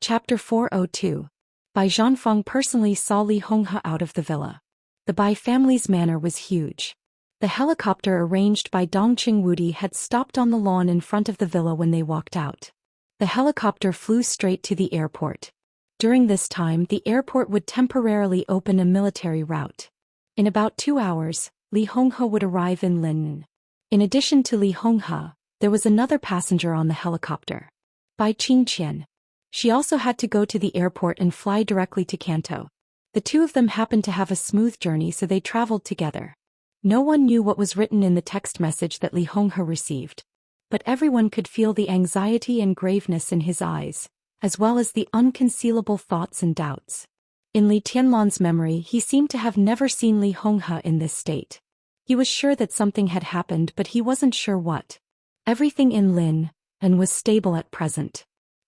Chapter 402. Bai Zhanfeng personally saw Li Honghe out of the villa. The Bai family's manor was huge. The helicopter arranged by Dongqing Wudi had stopped on the lawn in front of the villa when they walked out. The helicopter flew straight to the airport. During this time, the airport would temporarily open a military route. In about 2 hours, Li Honghe would arrive in Linnan. In addition to Li Honghe, there was another passenger on the helicopter. Bai Xian. She also had to go to the airport and fly directly to Kanto. The two of them happened to have a smooth journey, so they traveled together. No one knew what was written in the text message that Li Honghe received. But everyone could feel the anxiety and graveness in his eyes, as well as the unconcealable thoughts and doubts. In Li Tianlan's memory, he seemed to have never seen Li Honghe in this state. He was sure that something had happened, but he wasn't sure what. Everything in Linnan was stable at present.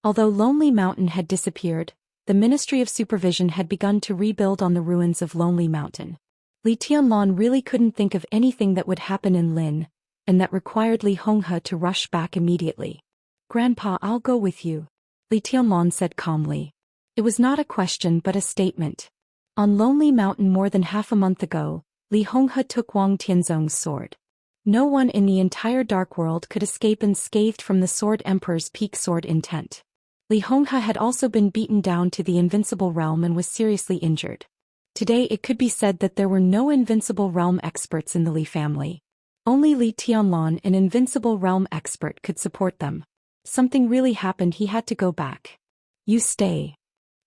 Although Lonely Mountain had disappeared, the Ministry of Supervision had begun to rebuild on the ruins of Lonely Mountain. Li Tianlan really couldn't think of anything that would happen in Linnan, and that required Li Honghe to rush back immediately. "Grandpa, I'll go with you," Li Tianlan said calmly. It was not a question but a statement. On Lonely Mountain more than half a month ago, Li Honghe took Wang Tianzong's sword. No one in the entire Dark World could escape unscathed from the Sword Emperor's peak sword intent. Li Honghe had also been beaten down to the Invincible Realm and was seriously injured. Today it could be said that there were no Invincible Realm experts in the Li family. Only Li Tianlan, an Invincible Realm expert, could support them. Something really happened, he had to go back. "You stay."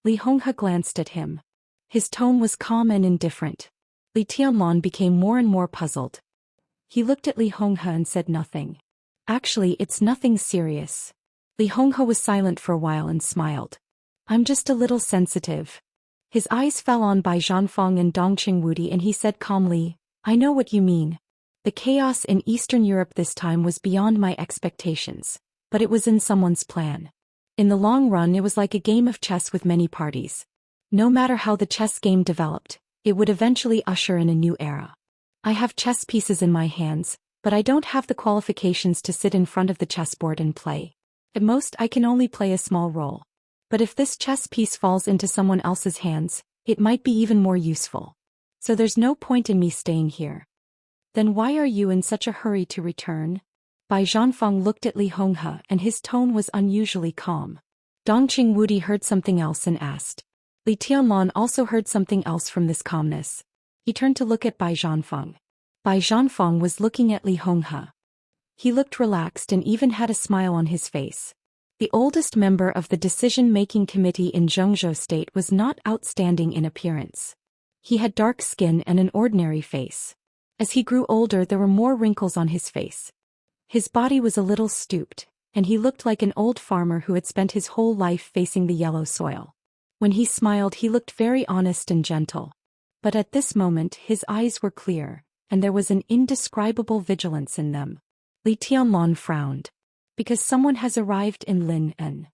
Li Honghe glanced at him. His tone was calm and indifferent. Li Tianlan became more and more puzzled. He looked at Li Honghe and said nothing. "Actually, it's nothing serious." Li Honghe was silent for a while and smiled. "I'm just a little sensitive." His eyes fell on Bai Zhanfeng and Dongqing Wudi and he said calmly, "I know what you mean. The chaos in Eastern Europe this time was beyond my expectations, but it was in someone's plan. In the long run, it was like a game of chess with many parties. No matter how the chess game developed, it would eventually usher in a new era. I have chess pieces in my hands, but I don't have the qualifications to sit in front of the chessboard and play. At most, I can only play a small role. But if this chess piece falls into someone else's hands, it might be even more useful. So there's no point in me staying here." "Then why are you in such a hurry to return?" Bai Zhanfeng looked at Li Honghe and his tone was unusually calm. Dongqing Wudi heard something else and asked. Li Tianlan also heard something else from this calmness. He turned to look at Bai Zhanfeng. Bai Zhanfeng was looking at Li Honghe. He looked relaxed and even had a smile on his face. The oldest member of the decision-making committee in Zhou State was not outstanding in appearance. He had dark skin and an ordinary face. As he grew older, there were more wrinkles on his face. His body was a little stooped, and he looked like an old farmer who had spent his whole life facing the yellow soil. When he smiled, he looked very honest and gentle. But at this moment, his eyes were clear, and there was an indescribable vigilance in them. Li Tianlan frowned. "Because someone has arrived in Linnan."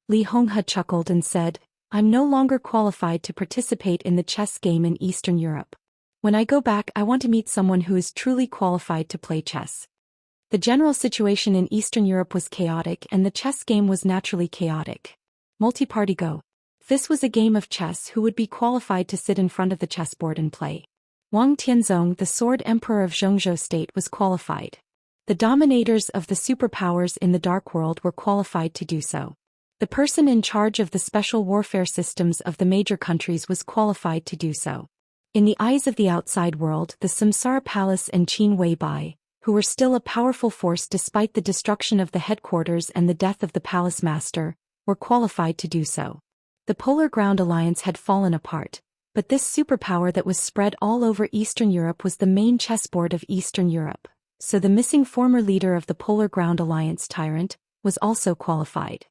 Li Honghe chuckled and said, "I'm no longer qualified to participate in the chess game in Eastern Europe. When I go back, I want to meet someone who is truly qualified to play chess." The general situation in Eastern Europe was chaotic and the chess game was naturally chaotic. Multi-party Go. This was a game of chess. Who would be qualified to sit in front of the chessboard and play? Wang Tianzong, the Sword Emperor of Zhou State, was qualified. The dominators of the superpowers in the Dark World were qualified to do so. The person in charge of the special warfare systems of the major countries was qualified to do so. In the eyes of the outside world, the Samsara Palace and Qin Weibai, who were still a powerful force despite the destruction of the headquarters and the death of the palace master, were qualified to do so. The Polar Ground Alliance had fallen apart, but this superpower that was spread all over Eastern Europe was the main chessboard of Eastern Europe. So the missing former leader of the Polar Ground Alliance, Tyrant, was also qualified.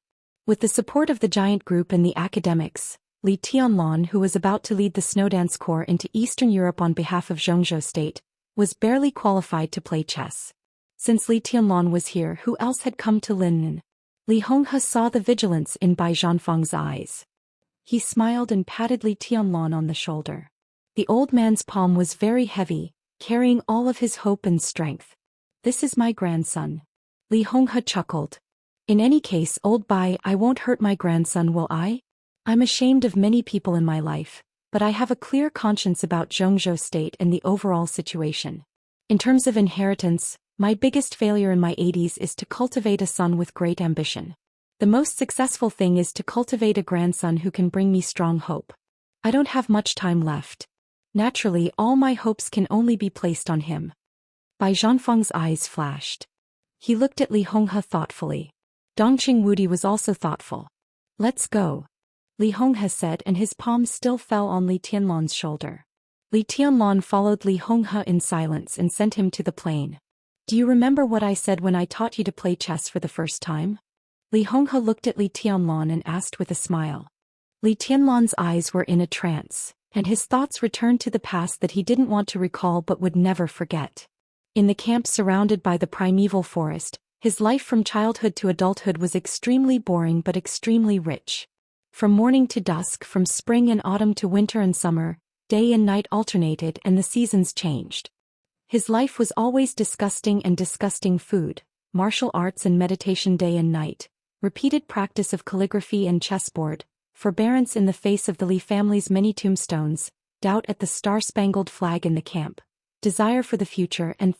With the support of the giant group and the academics, Li Tianlan, who was about to lead the Snowdance Corps into Eastern Europe on behalf of Zhou State, was barely qualified to play chess. Since Li Tianlan was here, who else had come to Linnan? Li Honghe saw the vigilance in Bai Zhanfeng's eyes. He smiled and patted Li Tianlan on the shoulder. The old man's palm was very heavy, carrying all of his hope and strength. "This is my grandson." Li Honghe chuckled. "In any case, old Bai, I won't hurt my grandson, will I?" I'm ashamed of many people in my life, but I have a clear conscience about Zhongzhou state and the overall situation. In terms of inheritance, my biggest failure in my 80s is to cultivate a son with great ambition. The most successful thing is to cultivate a grandson who can bring me strong hope. I don't have much time left. Naturally, all my hopes can only be placed on him. Bai Zhanfeng's eyes flashed. He looked at Li Honghe thoughtfully. Dongqing Wudi was also thoughtful. Let's go, Li Honghe said, and his palm still fell on Li Tianlan's shoulder. Li Tianlan followed Li Honghe in silence and sent him to the plain. Do you remember what I said when I taught you to play chess for the first time? Li Honghe looked at Li Tianlan and asked with a smile. Li Tianlan's eyes were in a trance, and his thoughts returned to the past that he didn't want to recall but would never forget. In the camp surrounded by the primeval forest, his life from childhood to adulthood was extremely boring but extremely rich. From morning to dusk, from spring and autumn to winter and summer, day and night alternated and the seasons changed. His life was always disgusting and disgusting food, martial arts and meditation day and night, repeated practice of calligraphy and chessboard, forbearance in the face of the Li family's many tombstones, doubt at the star-spangled flag in the camp, desire for the future and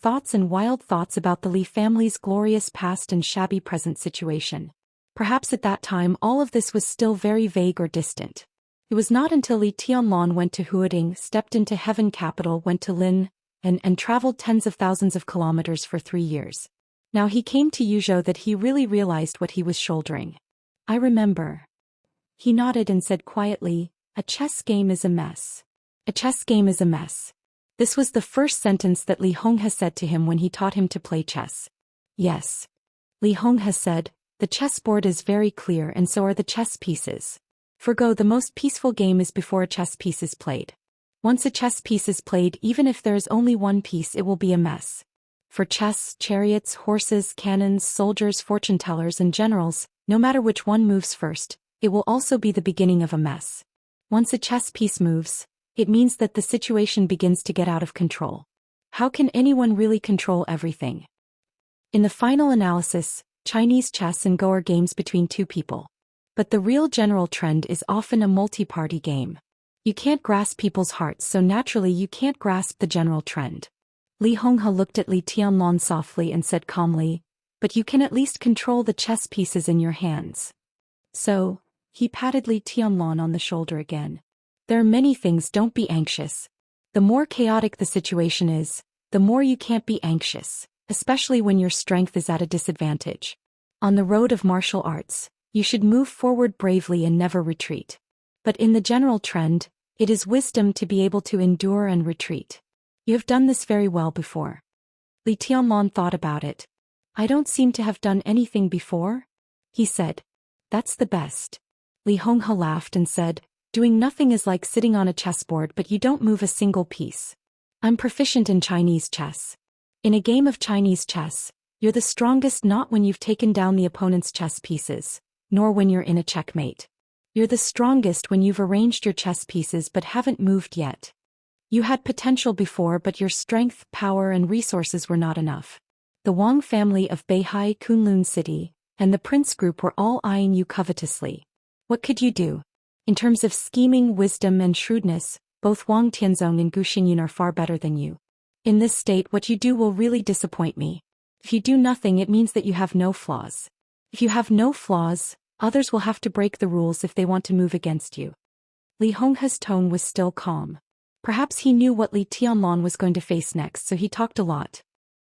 wild thoughts about the Li family's glorious past and shabby present situation. Perhaps at that time all of this was still very vague or distant. It was not until Li Tianlan went to Huading, stepped into Heaven capital, went to Lin, and traveled tens of thousands of kilometers for 3 years. Now he came to Yuzhou that he really realized what he was shouldering. I remember. He nodded and said quietly, a chess game is a mess. A chess game is a mess. This was the first sentence that Li Honghe said to him when he taught him to play chess. Yes. Li Honghe said, the chessboard is very clear and so are the chess pieces. For Go, the most peaceful game is before a chess piece is played. Once a chess piece is played, even if there is only one piece, it will be a mess. For chess, chariots, horses, cannons, soldiers, fortune tellers and generals, no matter which one moves first, it will also be the beginning of a mess. Once a chess piece moves, it means that the situation begins to get out of control. How can anyone really control everything? In the final analysis, Chinese chess and Go are games between two people. But the real general trend is often a multi-party game. You can't grasp people's hearts, so naturally you can't grasp the general trend. Li Honghe looked at Li Tianlan softly and said calmly, but you can at least control the chess pieces in your hands. So, he patted Li Tianlan on the shoulder again. There are many things, don't be anxious. The more chaotic the situation is, the more you can't be anxious, especially when your strength is at a disadvantage. On the road of martial arts, you should move forward bravely and never retreat. But in the general trend, it is wisdom to be able to endure and retreat. You have done this very well before. Li Tianlan thought about it. I don't seem to have done anything before, he said. That's the best. Li Honghe laughed and said, doing nothing is like sitting on a chessboard but you don't move a single piece. I'm proficient in Chinese chess. In a game of Chinese chess, you're the strongest not when you've taken down the opponent's chess pieces, nor when you're in a checkmate. You're the strongest when you've arranged your chess pieces but haven't moved yet. You had potential before but your strength, power and resources were not enough. The Wang family of Beihai Kunlun City and the Prince Group were all eyeing you covetously. What could you do? In terms of scheming, wisdom and shrewdness, both Wang Tianzong and Gu Xingyun are far better than you. In this state, what you do will really disappoint me. If you do nothing, it means that you have no flaws. If you have no flaws, others will have to break the rules if they want to move against you. Li Honghe's tone was still calm. Perhaps he knew what Li Tianlan was going to face next, so he talked a lot.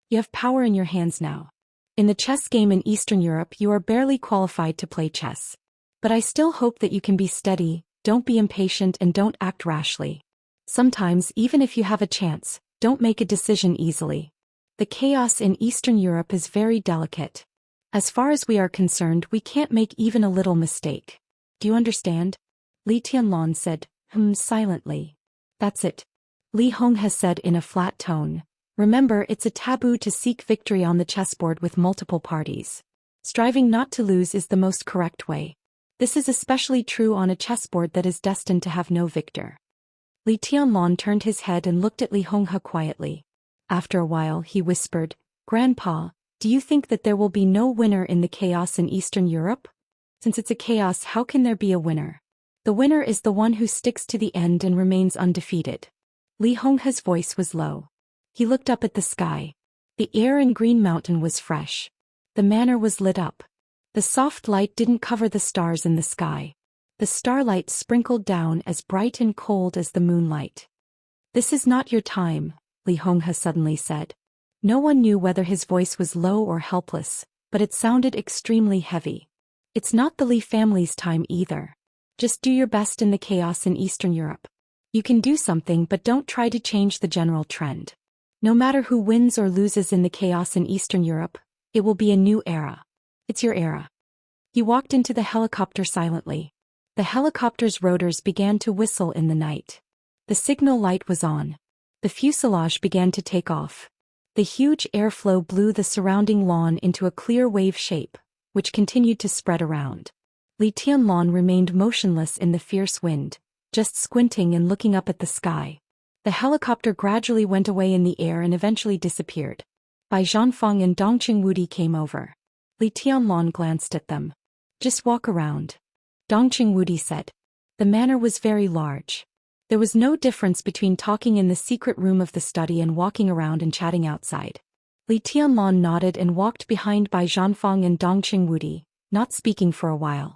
You have power in your hands now. In the chess game in Eastern Europe, you are barely qualified to play chess. But I still hope that you can be steady, don't be impatient and don't act rashly. Sometimes, even if you have a chance, don't make a decision easily. The chaos in Eastern Europe is very delicate. As far as we are concerned, we can't make even a little mistake. Do you understand? Li Tianlan said, silently. That's it. Li Honghe said in a flat tone. Remember, it's a taboo to seek victory on the chessboard with multiple parties. Striving not to lose is the most correct way. This is especially true on a chessboard that is destined to have no victor. Li Tianlan turned his head and looked at Li Honghe quietly. After a while, he whispered, Grandpa, do you think that there will be no winner in the chaos in Eastern Europe? Since it's a chaos, how can there be a winner? The winner is the one who sticks to the end and remains undefeated. Li Honghe's voice was low. He looked up at the sky. The air in Green Mountain was fresh. The manor was lit up. The soft light didn't cover the stars in the sky. The starlight sprinkled down as bright and cold as the moonlight. "This is not your time," Li Honghe suddenly said. No one knew whether his voice was low or helpless, but it sounded extremely heavy. "It's not the Li family's time either. Just do your best in the chaos in Eastern Europe. You can do something, but don't try to change the general trend. No matter who wins or loses in the chaos in Eastern Europe, it will be a new era. It's your era." He walked into the helicopter silently. The helicopter's rotors began to whistle in the night. The signal light was on. The fuselage began to take off. The huge airflow blew the surrounding lawn into a clear wave shape, which continued to spread around. Li Tianlan remained motionless in the fierce wind, just squinting and looking up at the sky. The helicopter gradually went away in the air and eventually disappeared. Bai Zhanfeng and Dongqing Wudi came over. Li Tianlan glanced at them. "Just walk around," Dongqing Wudi said. The manor was very large. There was no difference between talking in the secret room of the study and walking around and chatting outside. Li Tianlan nodded and walked behind Bai Zhanfeng and Dongqing Wudi, not speaking for a while.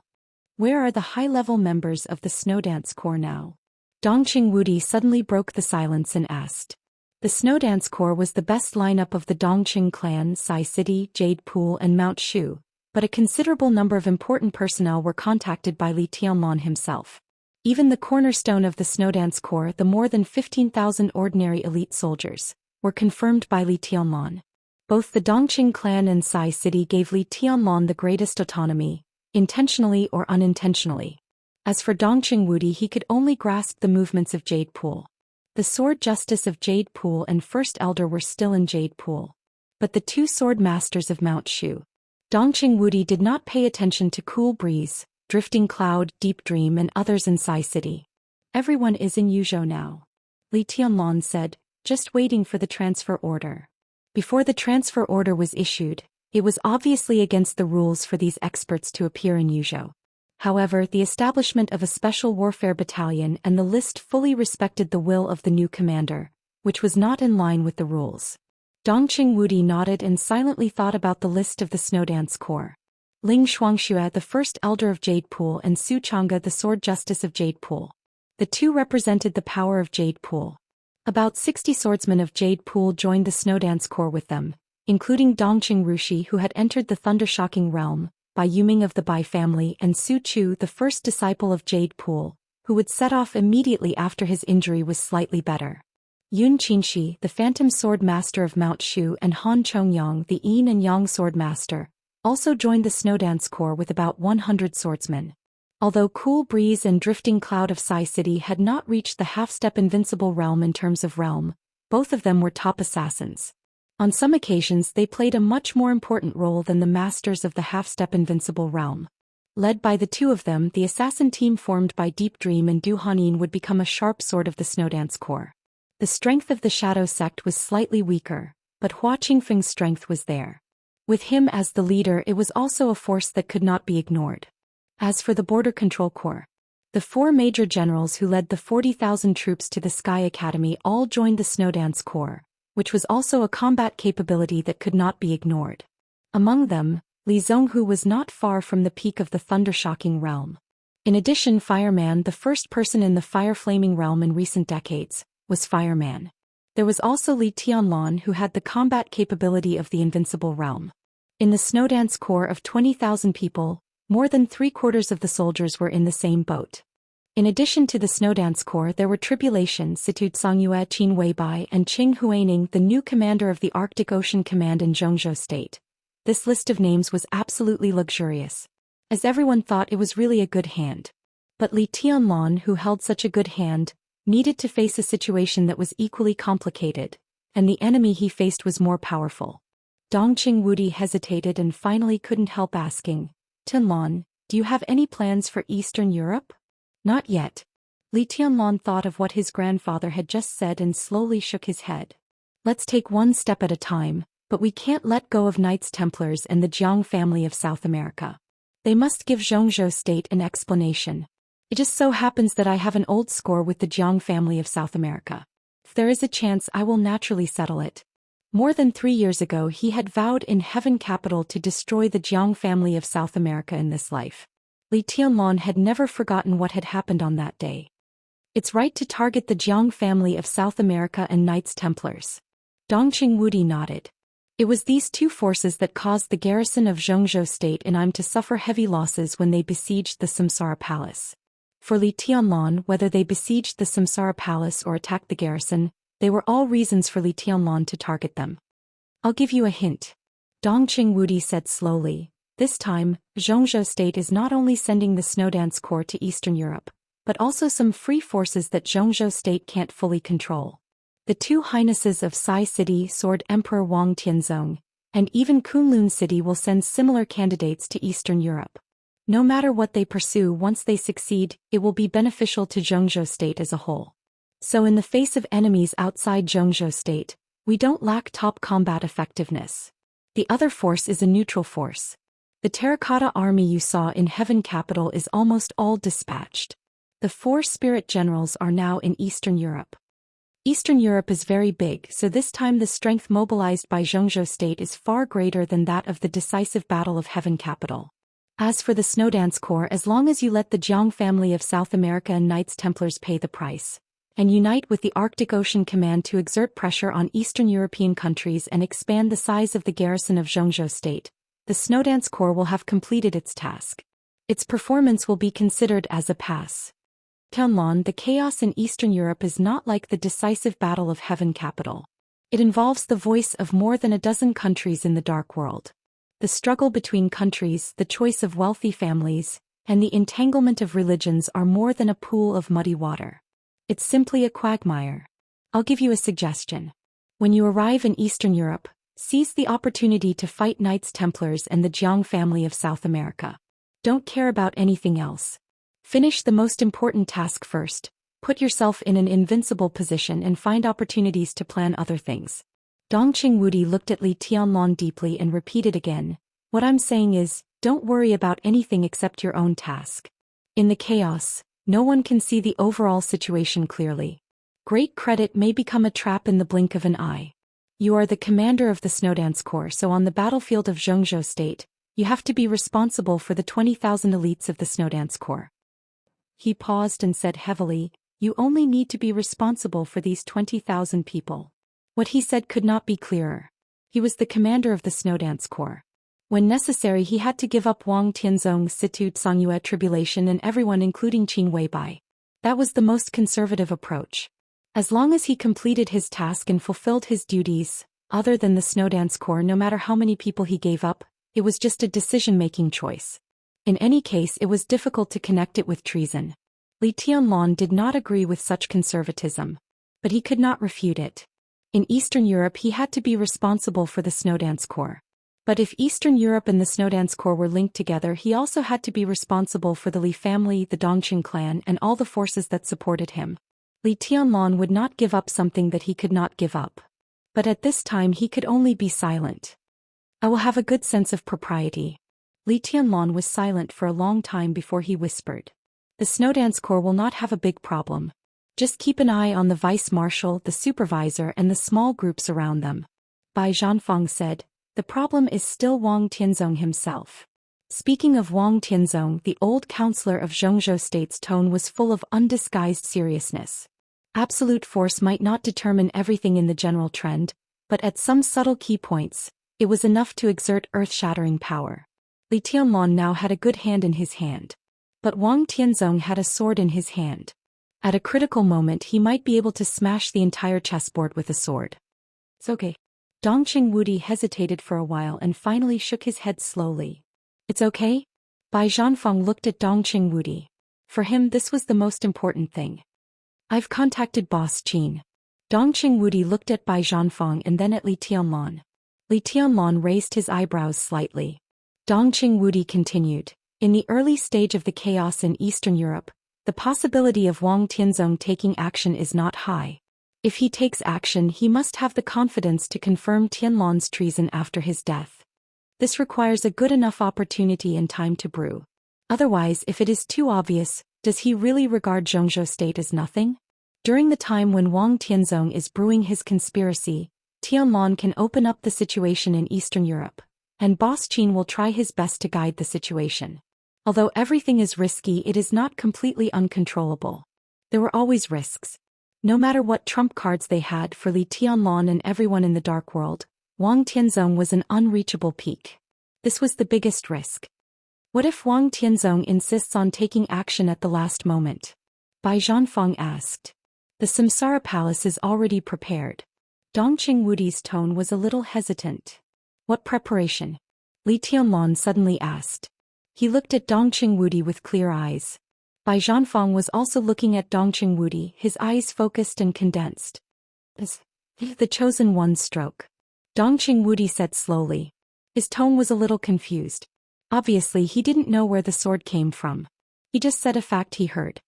"Where are the high-level members of the Snowdance Corps now?" Dongqing Wudi suddenly broke the silence and asked. The Snowdance Corps was the best lineup of the Dongqing clan, Sai City, Jade Pool and Mount Shu, but a considerable number of important personnel were contacted by Li Tianlan himself. Even the cornerstone of the Snowdance Corps, the more than 15,000 ordinary elite soldiers, were confirmed by Li Tianlan. Both the Dongqing clan and Sai City gave Li Tianlan the greatest autonomy, intentionally or unintentionally. As for Dongqing Wudi, he could only grasp the movements of Jade Pool. The Sword Justice of Jade Pool and First Elder were still in Jade Pool. But the two Sword Masters of Mount Shu, Dongqing Wudi, did not pay attention to Cool Breeze, Drifting Cloud, Deep Dream and others in Sai City. "Everyone is in Yuzhou now," Li Tianlan said, just waiting for the transfer order. Before the transfer order was issued, it was obviously against the rules for these experts to appear in Yuzhou. However, the establishment of a special warfare battalion and the list fully respected the will of the new commander, which was not in line with the rules. Dongqing Wudi nodded and silently thought about the list of the Snowdance Corps. Ling Shuangxue, the First Elder of Jade Pool, and Su Chang'e, the Sword Justice of Jade Pool. The two represented the power of Jade Pool. About 60 swordsmen of Jade Pool joined the Snowdance Corps with them, including Dongqing Rushi, who had entered the Thundershocking realm, Bai Yuming of the Bai family, and Su Chu, the first disciple of Jade Pool, who would set off immediately after his injury was slightly better. Yun Qinshi, the Phantom Sword Master of Mount Shu, and Han Chongyang, the Yin and Yang Sword Master, also joined the Snowdance Corps with about 100 swordsmen. Although Cool Breeze and Drifting Cloud of Sai City had not reached the half-step invincible realm in terms of realm, both of them were top assassins. On some occasions they played a much more important role than the masters of the half-step invincible realm. Led by the two of them, the assassin team formed by Deep Dream and Du Hanin would become a sharp sword of the Snowdance Corps. The strength of the Shadow Sect was slightly weaker, but Hua Qingfeng's strength was there. With him as the leader, it was also a force that could not be ignored. As for the Border Control Corps, the four major generals who led the 40,000 troops to the Sky Academy all joined the Snowdance Corps, which was also a combat capability that could not be ignored. Among them, Li Zhonghu was not far from the peak of the Thundershocking realm. In addition, Fireman, the first person in the fire-flaming realm in recent decades, was Fireman. There was also Li Tianlan, who had the combat capability of the Invincible Realm. In the Snowdance Corps of 20,000 people, more than 3/4 of the soldiers were in the same boat. In addition to the Snowdance Corps, there were Tribulation, Situ Songyue, Qin Weibai, and Qing Huaining, the new commander of the Arctic Ocean Command in Zhongzhou State. This list of names was absolutely luxurious, as everyone thought it was really a good hand. But Li Tianlan, who held such a good hand, needed to face a situation that was equally complicated, and the enemy he faced was more powerful. Dongqing Wudi hesitated and finally couldn't help asking, "Tianlan, do you have any plans for Eastern Europe?" "Not yet." Li Tianlan thought of what his grandfather had just said and slowly shook his head. "Let's take one step at a time, but we can't let go of Knights Templars and the Jiang family of South America. They must give Zhongzhou State an explanation." It just so happens that I have an old score with the Jiang family of South America. If there is a chance, I will naturally settle it. More than 3 years ago he had vowed in Heaven Capital to destroy the Jiang family of South America in this life. Li Tianlan had never forgotten what had happened on that day. It's right to target the Jiang family of South America and Knights Templars. Dongqing Wudi nodded. It was these two forces that caused the garrison of Zhou state and I'm to suffer heavy losses when they besieged the Samsara Palace. For Li Tianlan, whether they besieged the Samsara Palace or attacked the garrison, they were all reasons for Li Tianlan to target them. I'll give you a hint. Dongqing Wudi said slowly. This time, Zhou state is not only sending the Snowdance Corps to Eastern Europe, but also some free forces that Zhou state can't fully control. The two highnesses of Sai City, Sword Emperor Wang Tianzong, and even Kunlun City will send similar candidates to Eastern Europe. No matter what they pursue, once they succeed, it will be beneficial to Zhou state as a whole. So in the face of enemies outside Zhou state, we don't lack top combat effectiveness. The other force is a neutral force. The terracotta army you saw in Heaven Capital is almost all dispatched. The 4 spirit generals are now in Eastern Europe. Eastern Europe is very big, so this time the strength mobilized by Zhou state is far greater than that of the decisive Battle of Heaven Capital. As for the Snowdance Corps, as long as you let the Jiang family of South America and Knights Templars pay the price, and unite with the Arctic Ocean Command to exert pressure on Eastern European countries and expand the size of the garrison of Zhou state, the Snowdance Corps will have completed its task. Its performance will be considered as a pass. Tianlan, the chaos in Eastern Europe is not like the decisive Battle of Heaven Capital. It involves the voice of more than a dozen countries in the Dark World. The struggle between countries, the choice of wealthy families, and the entanglement of religions are more than a pool of muddy water. It's simply a quagmire. I'll give you a suggestion. When you arrive in Eastern Europe, seize the opportunity to fight Knights Templars and the Jiang family of South America. Don't care about anything else. Finish the most important task first, put yourself in an invincible position and find opportunities to plan other things. Dongqing Wudi looked at Li Tianlan deeply and repeated again, what I'm saying is, don't worry about anything except your own task. In the chaos, no one can see the overall situation clearly. Great credit may become a trap in the blink of an eye. You are the commander of the Snowdance Corps, so on the battlefield of Zhou state, you have to be responsible for the 20,000 elites of the Snowdance Corps. He paused and said heavily, you only need to be responsible for these 20,000 people. What he said could not be clearer. He was the commander of the Snowdance Corps. When necessary, he had to give up Wang Tianzong's Situ Songyue tribulation and everyone including Qin Weibai. That was the most conservative approach. As long as he completed his task and fulfilled his duties, other than the Snowdance Corps, no matter how many people he gave up, it was just a decision-making choice. In any case, it was difficult to connect it with treason. Li Tianlan did not agree with such conservatism. But he could not refute it. In Eastern Europe he had to be responsible for the Snowdance Corps. But if Eastern Europe and the Snowdance Corps were linked together, he also had to be responsible for the Li family, the Dongqing clan, and all the forces that supported him. Li Tianlan would not give up something that he could not give up. But at this time he could only be silent. I will have a good sense of propriety. Li Tianlan was silent for a long time before he whispered. The Snowdance Corps will not have a big problem. Just keep an eye on the vice-marshal, the supervisor, and the small groups around them. Bai Zhanfang said, the problem is still Wang Tianzong himself. Speaking of Wang Tianzong, the old counselor of Zhou state's tone was full of undisguised seriousness. Absolute force might not determine everything in the general trend, but at some subtle key points, it was enough to exert earth-shattering power. Li Tianlan now had a good hand in his hand. But Wang Tianzong had a sword in his hand. At a critical moment he might be able to smash the entire chessboard with a sword. It's okay. Dongqing Wudi hesitated for a while and finally shook his head slowly. It's okay? Bai Zhanfang looked at Dongqing Wudi. For him this was the most important thing. I've contacted Boss Qin. Dongqing Wudi looked at Bai Zhanfang and then at Li Tianlan. Li Tianlan raised his eyebrows slightly. Dongqing Wudi continued. In the early stage of the chaos in Eastern Europe, the possibility of Wang Tianzong taking action is not high. If he takes action, he must have the confidence to confirm Tianlan's treason after his death. This requires a good enough opportunity and time to brew. Otherwise, if it is too obvious, Does he really regard Zhongzhou state as nothing? During the time when Wang Tianzong is brewing his conspiracy, Tianlong can open up the situation in Eastern Europe, and Boss Qin will try his best to guide the situation. Although everything is risky, it is not completely uncontrollable. There were always risks. No matter what trump cards they had for Li Tianlong and everyone in the dark world, Wang Tianzong was an unreachable peak. This was the biggest risk. What if Wang Tianzong insists on taking action at the last moment? Bai Zhanfeng asked. The Samsara Palace is already prepared. Dongqing Wudi's tone was a little hesitant. What preparation? Li Tianlong suddenly asked. He looked at Dongqing Wudi with clear eyes. Bai Zhanfeng was also looking at Dongqing Wudi, his eyes focused and condensed. The chosen one's stroke. Dongqing Wudi said slowly. His tone was a little confused. Obviously he didn't know where the sword came from. He just said a fact he heard.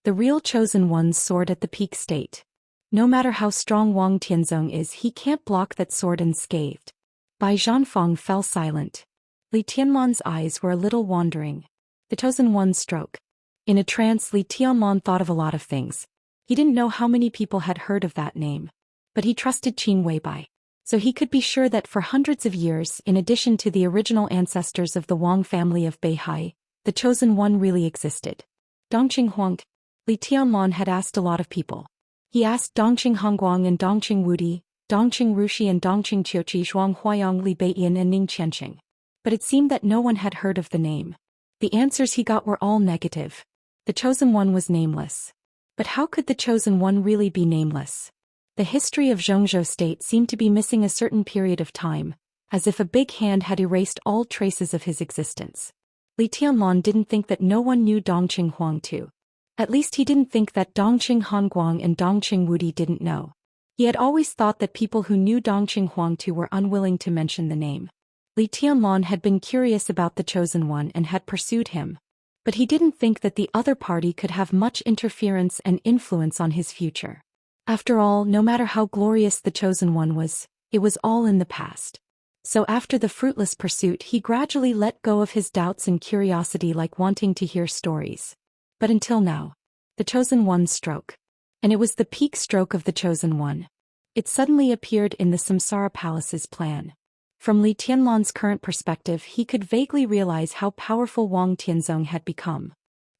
The real chosen one's sword at the peak state. No matter how strong Wang Tianzong is, he can't block that sword unscathed. Bai Zhanfeng fell silent. Li Tianlong's eyes were a little wandering. The chosen one's stroke. In a trance, Li Tianlong thought of a lot of things. He didn't know how many people had heard of that name. But he trusted Qin Weibai. So he could be sure that for hundreds of years, in addition to the original ancestors of the Wang family of Beihai, the chosen one really existed. Dongqing Huang. Li Tianlong had asked a lot of people. He asked Dongqing Hongguang and Dongqing Wudi, Dongqing Rushi and Dongqing Qiuqi Zhuang Huayang Li Beiyin and Ning Qianqing. But it seemed that no one had heard of the name. The answers he got were all negative. The chosen one was nameless. But how could the chosen one really be nameless? The history of Zhongzhou state seemed to be missing a certain period of time, as if a big hand had erased all traces of his existence. Li Tianlong didn't think that no one knew Dongqing Huang too. At least he didn't think that Dongqing Hongguang and Dongqing Wudi didn't know. He had always thought that people who knew Dongqing Huang too were unwilling to mention the name. Li Tianlong had been curious about the chosen one and had pursued him. But he didn't think that the other party could have much interference and influence on his future. After all, no matter how glorious the chosen one was, it was all in the past. So after the fruitless pursuit, he gradually let go of his doubts and curiosity, like wanting to hear stories. But until now, the chosen one's stroke. And it was the peak stroke of the chosen one. It suddenly appeared in the Samsara Palace's plan. From Li Tianlong's current perspective, he could vaguely realize how powerful Wang Tianzong had become.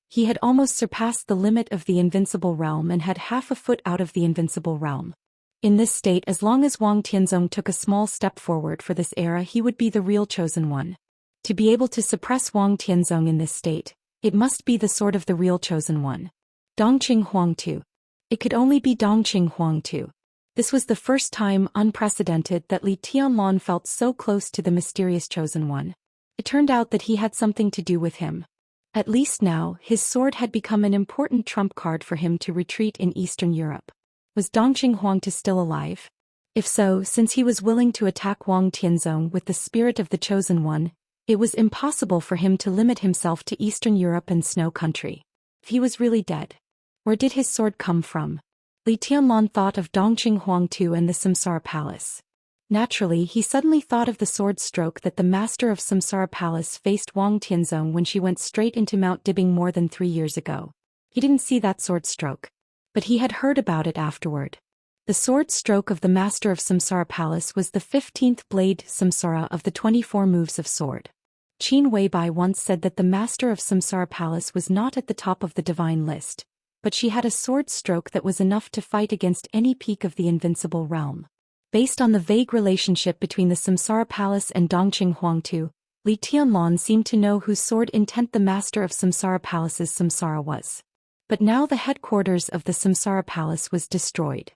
He had almost surpassed the limit of the invincible realm and had half a foot out of the invincible realm. In this state, as long as Wang Tianzong took a small step forward for this era, he would be the real chosen one. To be able to suppress Wang Tianzong in this state, it must be the sword of the real chosen one. Dongqing Huang too. It could only be Dongqing Huang too. This was the first time, unprecedented, that Li Tianlong felt so close to the mysterious chosen one. It turned out that he had something to do with him. At least now, his sword had become an important trump card for him to retreat in Eastern Europe. Was Dongqing Huang still alive? If so, since he was willing to attack Wang Tianzong with the spirit of the chosen one, it was impossible for him to limit himself to Eastern Europe and Snow Country. If he was really dead. Where did his sword come from? Li Tianlong thought of Dongqing Huang too and the Samsara Palace. Naturally, he suddenly thought of the sword stroke that the master of Samsara Palace faced Wang Tianzong when she went straight into Mount Dibbing more than 3 years ago. He didn't see that sword stroke. But he had heard about it afterward. The sword stroke of the master of Samsara Palace was the 15th blade Samsara of the 24 moves of sword. Qin Weibai once said that the master of Samsara Palace was not at the top of the divine list, but she had a sword stroke that was enough to fight against any peak of the invincible realm. Based on the vague relationship between the Samsara Palace and Dongqing Huang too, Li Tianlong seemed to know whose sword intent the master of Samsara Palace's Samsara was. But now the headquarters of the Samsara Palace was destroyed.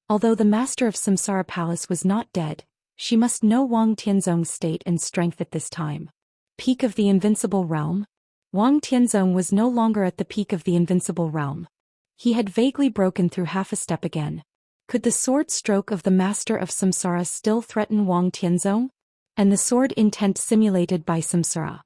Although the master of Samsara Palace was not dead, she must know Wang Tianzong's state and strength at this time. Peak of the invincible realm? Wang Tianzong was no longer at the peak of the invincible realm. He had vaguely broken through half a step again. Could the sword stroke of the master of Samsara still threaten Wang Tianzong? And the sword intent simulated by Samsara.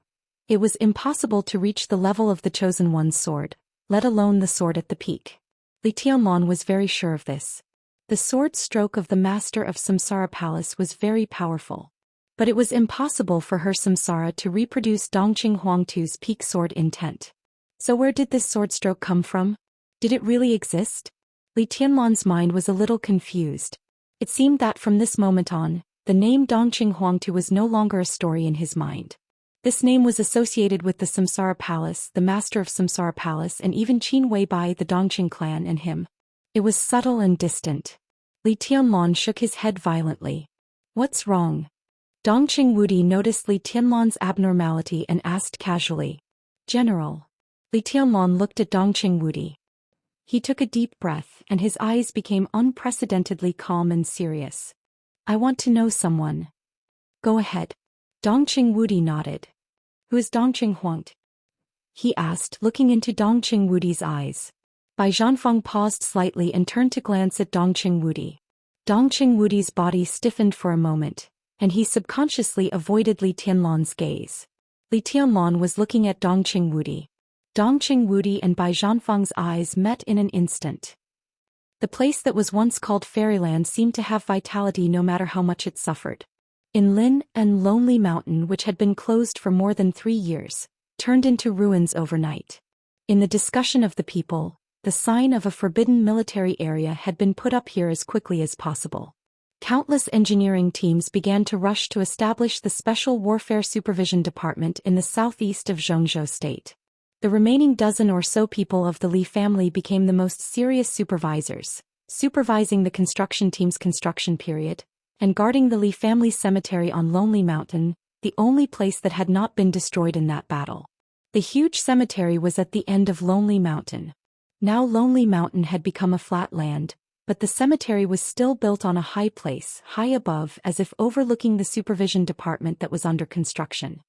It was impossible to reach the level of the chosen one's sword, let alone the sword at the peak. Li Tianlong was very sure of this. The sword stroke of the master of Samsara Palace was very powerful. But it was impossible for her Samsara to reproduce Dongqing Huang tu's peak sword intent. So where did this sword stroke come from? Did it really exist? Li Tianlan's mind was a little confused. It seemed that from this moment on, the name Dongqing Huangtu was no longer a story in his mind. This name was associated with the Samsara Palace, the master of Samsara Palace, and even Qin Weibai, the Dongqing clan, and him. It was subtle and distant. Li Tianlan shook his head violently. What's wrong? Dongqing Wudi noticed Li Tianlan's abnormality and asked casually. General. Li Tianlan looked at Dongqing Wudi. He took a deep breath and his eyes became unprecedentedly calm and serious. I want to know someone. Go ahead. Dongqing Wudi nodded. Who is Dongqing Huangtu? He asked, looking into Dongqing Wudi's eyes. Bai Zhanfeng paused slightly and turned to glance at Dongqing Wudi. Dongqing Wudi's body stiffened for a moment, and he subconsciously avoided Li Tianlan's gaze. Li Tianlan was looking at Dongqing Wudi. Dongqing Wudi and Bai Zhanfeng's eyes met in an instant. The place that was once called Fairyland seemed to have vitality no matter how much it suffered. In Lin and Lonely Mountain, which had been closed for more than 3 years, turned into ruins overnight. In the discussion of the people, the sign of a forbidden military area had been put up here as quickly as possible. Countless engineering teams began to rush to establish the Special Warfare Supervision Department in the southeast of Zhengzhou State. The remaining dozen or so people of the Li family became the most serious supervisors, supervising the construction team's construction period, and guarding the Li family cemetery on Lonely Mountain, the only place that had not been destroyed in that battle. The huge cemetery was at the end of Lonely Mountain. Now Lonely Mountain had become a flat land, but the cemetery was still built on a high place, high above, as if overlooking the supervision department that was under construction.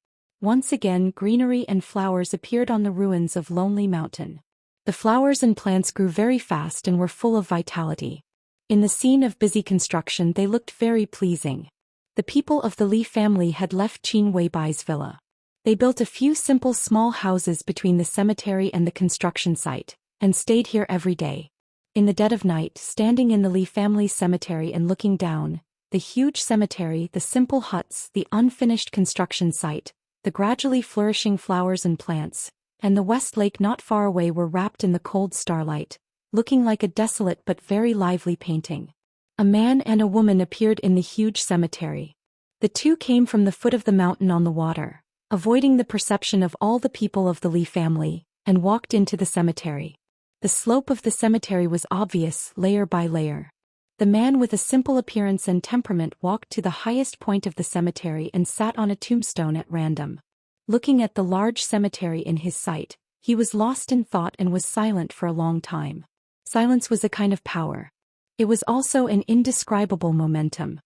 Once again, greenery and flowers appeared on the ruins of Lonely Mountain. The flowers and plants grew very fast and were full of vitality. In the scene of busy construction, they looked very pleasing. The people of the Li family had left Qin Weibai's villa. They built a few simple small houses between the cemetery and the construction site, and stayed here every day. In the dead of night, standing in the Li family cemetery and looking down, the huge cemetery, the simple huts, the unfinished construction site, the gradually flourishing flowers and plants, and the West Lake not far away were wrapped in the cold starlight, looking like a desolate but very lively painting. A man and a woman appeared in the huge cemetery. The two came from the foot of the mountain on the water, avoiding the perception of all the people of the Li family, and walked into the cemetery. The slope of the cemetery was obvious, layer by layer. The man with a simple appearance and temperament walked to the highest point of the cemetery and sat on a tombstone at random. Looking at the large cemetery in his sight, he was lost in thought and was silent for a long time. Silence was a kind of power. It was also an indescribable momentum.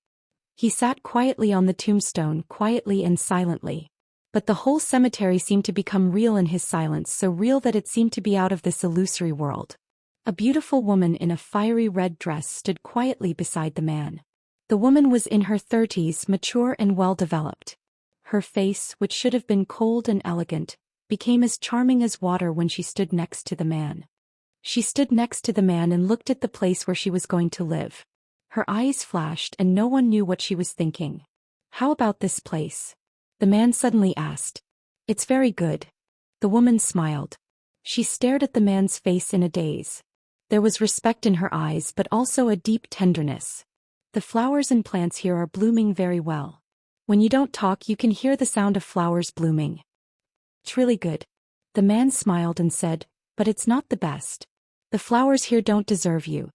He sat quietly on the tombstone, quietly and silently. But the whole cemetery seemed to become real in his silence, so real that it seemed to be out of this illusory world. A beautiful woman in a fiery red dress stood quietly beside the man. The woman was in her 30s, mature and well-developed. Her face, which should have been cold and elegant, became as charming as water when she stood next to the man. She stood next to the man and looked at the place where she was going to live. Her eyes flashed and no one knew what she was thinking. How about this place? The man suddenly asked. It's very good. The woman smiled. She stared at the man's face in a daze. There was respect in her eyes but also a deep tenderness. The flowers and plants here are blooming very well. When you don't talk you can hear the sound of flowers blooming. It's really good. The man smiled and said, but it's not the best. The flowers here don't deserve you.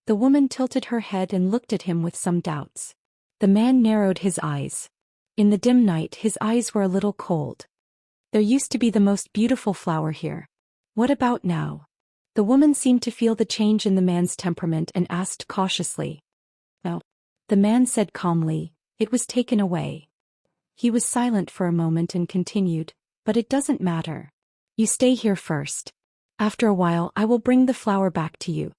The woman tilted her head and looked at him with some doubts. The man narrowed his eyes. In the dim night his eyes were a little cold. There used to be the most beautiful flower here. What about now? The woman seemed to feel the change in the man's temperament and asked cautiously. Well, the man said calmly, it was taken away. He was silent for a moment and continued, but it doesn't matter. You stay here first. After a while I will bring the flower back to you.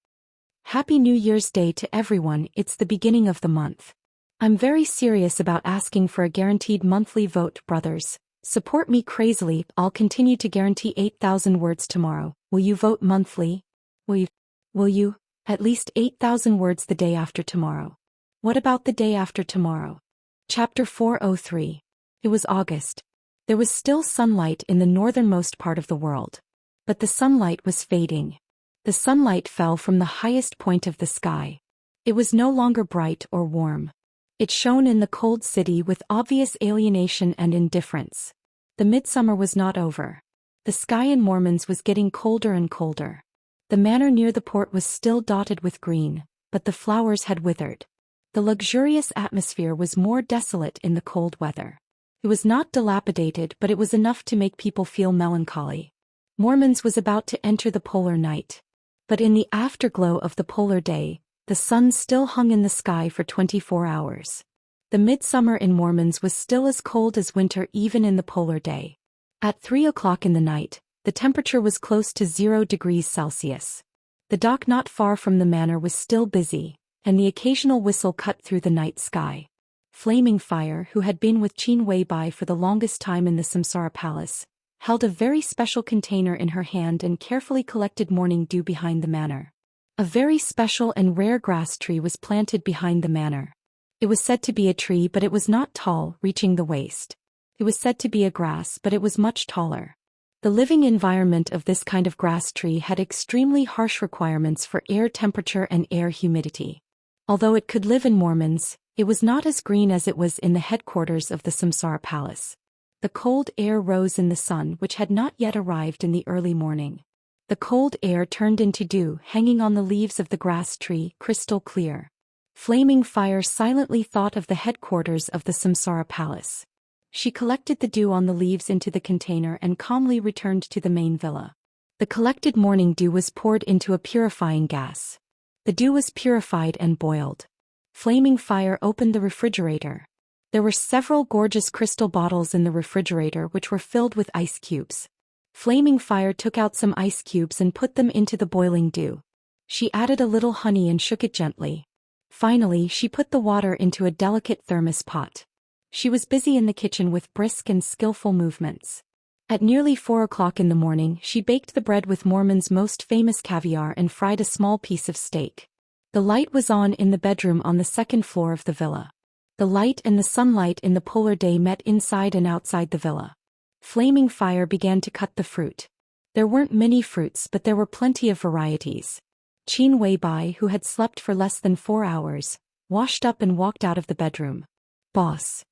Happy New Year's Day to everyone. It's the beginning of the month. I'm very serious about asking for a guaranteed monthly vote, brothers. Support me crazily. I'll continue to guarantee 8,000 words tomorrow. Will you vote monthly? Will you? At least 8,000 words the day after tomorrow. What about the day after tomorrow? Chapter 403. It was August. There was still sunlight in the northernmost part of the world. But the sunlight was fading. The sunlight fell from the highest point of the sky. It was no longer bright or warm. It shone in the cold city with obvious alienation and indifference. The midsummer was not over. The sky in Mormons was getting colder and colder. The manor near the port was still dotted with green, but the flowers had withered. The luxurious atmosphere was more desolate in the cold weather. It was not dilapidated, but it was enough to make people feel melancholy. Mormons was about to enter the polar night. But in the afterglow of the polar day, the sun still hung in the sky for 24 hours. The midsummer in Mormons was still as cold as winter even in the polar day. At 3 o'clock in the night, the temperature was close to 0 degrees Celsius. The dock not far from the manor was still busy, and the occasional whistle cut through the night sky. Flaming Fire, who had been with Qin Weibai for the longest time in the Samsara Palace, held a very special container in her hand and carefully collected morning dew behind the manor. A very special and rare grass tree was planted behind the manor. It was said to be a tree, but it was not tall, reaching the waist. It was said to be a grass, but it was much taller. The living environment of this kind of grass tree had extremely harsh requirements for air temperature and air humidity. Although it could live in Mormons, it was not as green as it was in the headquarters of the Samsara Palace. The cold air rose in the sun, which had not yet arrived in the early morning. The cold air turned into dew hanging on the leaves of the grass tree, crystal clear. Flaming Fire silently thought of the headquarters of the Samsara Palace. She collected the dew on the leaves into the container and calmly returned to the main villa. The collected morning dew was poured into a purifying gas. The dew was purified and boiled. Flaming Fire opened the refrigerator. There were several gorgeous crystal bottles in the refrigerator which were filled with ice cubes. Flaming Fire took out some ice cubes and put them into the boiling dew. She added a little honey and shook it gently. Finally, she put the water into a delicate thermos pot. She was busy in the kitchen with brisk and skillful movements. At nearly 4 o'clock in the morning, she baked the bread with Mormon's most famous caviar and fried a small piece of steak. The light was on in the bedroom on the second floor of the villa. The light and the sunlight in the polar day met inside and outside the villa. Flaming Fire began to cut the fruit. There weren't many fruits, but there were plenty of varieties. Qin Weibai, who had slept for less than 4 hours, washed up and walked out of the bedroom. "Boss."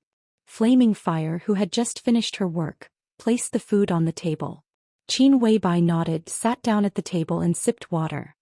Flaming Fire, who had just finished her work, placed the food on the table. Qin Weibai nodded, sat down at the table and sipped water.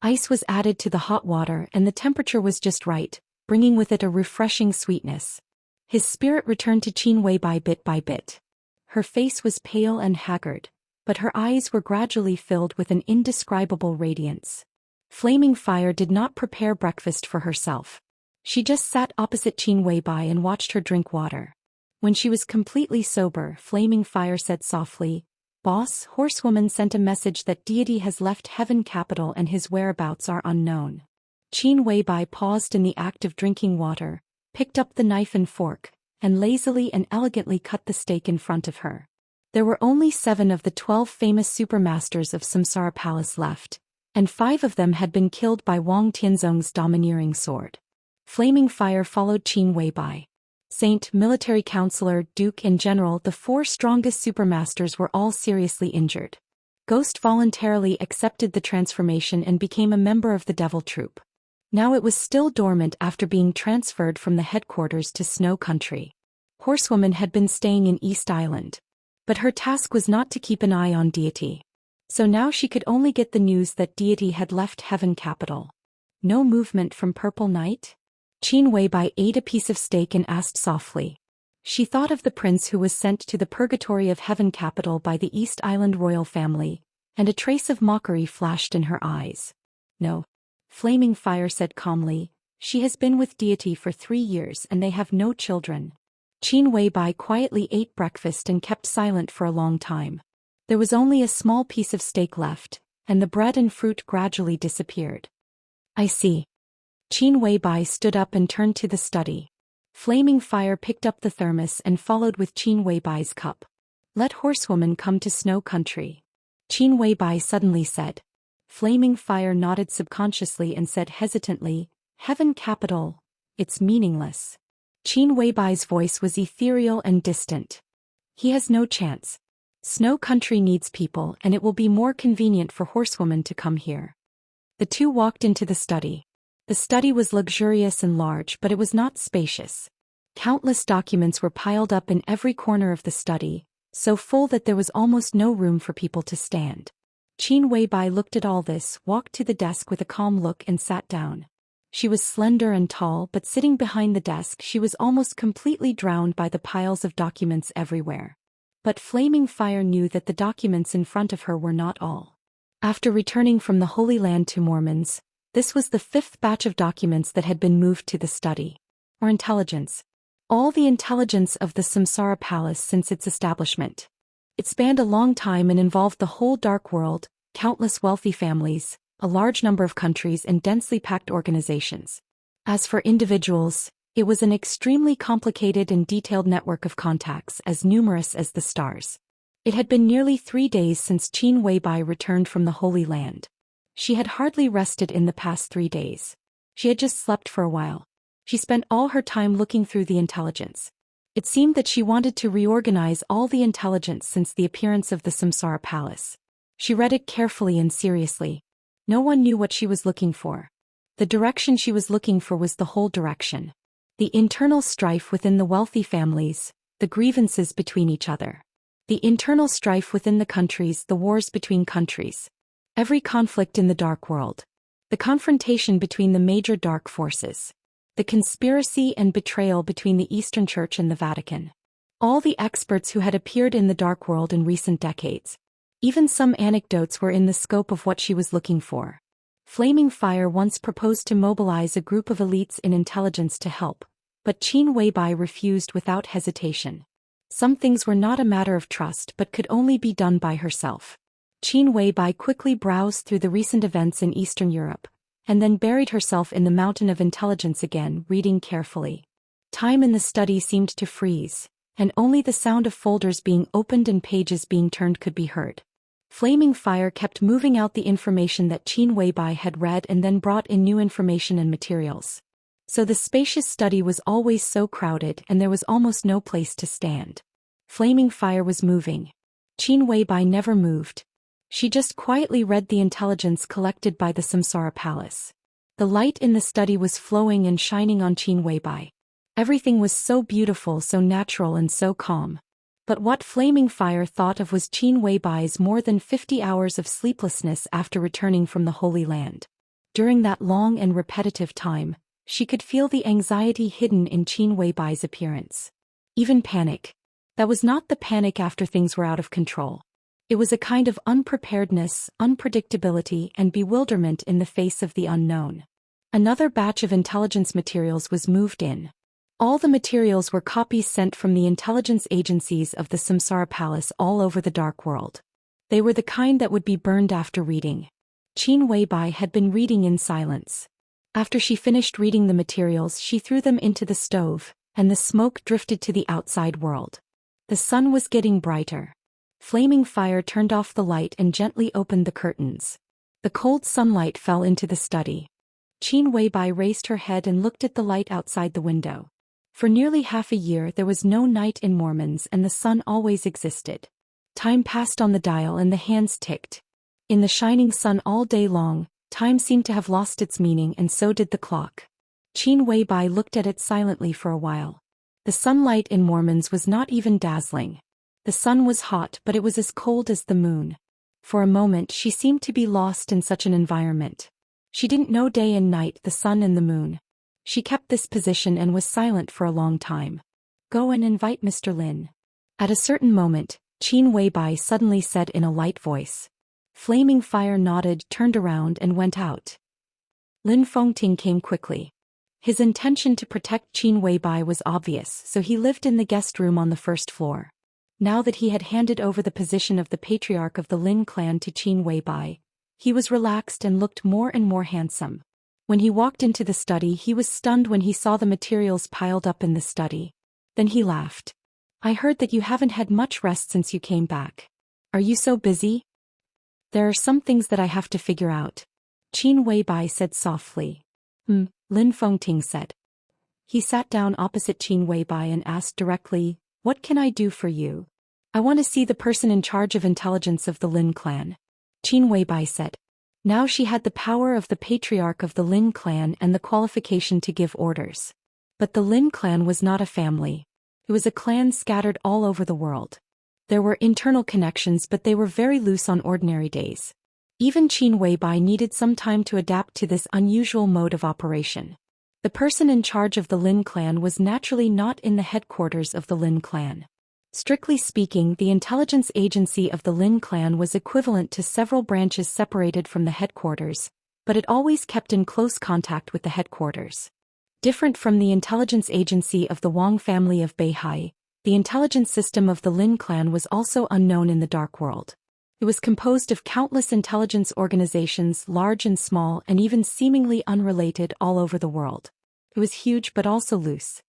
Ice was added to the hot water and the temperature was just right, bringing with it a refreshing sweetness. His spirit returned to Qin Weibai bit by bit. Her face was pale and haggard, but her eyes were gradually filled with an indescribable radiance. Flaming Fire did not prepare breakfast for herself. She just sat opposite Qin Weibai and watched her drink water. When she was completely sober, Flaming Fire said softly, "Boss, Horsewoman sent a message that deity has left Heaven Capital and his whereabouts are unknown." Qin Weibai paused in the act of drinking water, picked up the knife and fork, and lazily and elegantly cut the steak in front of her. There were only 7 of the 12 famous supermasters of Samsara Palace left, and 5 of them had been killed by Wang Tianzong's domineering sword. Flaming Fire followed Qin Weibai. Saint, military counselor, duke and general, the 4 strongest supermasters were all seriously injured. Ghost voluntarily accepted the transformation and became a member of the Devil Troop. Now it was still dormant after being transferred from the headquarters to Snow Country. Horsewoman had been staying in East Island. But her task was not to keep an eye on deity. So now she could only get the news that deity had left Heaven Capital. No movement from Purple Night? Qin Weibai ate a piece of steak and asked softly. She thought of the prince who was sent to the purgatory of Heaven Capital by the East Island royal family, and a trace of mockery flashed in her eyes. "No." Flaming Fire said calmly, "She has been with deity for 3 years and they have no children." Qin Weibai quietly ate breakfast and kept silent for a long time. There was only a small piece of steak left, and the bread and fruit gradually disappeared. "I see." Qin Weibai stood up and turned to the study. Flaming Fire picked up the thermos and followed with Qin Weibai's cup. "Let Horsewoman come to Snow Country," Qin Weibai suddenly said. Flaming Fire nodded subconsciously and said hesitantly, "Heaven Capital, it's meaningless." Qin Weibai's voice was ethereal and distant. He has no chance. Snow Country needs people, and it will be more convenient for horsewomen to come here. The two walked into the study. The study was luxurious and large, but it was not spacious. Countless documents were piled up in every corner of the study, so full that there was almost no room for people to stand. Qin Weibai looked at all this, walked to the desk with a calm look and sat down. She was slender and tall, but sitting behind the desk she was almost completely drowned by the piles of documents everywhere. But Flaming Fire knew that the documents in front of her were not all. After returning from the Holy Land to Mormons, this was the 5th batch of documents that had been moved to the study. Or intelligence. All the intelligence of the Samsara Palace since its establishment. It spanned a long time and involved the whole dark world, countless wealthy families, a large number of countries and densely packed organizations. As for individuals, it was an extremely complicated and detailed network of contacts as numerous as the stars. It had been nearly 3 days since Qin Weibai returned from the Holy Land. She had hardly rested in the past 3 days. She had just slept for a while. She spent all her time looking through the intelligence. It seemed that she wanted to reorganize all the intelligence since the appearance of the Samsara Palace. She read it carefully and seriously. No one knew what she was looking for. The direction she was looking for was the whole direction. The internal strife within the wealthy families, the grievances between each other. The internal strife within the countries, the wars between countries. Every conflict in the dark world. The confrontation between the major dark forces. The conspiracy and betrayal between the Eastern Church and the Vatican. All the experts who had appeared in the dark world in recent decades. Even some anecdotes were in the scope of what she was looking for. Flaming Fire once proposed to mobilize a group of elites in intelligence to help, but Qin Weibai refused without hesitation. Some things were not a matter of trust but could only be done by herself. Qin Weibai quickly browsed through the recent events in Eastern Europe, and then buried herself in the mountain of intelligence again, reading carefully. Time in the study seemed to freeze, and only the sound of folders being opened and pages being turned could be heard. Flaming Fire kept moving out the information that Qin Weibai had read and then brought in new information and materials. So the spacious study was always so crowded and there was almost no place to stand. Flaming Fire was moving. Qin Weibai never moved. She just quietly read the intelligence collected by the Samsara Palace. The light in the study was flowing and shining on Qin Weibai. Everything was so beautiful, so natural and so calm. But what Flaming Fire thought of was Qin Weibai's more than 50 hours of sleeplessness after returning from the Holy Land. During that long and repetitive time, she could feel the anxiety hidden in Qin Weibai's appearance. Even panic. That was not the panic after things were out of control. It was a kind of unpreparedness, unpredictability, and bewilderment in the face of the unknown. Another batch of intelligence materials was moved in. All the materials were copies sent from the intelligence agencies of the Samsara Palace all over the dark world. They were the kind that would be burned after reading. Qin Weibai had been reading in silence. After she finished reading the materials, she threw them into the stove, and the smoke drifted to the outside world. The sun was getting brighter. Flaming Fire turned off the light and gently opened the curtains. The cold sunlight fell into the study. Qin Weibai raised her head and looked at the light outside the window. For nearly half a year there was no night in Mormons and the sun always existed. Time passed on the dial and the hands ticked. In the shining sun all day long, time seemed to have lost its meaning and so did the clock. Qin Weibai looked at it silently for a while. The sunlight in Mormons was not even dazzling. The sun was hot but it was as cold as the moon. For a moment she seemed to be lost in such an environment. She didn't know day and night, the sun and the moon. She kept this position and was silent for a long time. Go and invite Mr. Lin. At a certain moment, Qin Weibai suddenly said in a light voice. Flaming Fire nodded, turned around and went out. Lin Fengting came quickly. His intention to protect Qin Weibai was obvious, so he lived in the guest room on the first floor. Now that he had handed over the position of the patriarch of the Lin clan to Qin Weibai, he was relaxed and looked more and more handsome. When he walked into the study he was stunned when he saw the materials piled up in the study. Then he laughed. I heard that you haven't had much rest since you came back. Are you so busy? There are some things that I have to figure out. Qin Weibai said softly. Lin Fengting said. He sat down opposite Qin Weibai and asked directly, What can I do for you? I want to see the person in charge of intelligence of the Lin clan. Qin Weibai said. Now she had the power of the patriarch of the Lin clan and the qualification to give orders. But the Lin clan was not a family. It was a clan scattered all over the world. There were internal connections, but they were very loose on ordinary days. Even Qin Weibai needed some time to adapt to this unusual mode of operation. The person in charge of the Lin clan was naturally not in the headquarters of the Lin clan. Strictly speaking, the intelligence agency of the Lin clan was equivalent to several branches separated from the headquarters, but it always kept in close contact with the headquarters. Different from the intelligence agency of the Wang family of Beihai, the intelligence system of the Lin clan was also unknown in the dark world. It was composed of countless intelligence organizations, large and small and even seemingly unrelated, all over the world. It was huge but also loose.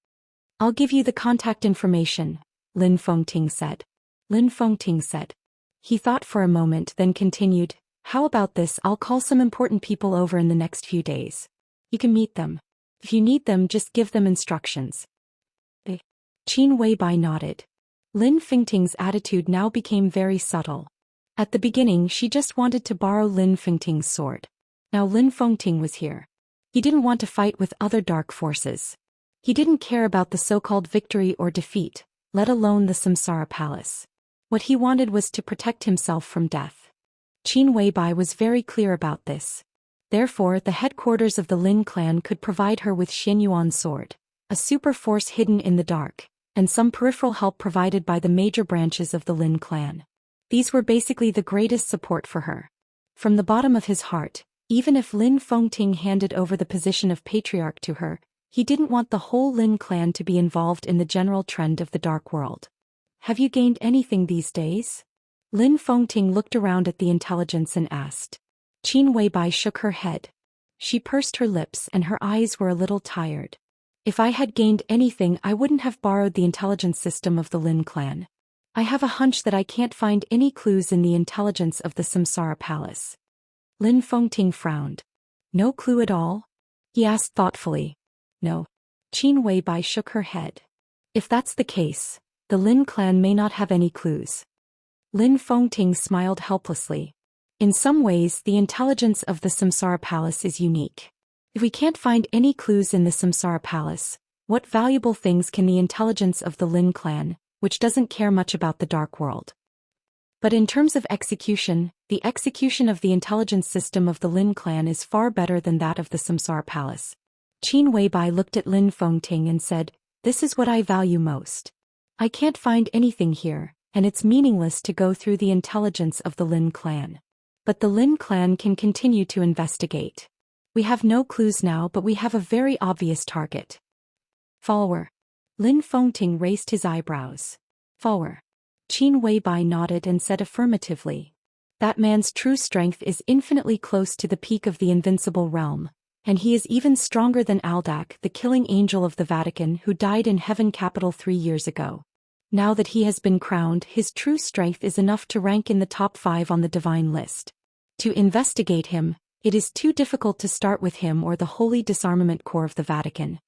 I'll give you the contact information, Lin Fengting said. Lin Fengting said. He thought for a moment, then continued, how about this? I'll call some important people over in the next few days. You can meet them. If you need them, just give them instructions. Qin Weibai nodded. Lin Fengting's attitude now became very subtle. At the beginning, she just wanted to borrow Lin Fengting's sword. Now Lin Fengting was here. He didn't want to fight with other dark forces. He didn't care about the so-called victory or defeat, let alone the Samsara Palace. What he wanted was to protect himself from death. Qin Weibai was very clear about this. Therefore, the headquarters of the Lin clan could provide her with Xianyuan's sword, a super force hidden in the dark, and some peripheral help provided by the major branches of the Lin clan. These were basically the greatest support for her. From the bottom of his heart, even if Lin Fengting handed over the position of patriarch to her, he didn't want the whole Lin clan to be involved in the general trend of the dark world. Have you gained anything these days? Lin Fengting looked around at the intelligence and asked. Qin Weibai shook her head. She pursed her lips and her eyes were a little tired. If I had gained anything, I wouldn't have borrowed the intelligence system of the Lin clan. I have a hunch that I can't find any clues in the intelligence of the Samsara Palace. Lin Fengting frowned. No clue at all? He asked thoughtfully. No. Qin Weibai shook her head. If that's the case, the Lin clan may not have any clues. Lin Fengting smiled helplessly. In some ways, the intelligence of the Samsara Palace is unique. If we can't find any clues in the Samsara Palace, what valuable things can the intelligence of the Lin clan, which doesn't care much about the dark world? But in terms of execution, the execution of the intelligence system of the Lin clan is far better than that of the Samsara Palace. Qin Weibai looked at Lin Fengting and said, this is what I value most. I can't find anything here, and it's meaningless to go through the intelligence of the Lin clan. But the Lin clan can continue to investigate. We have no clues now, but we have a very obvious target. Follower. Lin Fengting raised his eyebrows. Follower. Qin Weibai nodded and said affirmatively. That man's true strength is infinitely close to the peak of the invincible realm, and he is even stronger than Aldak, the killing angel of the Vatican who died in Heaven Capital 3 years ago. Now that he has been crowned, his true strength is enough to rank in the top 5 on the divine list. To investigate him, it is too difficult to start with him or the Holy Disarmament Corps of the Vatican.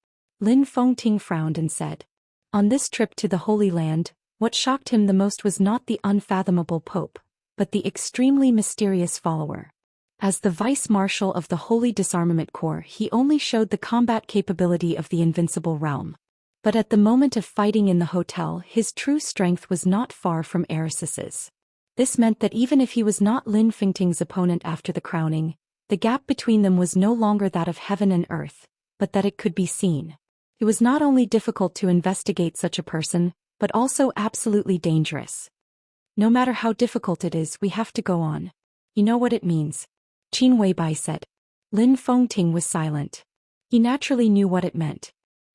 Lin Fengting frowned and said. On this trip to the Holy Land, what shocked him the most was not the unfathomable Pope, but the extremely mysterious follower. As the Vice-Marshal of the Holy Disarmament Corps, he only showed the combat capability of the invincible realm. But at the moment of fighting in the hotel, his true strength was not far from Erisis's. This meant that even if he was not Lin Fengting's opponent after the crowning, the gap between them was no longer that of heaven and earth, but that it could be seen. It was not only difficult to investigate such a person, but also absolutely dangerous. No matter how difficult it is, we have to go on. You know what it means. Qin Weibai said. Lin Fengting was silent. He naturally knew what it meant.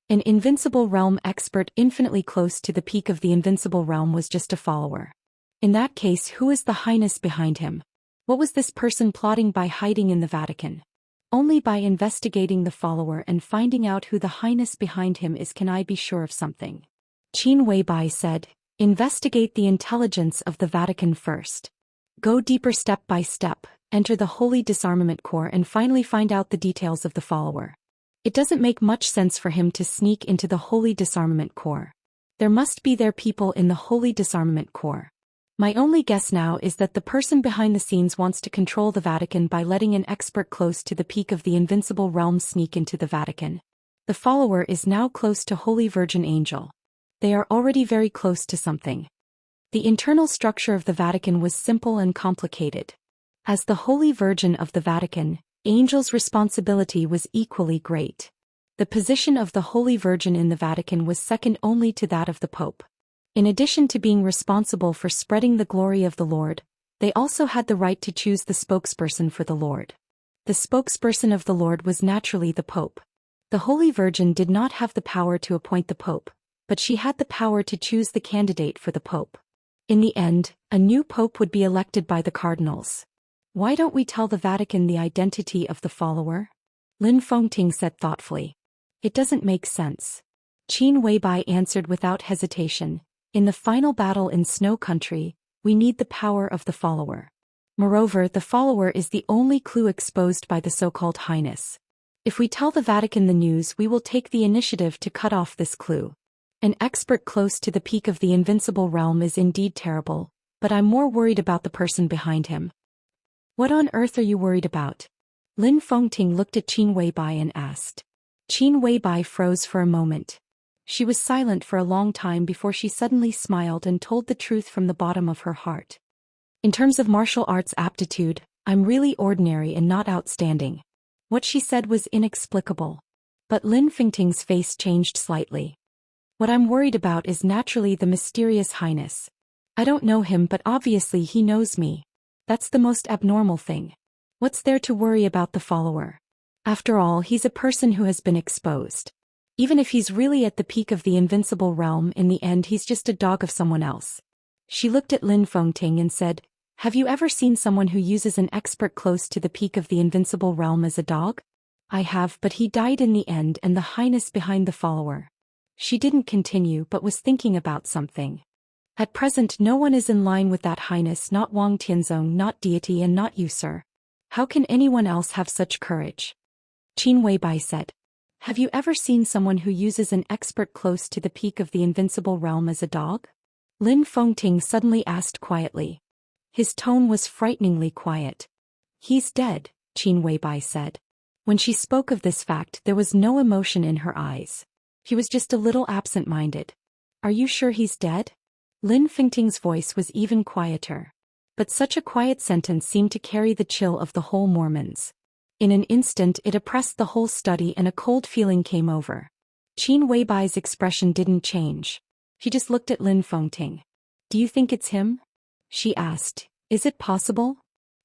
An invincible realm expert infinitely close to the peak of the invincible realm was just a follower. In that case, who is the highness behind him? What was this person plotting by hiding in the Vatican? Only by investigating the follower and finding out who the highness behind him is can I be sure of something. Qin Weibai said, investigate the intelligence of the Vatican first. Go deeper step by step, enter the Holy Disarmament Corps and finally find out the details of the follower. It doesn't make much sense for him to sneak into the Holy Disarmament Corps. There must be their people in the Holy Disarmament Corps. My only guess now is that the person behind the scenes wants to control the Vatican by letting an expert close to the peak of the invincible realm sneak into the Vatican. The follower is now close to Holy Virgin Angel. They are already very close to something. The internal structure of the Vatican was simple and complicated. As the Holy Virgin of the Vatican, Angel's responsibility was equally great. The position of the Holy Virgin in the Vatican was second only to that of the Pope. In addition to being responsible for spreading the glory of the Lord, they also had the right to choose the spokesperson for the Lord. The spokesperson of the Lord was naturally the Pope. The Holy Virgin did not have the power to appoint the Pope, but she had the power to choose the candidate for the Pope. In the end, a new Pope would be elected by the cardinals. Why don't we tell the Vatican the identity of the follower? Lin Fengting said thoughtfully. It doesn't make sense. Qin Weibai answered without hesitation. In the final battle in Snow Country, we need the power of the follower. Moreover, the follower is the only clue exposed by the so-called Highness. If we tell the Vatican the news, we will take the initiative to cut off this clue. An expert close to the peak of the invincible realm is indeed terrible, but I'm more worried about the person behind him. What on earth are you worried about? Lin Fengting looked at Qin Weibai and asked. Qin Weibai froze for a moment. She was silent for a long time before she suddenly smiled and told the truth from the bottom of her heart. In terms of martial arts aptitude, I'm really ordinary and not outstanding. What she said was inexplicable. But Lin Fengting's face changed slightly. What I'm worried about is naturally the mysterious Highness. I don't know him, but obviously he knows me. That's the most abnormal thing. What's there to worry about the follower? After all, he's a person who has been exposed. Even if he's really at the peak of the invincible realm, in the end he's just a dog of someone else. She looked at Lin Fengting and said, have you ever seen someone who uses an expert close to the peak of the invincible realm as a dog? I have, but he died in the end, and the Highness behind the follower. She didn't continue but was thinking about something. At present no one is in line with that Highness, not Wang Tianzong, not deity, and not you, sir. How can anyone else have such courage? Qin Weibai said. Have you ever seen someone who uses an expert close to the peak of the invincible realm as a dog? Lin Fengting suddenly asked quietly. His tone was frighteningly quiet. He's dead, Qin Weibai said. When she spoke of this fact, there was no emotion in her eyes. He was just a little absent-minded. Are you sure he's dead? Lin Fengting's voice was even quieter. But such a quiet sentence seemed to carry the chill of the whole Mormons. In an instant it oppressed the whole study and a cold feeling came over. Qin Weibai's expression didn't change. He just looked at Lin Fengting. Do you think it's him? She asked. Is it possible?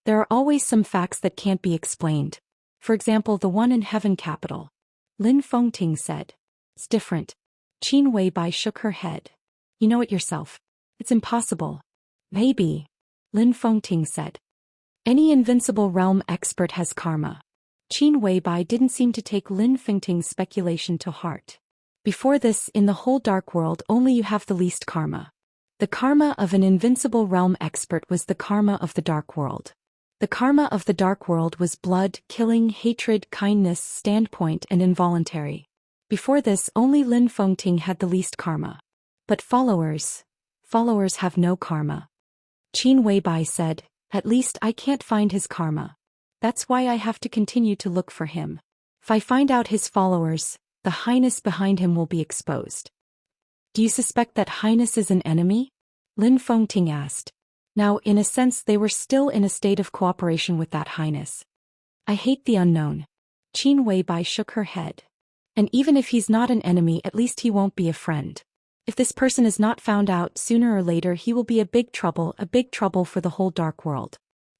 There are always some facts that can't be explained. For example, the one in Heaven Capital. Lin Fengting said. It's different. Qin Weibai shook her head. You know it yourself. It's impossible. Maybe. Lin Fengting said. Any invincible realm expert has karma. Qin Weibai didn't seem to take Lin Fengting's speculation to heart. Before this, in the whole dark world only you have the least karma. The karma of an invincible realm expert was the karma of the dark world. The karma of the dark world was blood, killing, hatred, kindness, standpoint, and involuntary. Before this, only Lin Fengting had the least karma. But followers have no karma. Qin Weibai said, at least I can't find his karma. That's why I have to continue to look for him. If I find out his followers, the Highness behind him will be exposed. Do you suspect that Highness is an enemy? Lin Fengting asked. Now, in a sense, they were still in a state of cooperation with that Highness. I hate the unknown. Qin Weibai shook her head. And even if he's not an enemy, at least he won't be a friend. If this person is not found out, sooner or later he will be a big trouble for the whole dark world.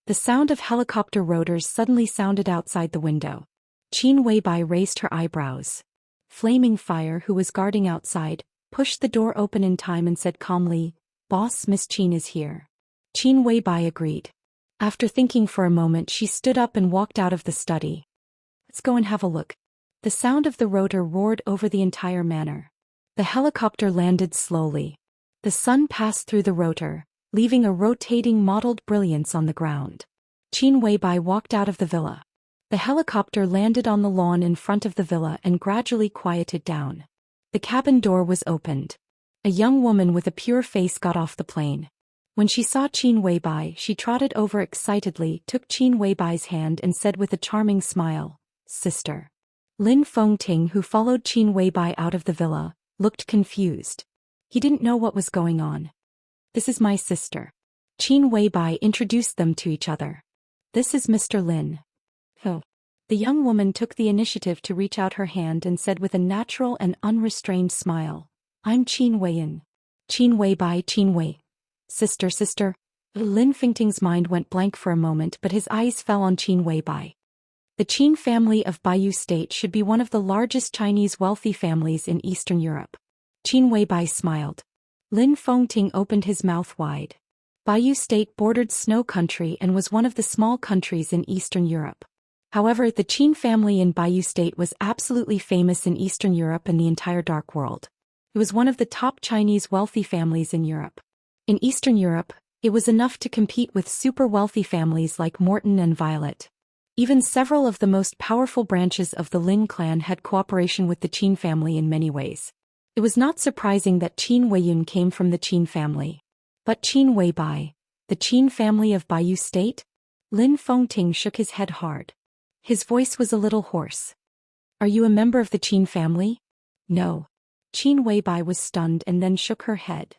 The sound of helicopter rotors suddenly sounded outside the window. Qin Weibai raised her eyebrows. Flaming Fire, who was guarding outside, pushed the door open in time and said calmly, Boss, Miss Qin is here. Qin Weibai agreed. After thinking for a moment, she stood up and walked out of the study. Let's go and have a look. The sound of the rotor roared over the entire manor. The helicopter landed slowly. The sun passed through the rotor, leaving a rotating mottled brilliance on the ground. Qin Weibai walked out of the villa. The helicopter landed on the lawn in front of the villa and gradually quieted down. The cabin door was opened. A young woman with a pure face got off the plane. When she saw Qin Weibai, she trotted over excitedly, took Qin Weibai's hand and said with a charming smile, "Sister." Lin Fengting, who followed Qin Weibai out of the villa, looked confused. He didn't know what was going on. "This is my sister." Qin Weibai introduced them to each other. "This is Mr. Lin." Oh. The young woman took the initiative to reach out her hand and said with a natural and unrestrained smile, "I'm Qin Weiyan." "Qin Weibai, Qin Wei." Sister. Lin Fengting's mind went blank for a moment, but his eyes fell on Qin Weibai. The Qin family of Baiyu State should be one of the largest Chinese wealthy families in Eastern Europe. Qin Weibai smiled. Lin Fengting opened his mouth wide. Baiyu State bordered snow country and was one of the small countries in Eastern Europe. However, the Qin family in Baiyu State was absolutely famous in Eastern Europe and the entire Dark World. It was one of the top Chinese wealthy families in Europe. In Eastern Europe, it was enough to compete with super wealthy families like Morton and Violet. Even several of the most powerful branches of the Lin clan had cooperation with the Qin family in many ways. It was not surprising that Qin Weiyun came from the Qin family. But Qin Weibai, the Qin family of Baiyu State? Lin Fengting shook his head hard. His voice was a little hoarse. "Are you a member of the Qin family?" "No." Qin Weibai was stunned and then shook her head.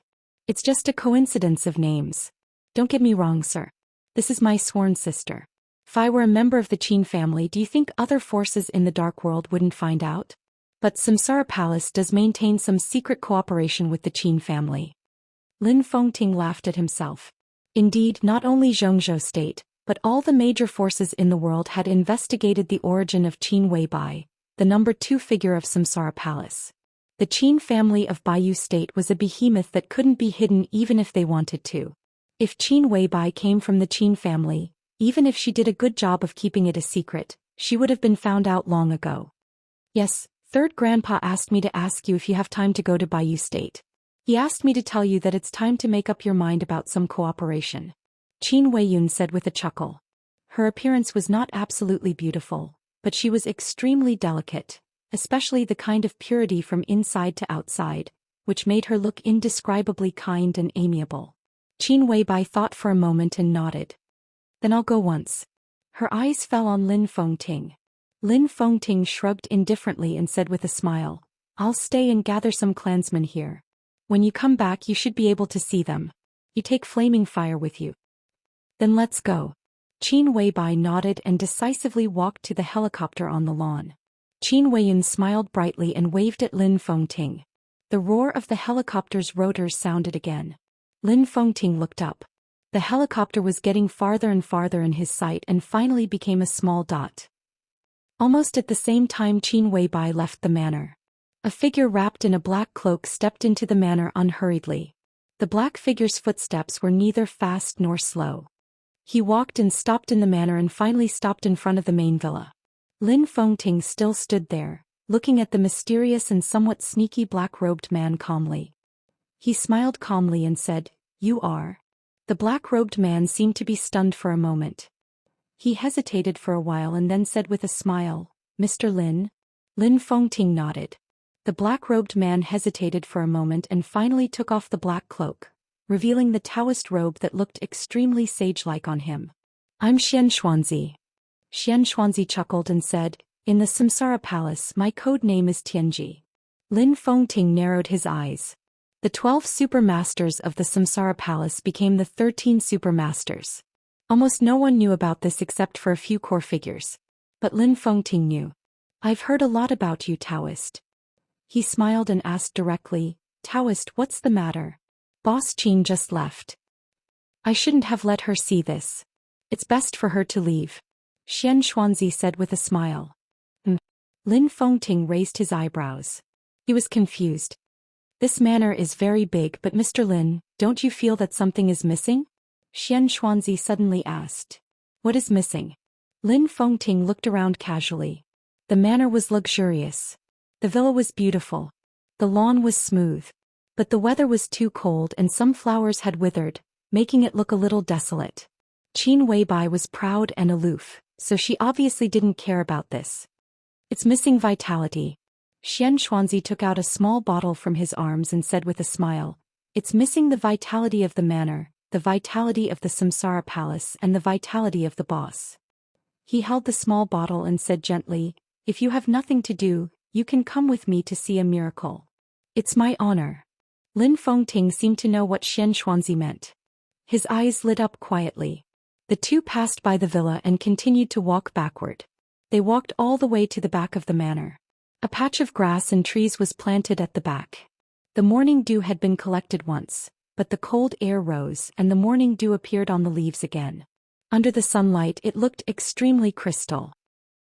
"It's just a coincidence of names. Don't get me wrong, sir. This is my sworn sister. If I were a member of the Qin family, do you think other forces in the Dark World wouldn't find out? But Samsara Palace does maintain some secret cooperation with the Qin family." Lin Fengting laughed at himself. Indeed, not only Zhou State, but all the major forces in the world had investigated the origin of Qin Weibai, the number 2 figure of Samsara Palace. The Qin family of Baiyu State was a behemoth that couldn't be hidden even if they wanted to. If Qin Weibai came from the Qin family, even if she did a good job of keeping it a secret, she would have been found out long ago. "Yes, third grandpa asked me to ask you if you have time to go to Baiyu State. He asked me to tell you that it's time to make up your mind about some cooperation." Qin Weiyun said with a chuckle. Her appearance was not absolutely beautiful, but she was extremely delicate, especially the kind of purity from inside to outside, which made her look indescribably kind and amiable. Qin Weibai thought for a moment and nodded. "Then I'll go once." Her eyes fell on Lin Fengting. Lin Fengting shrugged indifferently and said with a smile, "I'll stay and gather some clansmen here. When you come back you should be able to see them. You take flaming fire with you." "Then let's go." Qin Weibai nodded and decisively walked to the helicopter on the lawn. Qin Weiyun smiled brightly and waved at Lin Fengting. The roar of the helicopter's rotors sounded again. Lin Fengting looked up. The helicopter was getting farther and farther in his sight and finally became a small dot. Almost at the same time Qin Weibai left the manor. A figure wrapped in a black cloak stepped into the manor unhurriedly. The black figure's footsteps were neither fast nor slow. He walked and stopped in the manor and finally stopped in front of the main villa. Lin Fengting still stood there, looking at the mysterious and somewhat sneaky black-robed man calmly. He smiled calmly and said, "You are?" The black-robed man seemed to be stunned for a moment. He hesitated for a while and then said with a smile, "Mr. Lin?" Lin Fengting nodded. The black-robed man hesitated for a moment and finally took off the black cloak, revealing the Daoist robe that looked extremely sage-like on him. "I'm Xianxia." Xianxia chuckled and said, "In the Samsara Palace my code name is Tianji." Lin Fengting narrowed his eyes. The 12 super masters of the Samsara Palace became the 13 super masters. Almost no one knew about this except for a few core figures. But Lin Fengting knew. "I've heard a lot about you, Daoist." He smiled and asked directly, "Daoist, what's the matter? Boss Qin just left." "I shouldn't have let her see this. It's best for her to leave," Xianxia said with a smile. Lin Fengting raised his eyebrows. He was confused. "This manor is very big, but Mr. Lin, don't you feel that something is missing?" Xianxia suddenly asked. "What is missing?" Lin Fengting looked around casually. The manor was luxurious. The villa was beautiful. The lawn was smooth. But the weather was too cold and some flowers had withered, making it look a little desolate. Qin Weibai was proud and aloof, so she obviously didn't care about this. "It's missing vitality." Xianxia took out a small bottle from his arms and said with a smile, "It's missing the vitality of the manor, the vitality of the Samsara Palace and the vitality of the boss. He held the small bottle and said gently, "If you have nothing to do, you can come with me to see a miracle." "It's my honor." Lin Fengting seemed to know what Xianxia meant. His eyes lit up quietly. The two passed by the villa and continued to walk backward. They walked all the way to the back of the manor. A patch of grass and trees was planted at the back. The morning dew had been collected once, but the cold air rose and the morning dew appeared on the leaves again. Under the sunlight it looked extremely crystal.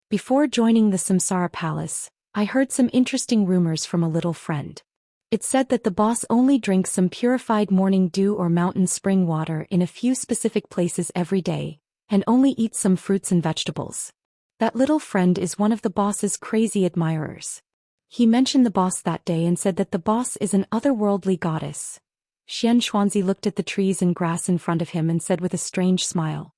"Before joining the Samsara Palace, I heard some interesting rumors from a little friend. It said that the boss only drinks some purified morning dew or mountain spring water in a few specific places every day, and only eats some fruits and vegetables. That little friend is one of the boss's crazy admirers. He mentioned the boss that day and said that the boss is an otherworldly goddess." Xianxia looked at the trees and grass in front of him and said with a strange smile,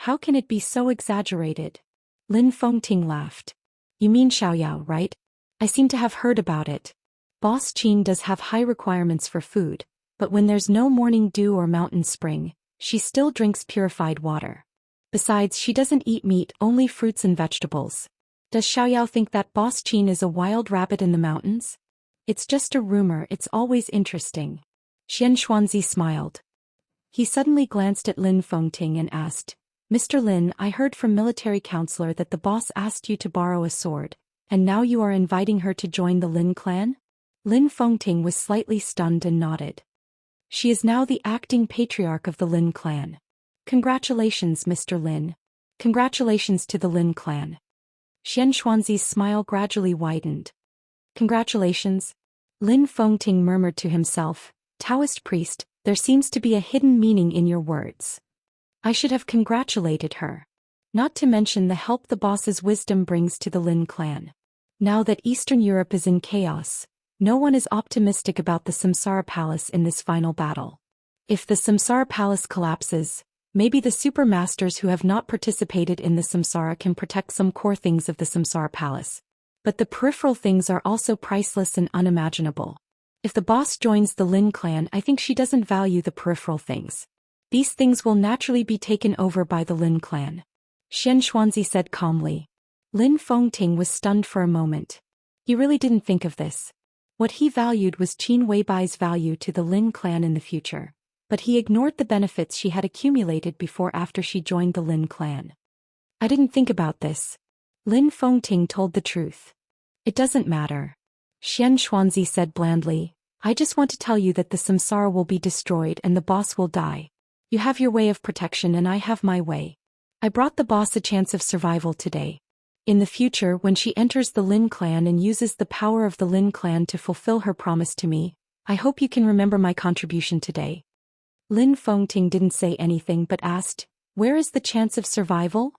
"How can it be so exaggerated?" Lin Fengting laughed. "You mean Xiaoyao, right? I seem to have heard about it. Boss Qin does have high requirements for food, but when there's no morning dew or mountain spring, she still drinks purified water. Besides, she doesn't eat meat, only fruits and vegetables. Does Xiaoyao think that Boss Qin is a wild rabbit in the mountains? It's just a rumor, it's always interesting." Xianxia smiled. He suddenly glanced at Lin Fengting and asked, "Mr. Lin, I heard from military counselor that the boss asked you to borrow a sword, and now you are inviting her to join the Lin clan?" Lin Fengting was slightly stunned and nodded. "She is now the acting patriarch of the Lin clan. Congratulations, Mr. Lin. Congratulations to the Lin clan." Xianxuanzi's smile gradually widened. "Congratulations?" Lin Fengting murmured to himself, "Taoist priest, there seems to be a hidden meaning in your words. I should have congratulated her. Not to mention the help the boss's wisdom brings to the Lin clan. Now that Eastern Europe is in chaos, no one is optimistic about the Samsara Palace in this final battle. If the Samsara Palace collapses, maybe the supermasters who have not participated in the Samsara can protect some core things of the Samsara Palace. But the peripheral things are also priceless and unimaginable. If the boss joins the Lin clan, I think she doesn't value the peripheral things. These things will naturally be taken over by the Lin clan." Xianxuanzi said calmly. Lin Fengting was stunned for a moment. He really didn't think of this. What he valued was Qin Weibai's value to the Lin clan in the future, but he ignored the benefits she had accumulated before after she joined the Lin clan. "I didn't think about this." Lin Fengting told the truth. "It doesn't matter." Xianxuanzi said blandly, "I just want to tell you that the Samsara will be destroyed and the boss will die. You have your way of protection and I have my way. I brought the boss a chance of survival today. In the future, when she enters the Lin clan and uses the power of the Lin clan to fulfill her promise to me, I hope you can remember my contribution today." Lin Fengting didn't say anything but asked, "Where is the chance of survival?"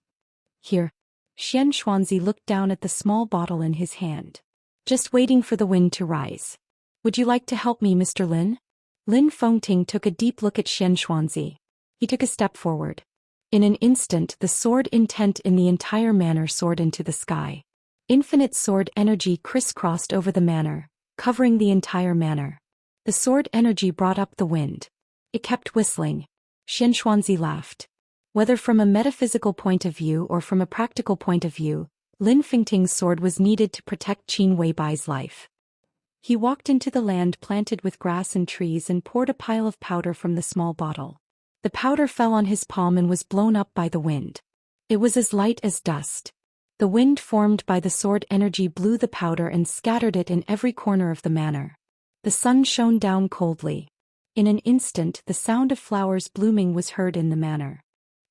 "Here." Xianxuanzi looked down at the small bottle in his hand. "Just waiting for the wind to rise. Would you like to help me, Mr. Lin?" Lin Fengting took a deep look at Xianxuanzi. He took a step forward. In an instant, the sword intent in the entire manor soared into the sky. Infinite sword energy crisscrossed over the manor, covering the entire manor. The sword energy brought up the wind. It kept whistling. Xianxuanzi laughed. Whether from a metaphysical point of view or from a practical point of view, Lin Fengting's sword was needed to protect Qin Weibai's life. He walked into the land planted with grass and trees and poured a pile of powder from the small bottle. The powder fell on his palm and was blown up by the wind. It was as light as dust. The wind formed by the sword energy blew the powder and scattered it in every corner of the manor. The sun shone down coldly. In an instant, the sound of flowers blooming was heard in the manor.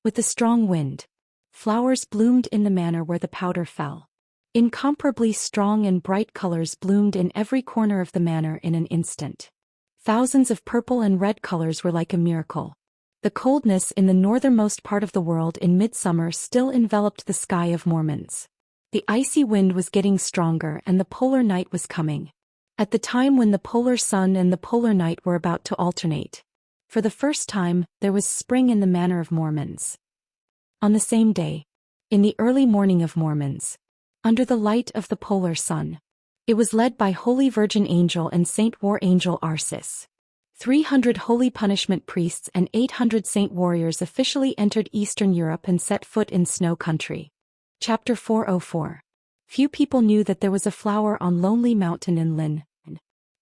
With the strong wind, flowers bloomed in the manor where the powder fell. Incomparably strong and bright colors bloomed in every corner of the manor in an instant. Thousands of purple and red colors were like a miracle. The coldness in the northernmost part of the world in midsummer still enveloped the sky of Mormons. The icy wind was getting stronger and the polar night was coming. At the time when the polar sun and the polar night were about to alternate. For the first time, there was spring in the manor of Mormons. On the same day, in the early morning of Mormons, under the light of the polar sun, it was led by Holy Virgin Angel and Saint War Angel Arcis. 300 holy punishment priests and 800 saint warriors officially entered Eastern Europe and set foot in Snow Country. Chapter 404. Few people knew that there was a flower on Lonely Mountain in Lin.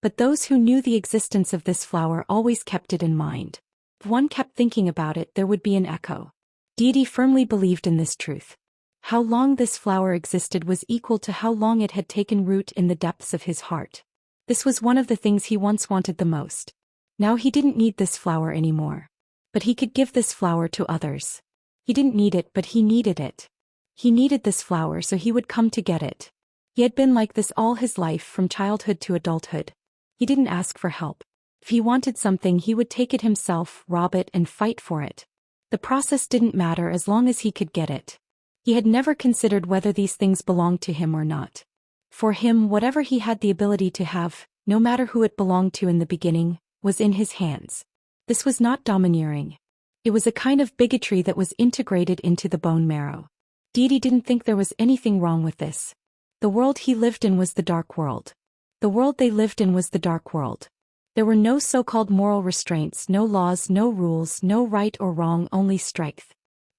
But those who knew the existence of this flower always kept it in mind. If one kept thinking about it, there would be an echo. Deity firmly believed in this truth. How long this flower existed was equal to how long it had taken root in the depths of his heart. This was one of the things he once wanted the most. Now he didn't need this flower anymore. But he could give this flower to others. He didn't need it, but he needed it. He needed this flower, so he would come to get it. He had been like this all his life, from childhood to adulthood. He didn't ask for help. If he wanted something, he would take it himself, rob it, and fight for it. The process didn't matter as long as he could get it. He had never considered whether these things belonged to him or not. For him, whatever he had the ability to have, no matter who it belonged to in the beginning, was in his hands. This was not domineering. It was a kind of bigotry that was integrated into the bone marrow. Deity didn't think there was anything wrong with this. The world he lived in was the dark world. The world they lived in was the dark world. There were no so-called moral restraints, no laws, no rules, no right or wrong, only strength.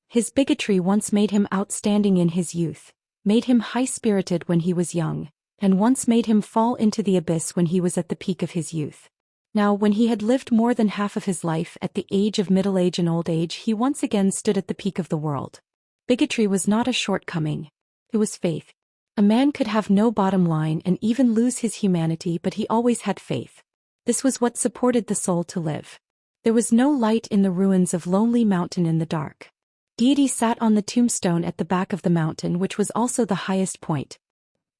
His bigotry once made him outstanding in his youth, made him high-spirited when he was young, and once made him fall into the abyss when he was at the peak of his youth. Now, when he had lived more than half of his life at the age of middle age and old age, he once again stood at the peak of the world. Bigotry was not a shortcoming. It was faith. A man could have no bottom line and even lose his humanity, but he always had faith. This was what supported the soul to live. There was no light in the ruins of Lonely Mountain in the dark. Deity sat on the tombstone at the back of the mountain, which was also the highest point.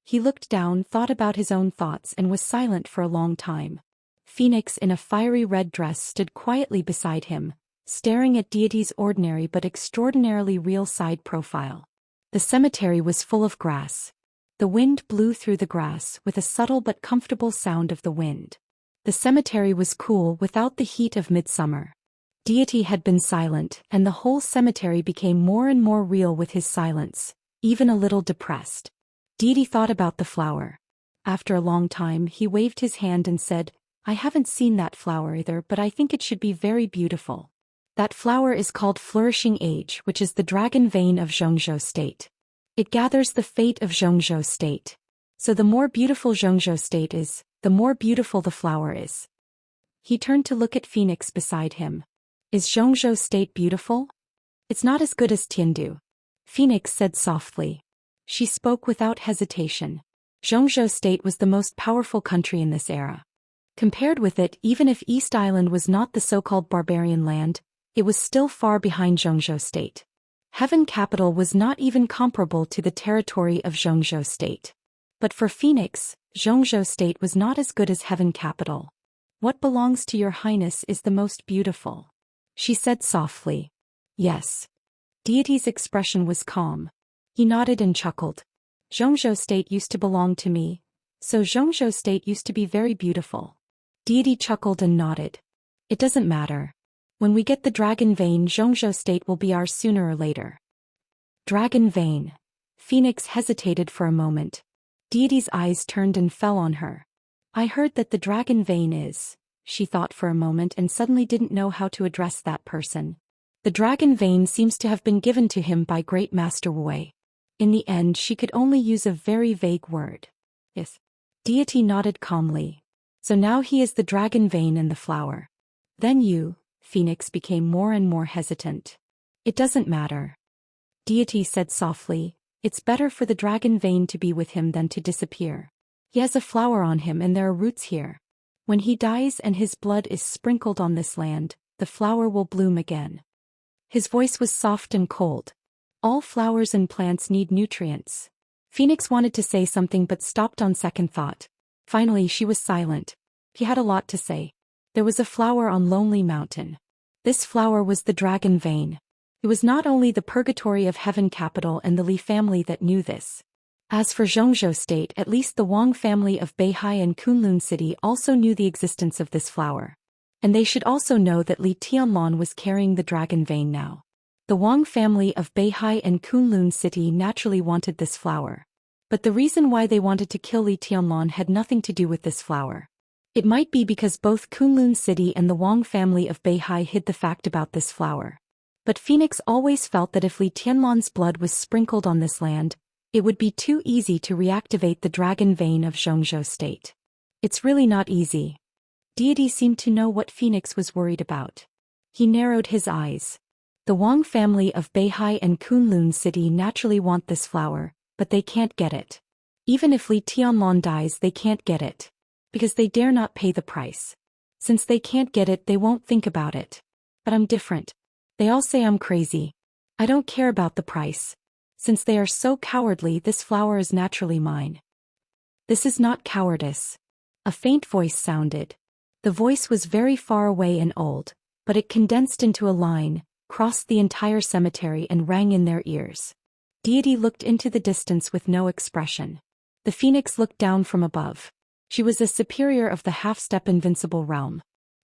He looked down, thought about his own thoughts, and was silent for a long time. Phoenix in a fiery red dress stood quietly beside him, staring at Deity's ordinary but extraordinarily real side profile. The cemetery was full of grass. The wind blew through the grass with a subtle but comfortable sound of the wind. The cemetery was cool without the heat of midsummer. Deity had been silent, and the whole cemetery became more and more real with his silence, even a little depressed. Deity thought about the flower. After a long time, he waved his hand and said, "I haven't seen that flower either, but I think it should be very beautiful. That flower is called Flourishing Age, which is the dragon vein of Xianxia state. It gathers the fate of Xianxia state. So the more beautiful Xianxia state is, the more beautiful the flower is." He turned to look at Phoenix beside him. "Is Xianxia state beautiful?" "It's not as good as Tiandu," Phoenix said softly. She spoke without hesitation. Xianxia state was the most powerful country in this era. Compared with it, even if East Island was not the so-called barbarian land, it was still far behind Xianxia state. Heaven capital was not even comparable to the territory of Xianxia state. But for Phoenix, Xianxia state was not as good as Heaven capital. "What belongs to your highness is the most beautiful," she said softly. "Yes." Deity's expression was calm. He nodded and chuckled. "Xianxia state used to belong to me, so Xianxia state used to be very beautiful." Deity chuckled and nodded. "It doesn't matter. When we get the dragon vein, Xianxia state will be ours sooner or later." Dragon vein. Phoenix hesitated for a moment. Deity's eyes turned and fell on her. "I heard that the dragon vein is," she thought for a moment and suddenly didn't know how to address that person. "The dragon vein seems to have been given to him by Great Master Wu." In the end, she could only use a very vague word. "Yes." Deity nodded calmly. "So now he is the dragon vein and the flower." "Then you," Phoenix became more and more hesitant. "It doesn't matter." Deity said softly, "It's better for the dragon vein to be with him than to disappear. He has a flower on him and there are roots here. When he dies and his blood is sprinkled on this land, the flower will bloom again." His voice was soft and cold. "All flowers and plants need nutrients." Phoenix wanted to say something but stopped on second thought. Finally, she was silent. He had a lot to say. There was a flower on Lonely Mountain. This flower was the dragon vein. It was not only the purgatory of Heaven capital and the Li family that knew this. As for Xianxia state, at least the Wang family of Beihai and Kunlun city also knew the existence of this flower. And they should also know that Li Tianlan was carrying the dragon vein now. The Wang family of Beihai and Kunlun city naturally wanted this flower. But the reason why they wanted to kill Li Tianlan had nothing to do with this flower. It might be because both Kunlun City and the Wang family of Beihai hid the fact about this flower. But Phoenix always felt that if Li Tianlan's blood was sprinkled on this land, it would be too easy to reactivate the dragon vein of Zhongzhou state. It's really not easy. Deity seemed to know what Phoenix was worried about. He narrowed his eyes. The Wang family of Beihai and Kunlun City naturally want this flower, but they can't get it. Even if Li Tianlan dies, they can't get it. Because they dare not pay the price. Since they can't get it, they won't think about it. But I'm different. They all say I'm crazy. I don't care about the price. Since they are so cowardly, this flower is naturally mine. This is not cowardice. A faint voice sounded. The voice was very far away and old, but it condensed into a line, crossed the entire cemetery and rang in their ears. Deity looked into the distance with no expression. The phoenix looked down from above. She was a superior of the half-step invincible realm.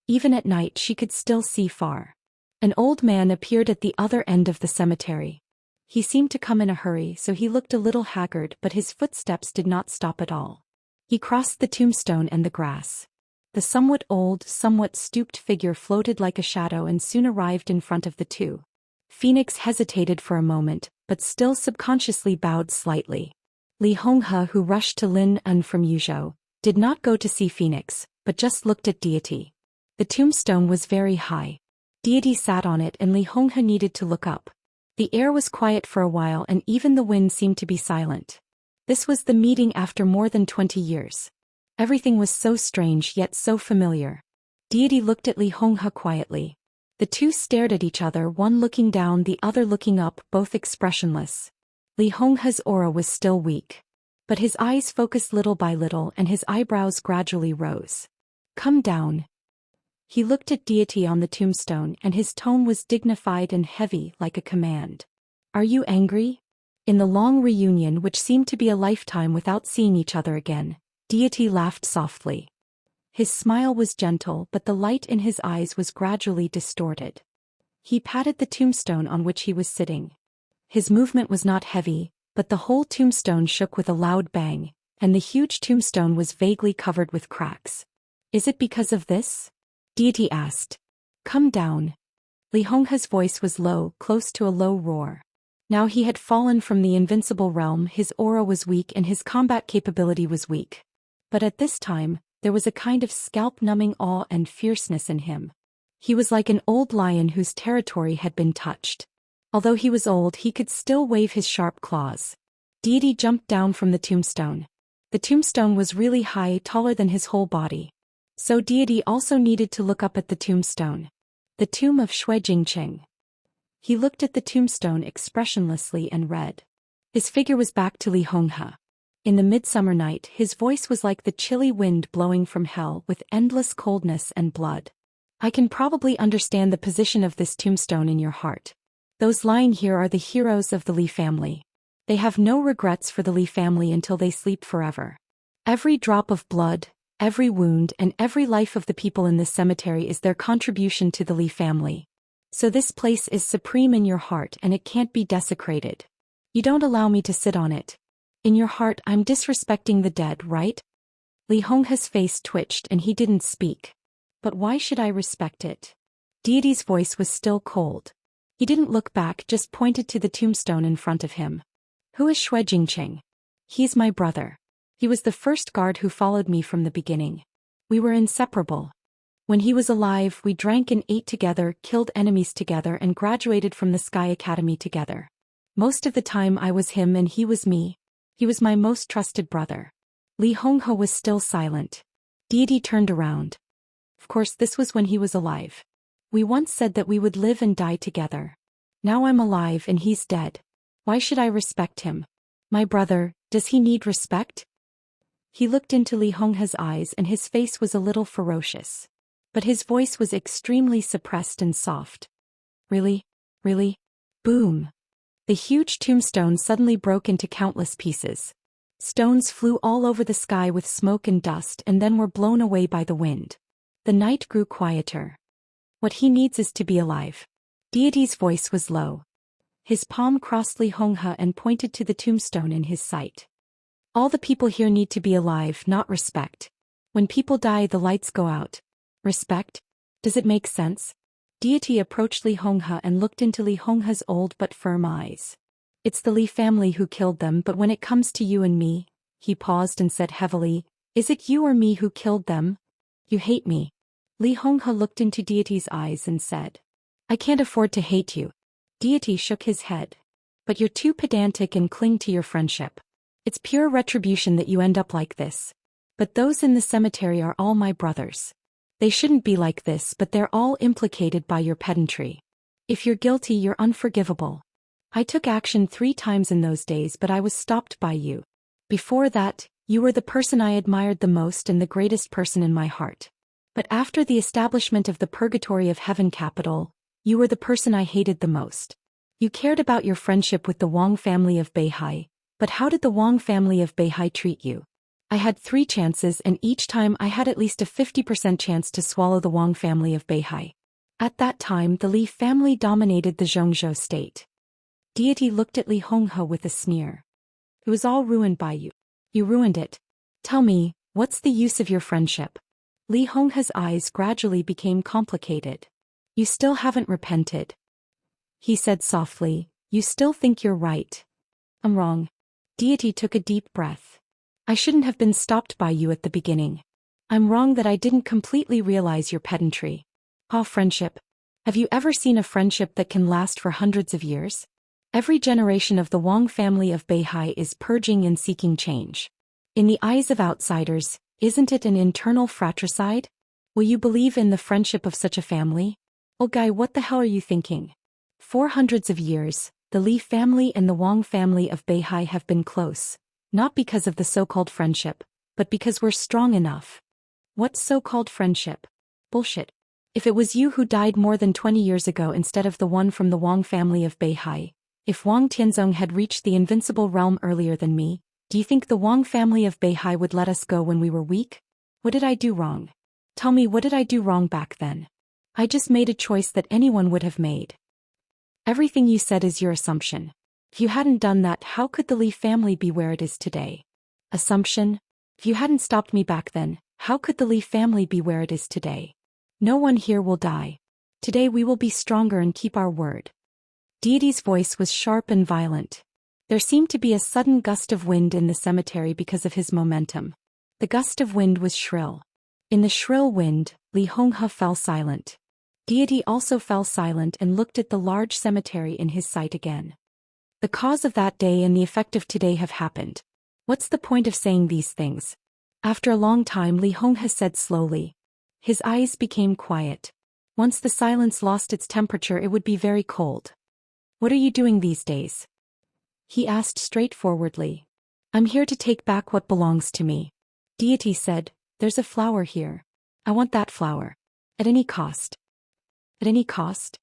Even at night she could still see far. An old man appeared at the other end of the cemetery. He seemed to come in a hurry, so he looked a little haggard, but his footsteps did not stop at all. He crossed the tombstone and the grass. The somewhat old, somewhat stooped figure floated like a shadow and soon arrived in front of the two. Phoenix hesitated for a moment, but still subconsciously bowed slightly. Li Honghe, who rushed to Lin An from Yuzhou, did not go to see Phoenix, but just looked at Deity. The tombstone was very high. Deity sat on it and Li Honghe needed to look up. The air was quiet for a while and even the wind seemed to be silent. This was the meeting after more than 20 years. Everything was so strange yet so familiar. Deity looked at Li Honghe quietly. The two stared at each other, one looking down, the other looking up, both expressionless. Li Honghe's aura was still weak. But his eyes focused little by little and his eyebrows gradually rose. Come down. He looked at Deity on the tombstone and his tone was dignified and heavy like a command. Are you angry? In the long reunion, which seemed to be a lifetime without seeing each other again, Deity laughed softly. His smile was gentle, but the light in his eyes was gradually distorted. He patted the tombstone on which he was sitting. His movement was not heavy, but the whole tombstone shook with a loud bang, and the huge tombstone was vaguely covered with cracks. Is it because of this? Deity asked. Come down. Li Honghe's voice was low, close to a low roar. Now he had fallen from the invincible realm, his aura was weak and his combat capability was weak. But at this time, there was a kind of scalp-numbing awe and fierceness in him. He was like an old lion whose territory had been touched. Although he was old, he could still wave his sharp claws. Deity jumped down from the tombstone. The tombstone was really high, taller than his whole body. So Deity also needed to look up at the tombstone. The tomb of Shui Jingqing. He looked at the tombstone expressionlessly and read. His figure was back to Li Honghe. In the midsummer night, his voice was like the chilly wind blowing from hell with endless coldness and blood. I can probably understand the position of this tombstone in your heart. Those lying here are the heroes of the Li family. They have no regrets for the Li family until they sleep forever. Every drop of blood, every wound and every life of the people in this cemetery is their contribution to the Li family. So this place is supreme in your heart and it can't be desecrated. You don't allow me to sit on it. In your heart I'm disrespecting the dead, right? Li Honghe's face twitched and he didn't speak. But why should I respect it? Deity's voice was still cold. He didn't look back, just pointed to the tombstone in front of him. Who is Shui Jingqing? He's my brother. He was the first guard who followed me from the beginning. We were inseparable. When he was alive, we drank and ate together, killed enemies together and graduated from the Sky Academy together. Most of the time I was him and he was me. He was my most trusted brother. Li Honghe was still silent. Deity turned around. Of course, this was when he was alive. We once said that we would live and die together. Now I'm alive and he's dead. Why should I respect him? My brother, does he need respect? He looked into Li Honghe's eyes and his face was a little ferocious. But his voice was extremely suppressed and soft. Really? Really? Boom! The huge tombstone suddenly broke into countless pieces. Stones flew all over the sky with smoke and dust and then were blown away by the wind. The night grew quieter. What he needs is to be alive. Deity's voice was low. His palm crossed Li Honghe and pointed to the tombstone in his sight. All the people here need to be alive, not respect. When people die, the lights go out. Respect? Does it make sense? Deity approached Li Honghe and looked into Li Honghe's old but firm eyes. It's the Li family who killed them, but when it comes to you and me, he paused and said heavily, is it you or me who killed them? You hate me. Li Honghe looked into Deity's eyes and said, I can't afford to hate you. Deity shook his head. But you're too pedantic and cling to your friendship. It's pure retribution that you end up like this. But those in the cemetery are all my brothers. They shouldn't be like this, but they're all implicated by your pedantry. If you're guilty, you're unforgivable. I took action 3 times in those days, but I was stopped by you. Before that, you were the person I admired the most and the greatest person in my heart. But after the establishment of the Purgatory of Heaven capital, you were the person I hated the most. You cared about your friendship with the Wang family of Beihai, but how did the Wang family of Beihai treat you? I had 3 chances, and each time I had at least a 50% chance to swallow the Wang family of Beihai. At that time, the Li family dominated the Zhongzhou state. Deity looked at Li Honghe with a sneer. It was all ruined by you. You ruined it. Tell me, what's the use of your friendship? Li Honghe's eyes gradually became complicated. You still haven't repented. He said softly, you still think you're right. I'm wrong. Deity took a deep breath. I shouldn't have been stopped by you at the beginning. I'm wrong that I didn't completely realize your pedantry. Friendship. Have you ever seen a friendship that can last for hundreds of years? Every generation of the Wang family of Beihai is purging and seeking change. In the eyes of outsiders, isn't it an internal fratricide? Will you believe in the friendship of such a family? Oh guy, what the hell are you thinking? For hundreds of years, the Li family and the Wang family of Beihai have been close, not because of the so-called friendship, but because we're strong enough. What so-called friendship? Bullshit. If it was you who died more than 20 years ago instead of the one from the Wang family of Beihai, if Wang Tianzong had reached the invincible realm earlier than me, do you think the Wang family of Beihai would let us go when we were weak? What did I do wrong? Tell me, what did I do wrong back then? I just made a choice that anyone would have made. Everything you said is your assumption. If you hadn't done that, how could the Li family be where it is today? Assumption? If you hadn't stopped me back then, how could the Li family be where it is today? No one here will die. Today we will be stronger and keep our word. Deity's voice was sharp and violent. There seemed to be a sudden gust of wind in the cemetery because of his momentum. The gust of wind was shrill. In the shrill wind, Li Honghe fell silent. Deity also fell silent and looked at the large cemetery in his sight again. The cause of that day and the effect of today have happened. What's the point of saying these things? After a long time, Li Honghe said slowly. His eyes became quiet. Once the silence lost its temperature, it would be very cold. What are you doing these days? He asked straightforwardly. I'm here to take back what belongs to me. Deity said, there's a flower here. I want that flower. At any cost. At any cost?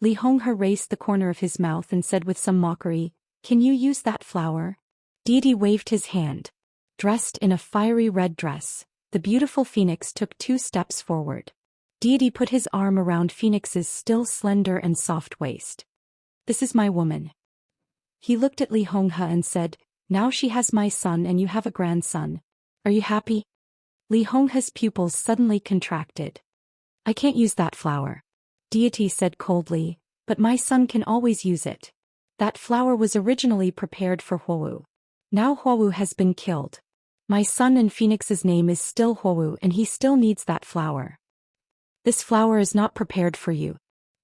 Li Honghe raised the corner of his mouth and said with some mockery, can you use that flower? Deity waved his hand. Dressed in a fiery red dress, the beautiful Phoenix took 2 steps forward. Deity put his arm around Phoenix's still slender and soft waist. This is my woman. He looked at Li Honghe and said, now she has my son and you have a grandson. Are you happy? Li Honghe's pupils suddenly contracted. I can't use that flower. Deity said coldly, but my son can always use it. That flower was originally prepared for Huowu. Now Huowu has been killed. My son and Phoenix's name is still Huowu and he still needs that flower. This flower is not prepared for you.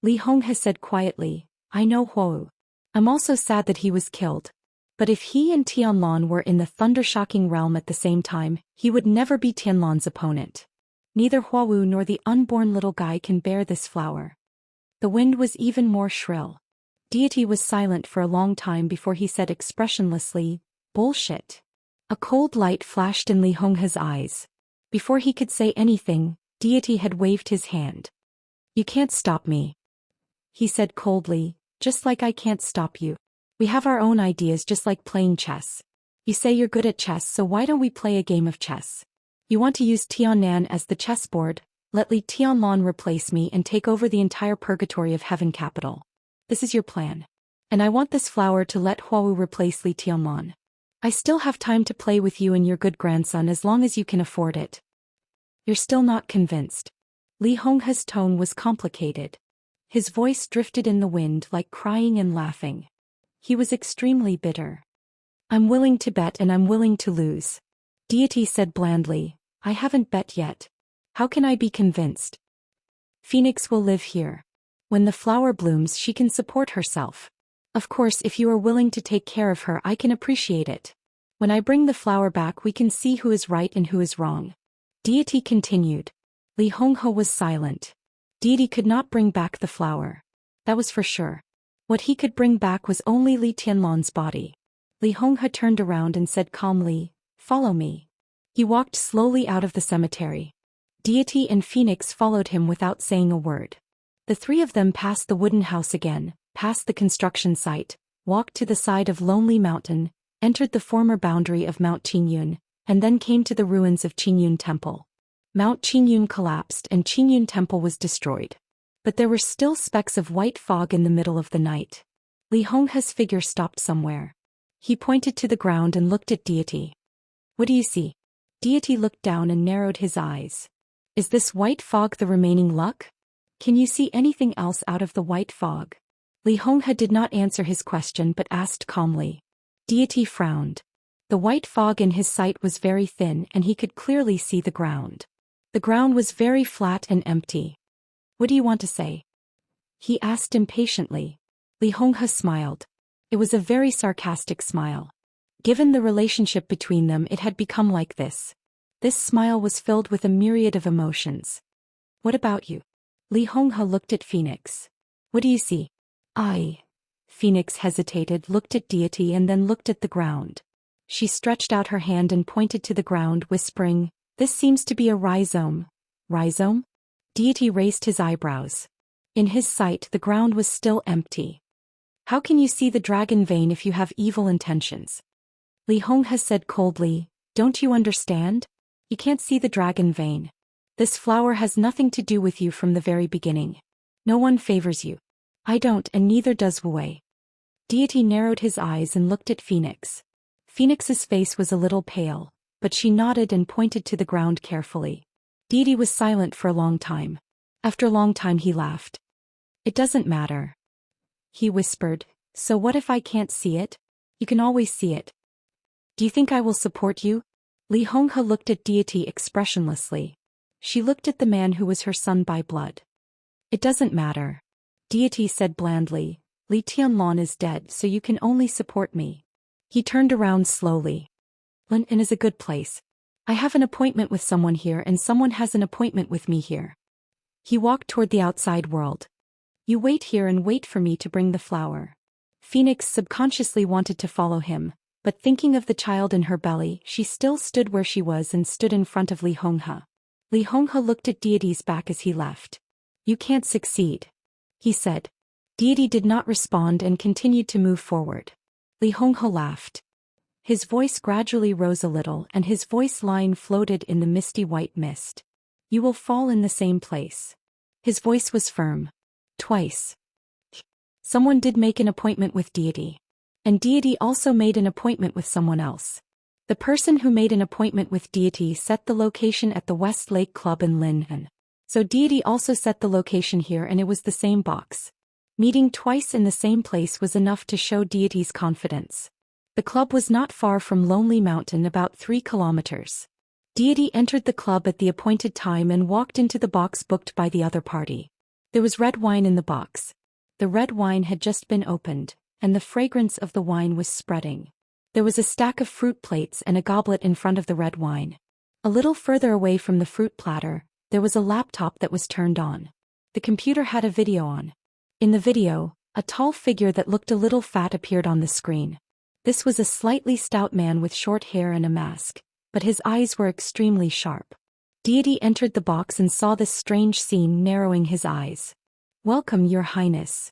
Li Honghe said quietly, I know Huowu. I'm also sad that he was killed. But if he and Tianlan were in the thunder-shocking realm at the same time, he would never be Tianlan's opponent. Neither Huowu nor the unborn little guy can bear this flower. The wind was even more shrill. Deity was silent for a long time before he said expressionlessly, bullshit. A cold light flashed in Li Honghe's eyes. Before he could say anything, Deity had waved his hand. You can't stop me. He said coldly, just like I can't stop you. We have our own ideas just like playing chess. You say you're good at chess, so why don't we play a game of chess? You want to use Tiannan as the chessboard, let Li Tianlan replace me and take over the entire Purgatory of Heaven capital. This is your plan. And I want this flower to let Huowu replace Li Tianlan. I still have time to play with you and your good grandson as long as you can afford it. You're still not convinced. Li Honghe's tone was complicated. His voice drifted in the wind like crying and laughing. He was extremely bitter. I'm willing to bet and I'm willing to lose. Deity said blandly, I haven't bet yet. How can I be convinced? Phoenix will live here. When the flower blooms she can support herself. Of course if you are willing to take care of her I can appreciate it. When I bring the flower back we can see who is right and who is wrong. Deity continued. Li Honghe was silent. Deity could not bring back the flower. That was for sure. What he could bring back was only Li Tianlan's body. Li Honghe turned around and said calmly, follow me. He walked slowly out of the cemetery. Deity and Phoenix followed him without saying a word. The three of them passed the wooden house again, passed the construction site, walked to the side of Lonely Mountain, entered the former boundary of Mount Qingyun, and then came to the ruins of Qingyun Temple. Mount Qingyun collapsed and Qingyun Temple was destroyed. But there were still specks of white fog in the middle of the night. Li Honghe's figure stopped somewhere. He pointed to the ground and looked at Deity. What do you see? Deity looked down and narrowed his eyes. Is this white fog the remaining luck? Can you see anything else out of the white fog? Li Honghe did not answer his question but asked calmly. Deity frowned. The white fog in his sight was very thin and he could clearly see the ground. The ground was very flat and empty. What do you want to say? He asked impatiently. Li Honghe smiled. It was a very sarcastic smile. Given the relationship between them it had become like this. This smile was filled with a myriad of emotions. What about you? Li Honghe looked at Phoenix. What do you see? Phoenix hesitated, looked at Deity and then looked at the ground. She stretched out her hand and pointed to the ground, whispering, this seems to be a rhizome. Rhizome? Deity raised his eyebrows. In his sight the ground was still empty. How can you see the dragon vein if you have evil intentions? Li Honghe said coldly, don't you understand? You can't see the dragon vein. This flower has nothing to do with you from the very beginning. No one favors you. I don't and neither does Wu Wei. Deity narrowed his eyes and looked at Phoenix. Phoenix's face was a little pale, but she nodded and pointed to the ground carefully. Deity was silent for a long time. After a long time he laughed. It doesn't matter. He whispered, so what if I can't see it? You can always see it. Do you think I will support you? Li Honghe looked at Deity expressionlessly. She looked at the man who was her son by blood. It doesn't matter. Deity said blandly, Li Tianlan is dead so you can only support me. He turned around slowly. Lin is a good place. I have an appointment with someone here and someone has an appointment with me here. He walked toward the outside world. You wait here and wait for me to bring the flower. Phoenix subconsciously wanted to follow him, but thinking of the child in her belly, she still stood where she was and stood in front of Li Honghe. Li Honghe looked at Deity's back as he left. You can't succeed, he said. Deity did not respond and continued to move forward. Li Honghe laughed. His voice gradually rose a little and his voice line floated in the misty white mist. You will fall in the same place. His voice was firm. Twice. Someone did make an appointment with Deity. And Deity also made an appointment with someone else. The person who made an appointment with Deity set the location at the West Lake Club in Linhan. So Deity also set the location here and it was the same box. Meeting twice in the same place was enough to show Deity's confidence. The club was not far from Lonely Mountain, about 3 kilometers. Deity entered the club at the appointed time and walked into the box booked by the other party. There was red wine in the box. The red wine had just been opened, and the fragrance of the wine was spreading. There was a stack of fruit plates and a goblet in front of the red wine. A little further away from the fruit platter, there was a laptop that was turned on. The computer had a video on. In the video, a tall figure that looked a little fat appeared on the screen. This was a slightly stout man with short hair and a mask, but his eyes were extremely sharp. Deity entered the box and saw this strange scene, narrowing his eyes. Welcome, Your Highness.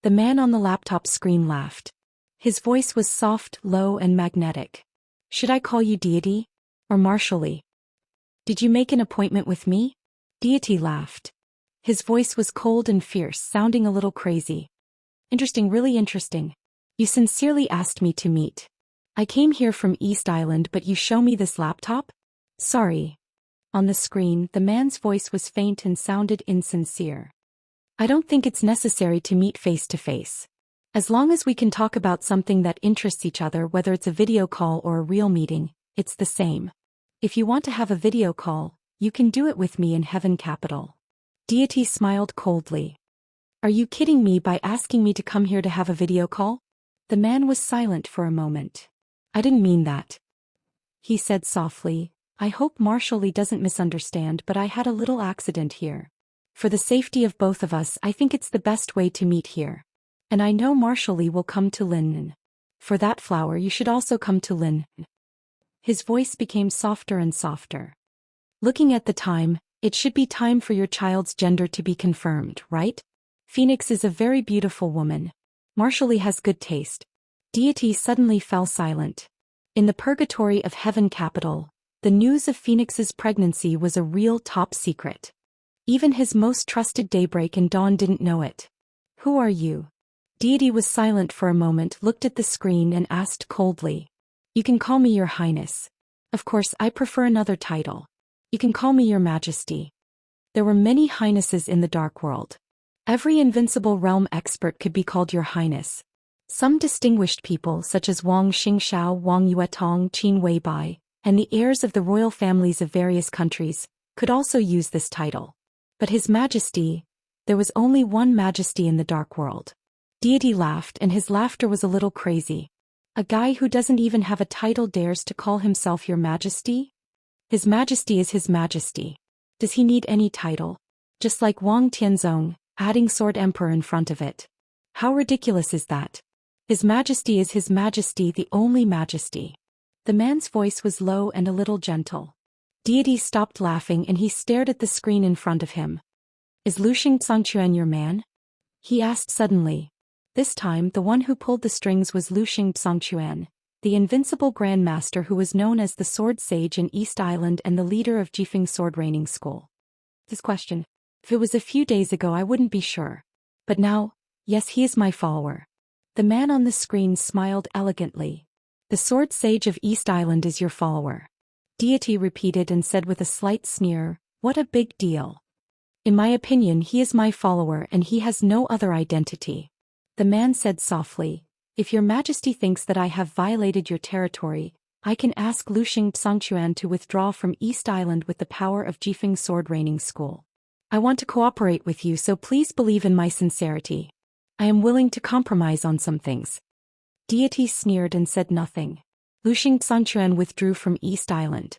The man on the laptop screen laughed. His voice was soft, low, and magnetic. Should I call you Deity? Or Marshally? Did you make an appointment with me? Deity laughed. His voice was cold and fierce, sounding a little crazy. Interesting, really interesting. You sincerely asked me to meet. I came here from East Island but you show me this laptop? Sorry. On the screen, the man's voice was faint and sounded insincere. I don't think it's necessary to meet face to face. As long as we can talk about something that interests each other, whether it's a video call or a real meeting, it's the same. If you want to have a video call, you can do it with me in Heaven Capital. Deity smiled coldly. Are you kidding me by asking me to come here to have a video call? The man was silent for a moment. I didn't mean that. He said softly, I hope Marshall Lee doesn't misunderstand, but I had a little accident here. For the safety of both of us, I think it's the best way to meet here. And I know Marshall Lee will come to Lin. For that flower you should also come to Lin. His voice became softer and softer. Looking at the time, it should be time for your child's gender to be confirmed, right? Phoenix is a very beautiful woman. Marshall Lee has good taste. Deity suddenly fell silent. In the purgatory of Heaven Capital, the news of Phoenix's pregnancy was a real top secret. Even his most trusted Daybreak and Dawn didn't know it. Who are you? Deity was silent for a moment, looked at the screen and asked coldly. You can call me Your Highness. Of course, I prefer another title. You can call me Your Majesty. There were many highnesses in the Dark World. Every invincible realm expert could be called Your Highness. Some distinguished people such as Wang Xingxiao, Wang Yuetong, Qin Weibai, and the heirs of the royal families of various countries, could also use this title. But His Majesty, there was only one Majesty in the Dark World. Deity laughed, and his laughter was a little crazy. A guy who doesn't even have a title dares to call himself Your Majesty? His Majesty is His Majesty. Does he need any title? Just like Wang Tianzong, adding Sword Emperor in front of it. How ridiculous is that? His Majesty is His Majesty, the only Majesty. The man's voice was low and a little gentle. Deity stopped laughing and he stared at the screen in front of him. Is Lu Xianxia your man? He asked suddenly. This time the one who pulled the strings was Lu Xianxia, the invincible Grand Master who was known as the Sword Sage in East Island and the leader of Jifeng Sword Raining School. This question. If it was a few days ago I wouldn't be sure. But now, yes, he is my follower. The man on the screen smiled elegantly. The Sword Sage of East Island is your follower. Deity repeated and said with a slight sneer, what a big deal. In my opinion he is my follower and he has no other identity. The man said softly, if Your Majesty thinks that I have violated your territory, I can ask Lu Xianxia to withdraw from East Island with the power of Jifeng Sword Raining School. I want to cooperate with you, so please believe in my sincerity. I am willing to compromise on some things. Deity sneered and said nothing. Lu Xianxia withdrew from East Island.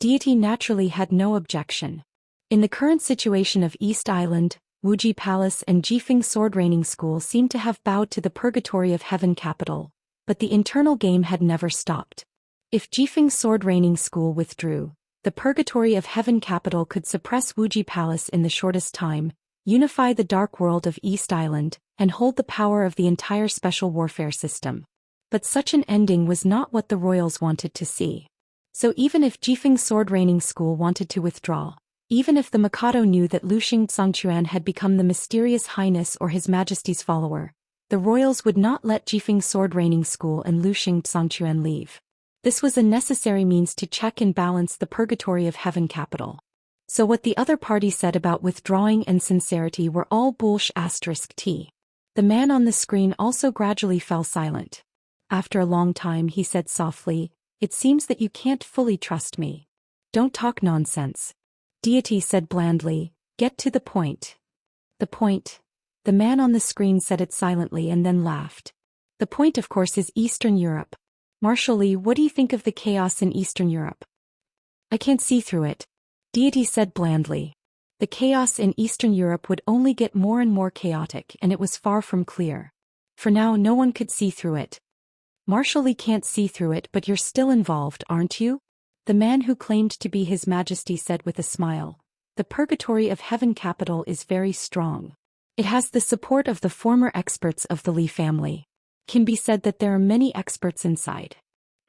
Deity naturally had no objection. In the current situation of East Island, Wuji Palace and Jifeng Sword Raining School seemed to have bowed to the purgatory of Heaven Capital, but the internal game had never stopped. If Jifeng Sword Raining School withdrew, the purgatory of Heaven Capital could suppress Wuji Palace in the shortest time, unify the dark world of East Island, and hold the power of the entire special warfare system. But such an ending was not what the royals wanted to see. So even if Jifeng Sword Raining School wanted to withdraw, even if the Mikado knew that Lu Xianxia had become the mysterious highness or His Majesty's follower, the royals would not let Jifeng Sword Raining School and Lu Xianxia leave. This was a necessary means to check and balance the purgatory of Heaven Capital. So what the other party said about withdrawing and sincerity were all bullsh*t. The man on the screen also gradually fell silent. After a long time he said softly, it seems that you can't fully trust me. Don't talk nonsense. Deity said blandly, get to the point. The point. The man on the screen said it silently and then laughed. The point of course is Eastern Europe. Marshall Lee, what do you think of the chaos in Eastern Europe? I can't see through it. Deity said blandly. The chaos in Eastern Europe would only get more and more chaotic and it was far from clear. For now no one could see through it. Marshall Lee can't see through it, but you're still involved, aren't you? The man who claimed to be His Majesty said with a smile. The purgatory of Heaven Capital is very strong. It has the support of the former experts of the Lee family. Can be said that there are many experts inside.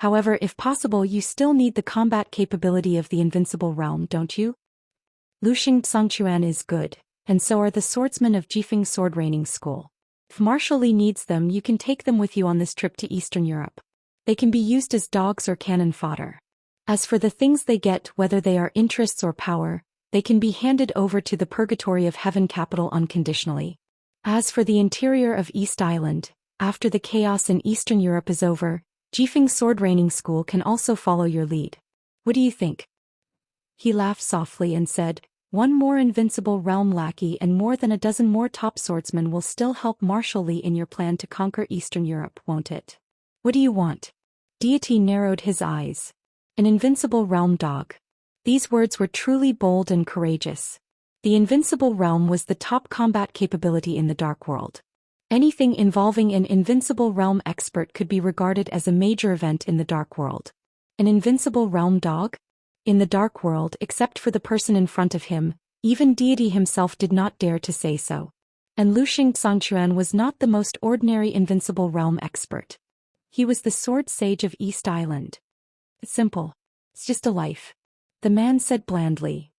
However, if possible you still need the combat capability of the invincible realm, don't you? Lu Xianxia is good, and so are the swordsmen of Jifeng Sword Raining School. If Marshall Lee needs them you can take them with you on this trip to Eastern Europe. They can be used as dogs or cannon fodder. As for the things they get, whether they are interests or power, they can be handed over to the purgatory of heaven capital unconditionally. As for the interior of East Island, after the chaos in Eastern Europe is over, Jifeng Sword Raining School can also follow your lead. What do you think? He laughed softly and said, one more invincible realm lackey and more than a dozen more top swordsmen will still help Marshal Li in your plan to conquer Eastern Europe, won't it? What do you want? Deity narrowed his eyes. An invincible realm dog. These words were truly bold and courageous. The invincible realm was the top combat capability in the Dark World. Anything involving an invincible realm expert could be regarded as a major event in the Dark World. An invincible realm dog? In the Dark World, except for the person in front of him, even deity himself did not dare to say so. And Lu Xingchuan was not the most ordinary invincible realm expert. He was the sword sage of East Island. It's simple. It's just a life. The man said blandly.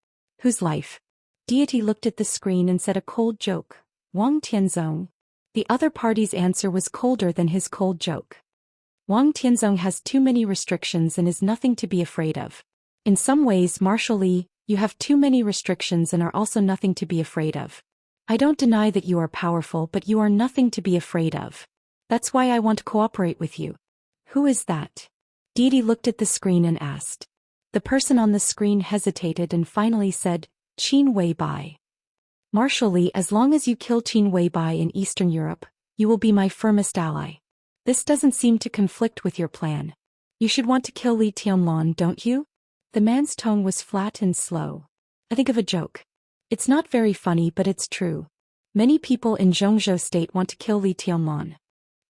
Whose life? Deity looked at the screen and said a cold joke. Wang Tianzong. The other party's answer was colder than his cold joke. Wang Tianzong has too many restrictions and is nothing to be afraid of. In some ways, Marshal Li, you have too many restrictions and are also nothing to be afraid of. I don't deny that you are powerful, but you are nothing to be afraid of. That's why I want to cooperate with you. Who is that? Deity looked at the screen and asked. The person on the screen hesitated and finally said, Qin Weibai. Marshal Li, as long as you kill Qin Weibai in Eastern Europe, you will be my firmest ally. This doesn't seem to conflict with your plan. You should want to kill Li Tianlong, don't you? The man's tone was flat and slow. I think of a joke. It's not very funny, but it's true. Many people in Zhongzhou State want to kill Li Tianlong.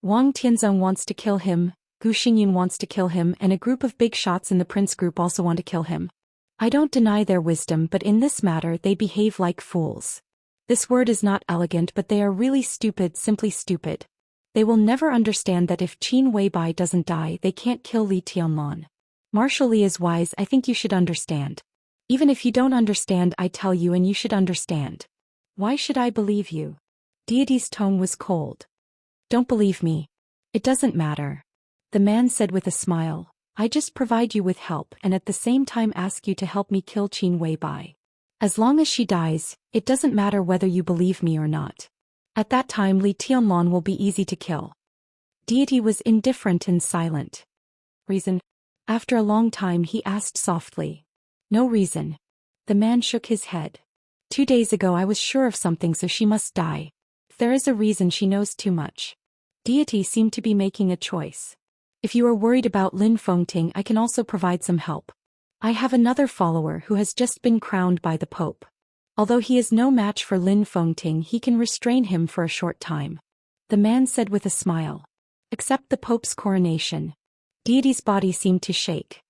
Wang Tianzong wants to kill him, Gu Xingyun wants to kill him, and a group of big shots in the Prince group also want to kill him. I don't deny their wisdom, but in this matter they behave like fools. This word is not elegant, but they are really stupid, simply stupid. They will never understand that if Qin Weibai doesn't die, they can't kill Li Tianlong. Marshal Li is wise, I think you should understand. Even if you don't understand, I tell you, and you should understand. Why should I believe you? Deity's tone was cold. Don't believe me. It doesn't matter. The man said with a smile, I just provide you with help and at the same time ask you to help me kill Qin Weibai. As long as she dies, it doesn't matter whether you believe me or not. At that time Li Tianlong will be easy to kill. Deity was indifferent and silent. Reason? After a long time he asked softly. No reason. The man shook his head. 2 days ago I was sure of something, so she must die. If there is a reason, she knows too much. Deity seemed to be making a choice. If you are worried about Lin Fengting, I can also provide some help. I have another follower who has just been crowned by the Pope. Although he is no match for Lin Fengting, he can restrain him for a short time. The man said with a smile. Except the Pope's coronation. Deity's body seemed to shake.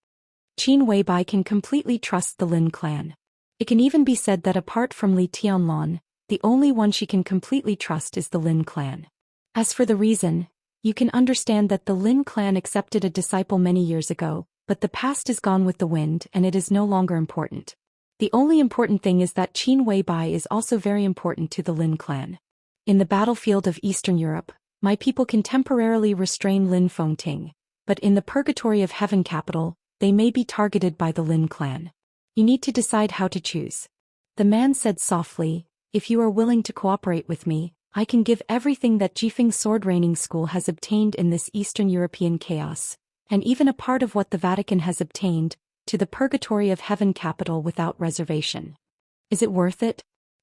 Qin Weibai can completely trust the Lin clan. It can even be said that apart from Li Tianlong, the only one she can completely trust is the Lin clan. As for the reason, you can understand that the Lin clan accepted a disciple many years ago, but the past is gone with the wind and it is no longer important. The only important thing is that Qin Weibai is also very important to the Lin clan. In the battlefield of Eastern Europe, my people can temporarily restrain Lin Fengting, but in the purgatory of heaven capital, they may be targeted by the Lin clan. You need to decide how to choose. The man said softly, if you are willing to cooperate with me, I can give everything that Jifeng Sword Raining School has obtained in this Eastern European chaos, and even a part of what the Vatican has obtained, to the purgatory of heaven capital without reservation. Is it worth it?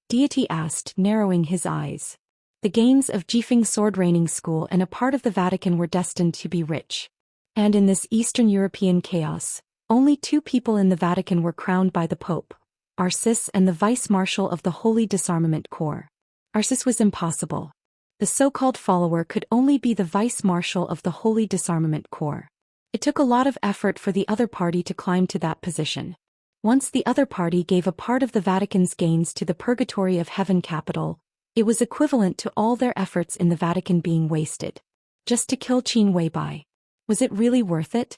Deity asked, narrowing his eyes. The gains of Jifeng Sword Raining School and a part of the Vatican were destined to be rich. And in this Eastern European chaos, only 2 people in the Vatican were crowned by the Pope, Arcis and the Vice-Marshal of the Holy Disarmament Corps. Arcis was impossible. The so-called follower could only be the Vice-Marshal of the Holy Disarmament Corps. It took a lot of effort for the other party to climb to that position. Once the other party gave a part of the Vatican's gains to the purgatory of heaven capital, it was equivalent to all their efforts in the Vatican being wasted. Just to kill Qin Weibai. Was it really worth it?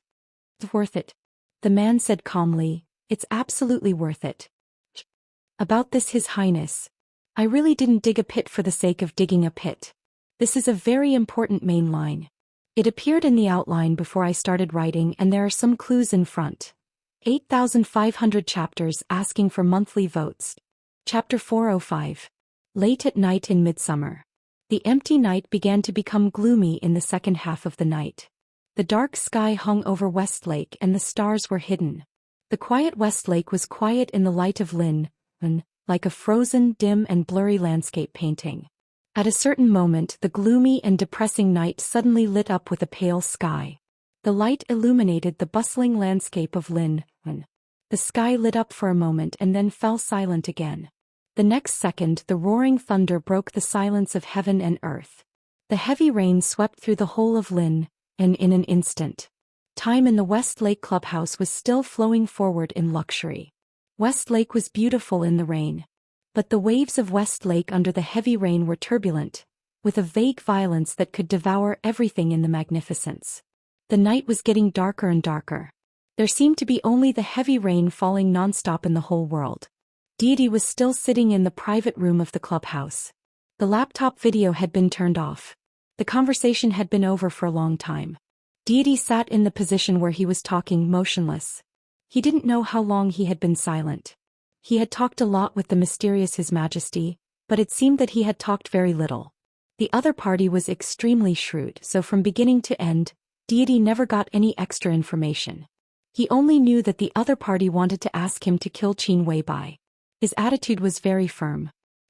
It's worth it. The man said calmly, it's absolutely worth it. About this, His Highness. I really didn't dig a pit for the sake of digging a pit. This is a very important main line. It appeared in the outline before I started writing and there are some clues in front. 8,500 chapters asking for monthly votes. Chapter 405. Late at night in midsummer. The empty night began to become gloomy in the second half of the night. The dark sky hung over Westlake and the stars were hidden. The quiet Westlake was quiet in the light of Lin, like a frozen, dim and blurry landscape painting. At a certain moment the gloomy and depressing night suddenly lit up with a pale sky. The light illuminated the bustling landscape of Lin. The sky lit up for a moment and then fell silent again. The next second the roaring thunder broke the silence of heaven and earth. The heavy rain swept through the whole of Lin, and in an instant, time in the Westlake clubhouse was still flowing forward in luxury. Westlake was beautiful in the rain. But the waves of Westlake under the heavy rain were turbulent, with a vague violence that could devour everything in the magnificence. The night was getting darker and darker. There seemed to be only the heavy rain falling nonstop in the whole world. Deity was still sitting in the private room of the clubhouse. The laptop video had been turned off. The conversation had been over for a long time. Deity sat in the position where he was talking, motionless. He didn't know how long he had been silent. He had talked a lot with the mysterious His Majesty, but it seemed that he had talked very little. The other party was extremely shrewd, so from beginning to end, Deity never got any extra information. He only knew that the other party wanted to ask him to kill Qin Weibai. His attitude was very firm.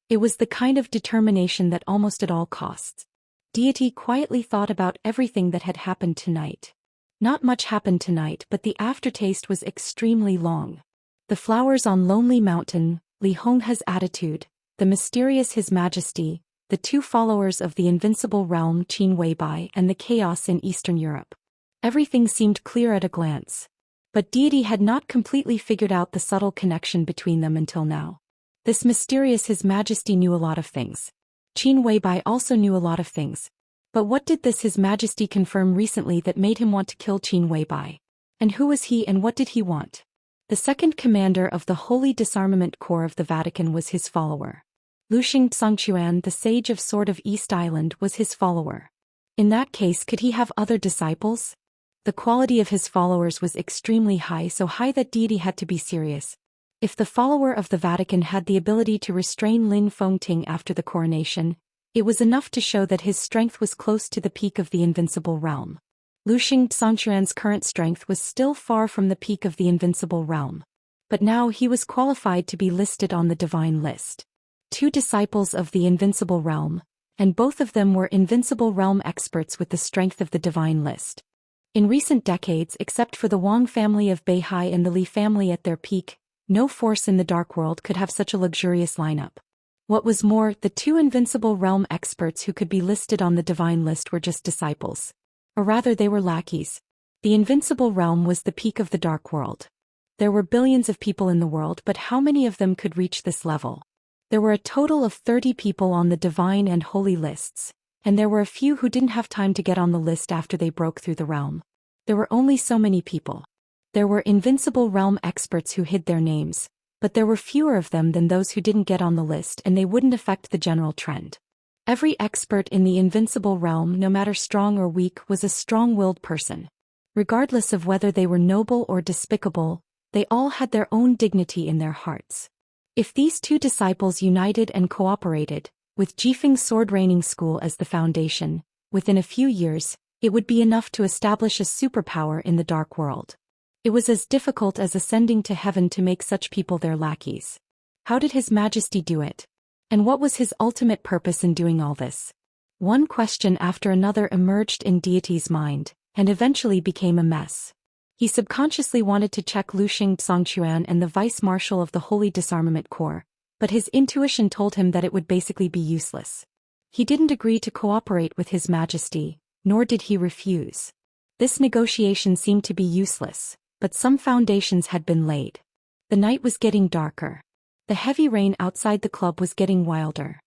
It was the kind of determination that almost at all costs. Deity quietly thought about everything that had happened tonight. Not much happened tonight, but the aftertaste was extremely long. The flowers on Lonely Mountain, Li Honghe's attitude, the mysterious His Majesty, the two followers of the invincible realm Qin Weibai and the chaos in Eastern Europe. Everything seemed clear at a glance. But Deity had not completely figured out the subtle connection between them until now. This mysterious His Majesty knew a lot of things. Qin Weibai also knew a lot of things. But what did this His Majesty confirm recently that made him want to kill Qin Weibai? And who was he and what did he want? The second commander of the Holy Disarmament Corps of the Vatican was his follower. Luxing Zhangquan, the Sage of Sword of East Island, was his follower. In that case, could he have other disciples? The quality of his followers was extremely high, so high that Deity had to be serious. If the follower of the Vatican had the ability to restrain Lin Fengting after the coronation, it was enough to show that his strength was close to the peak of the invincible realm. Luxing Zhangquan's current strength was still far from the peak of the invincible realm. But now he was qualified to be listed on the divine list. Two disciples of the invincible realm, and both of them were invincible realm experts with the strength of the divine list. In recent decades, except for the Wang family of Beihai and the Li family at their peak, no force in the Dark World could have such a luxurious lineup. What was more, the two invincible realm experts who could be listed on the divine list were just disciples. Or rather, they were lackeys. The invincible realm was the peak of the Dark World. There were billions of people in the world, but how many of them could reach this level? There were a total of 30 people on the divine and holy lists. And there were a few who didn't have time to get on the list after they broke through the realm. There were only so many people. There were invincible realm experts who hid their names, but there were fewer of them than those who didn't get on the list, and they wouldn't affect the general trend. Every expert in the invincible realm, no matter strong or weak, was a strong-willed person. Regardless of whether they were noble or despicable, they all had their own dignity in their hearts. If these two disciples united and cooperated, with Jifeng's sword training school as the foundation, within a few years, it would be enough to establish a superpower in the Dark World. It was as difficult as ascending to heaven to make such people their lackeys. How did His Majesty do it? And what was his ultimate purpose in doing all this? One question after another emerged in Deity's mind, and eventually became a mess. He subconsciously wanted to check Luxing Zhangquan and the Vice Marshal of the Holy Disarmament Corps, but his intuition told him that it would basically be useless. He didn't agree to cooperate with His Majesty, nor did he refuse. This negotiation seemed to be useless, but some foundations had been laid. The night was getting darker. The heavy rain outside the club was getting wilder.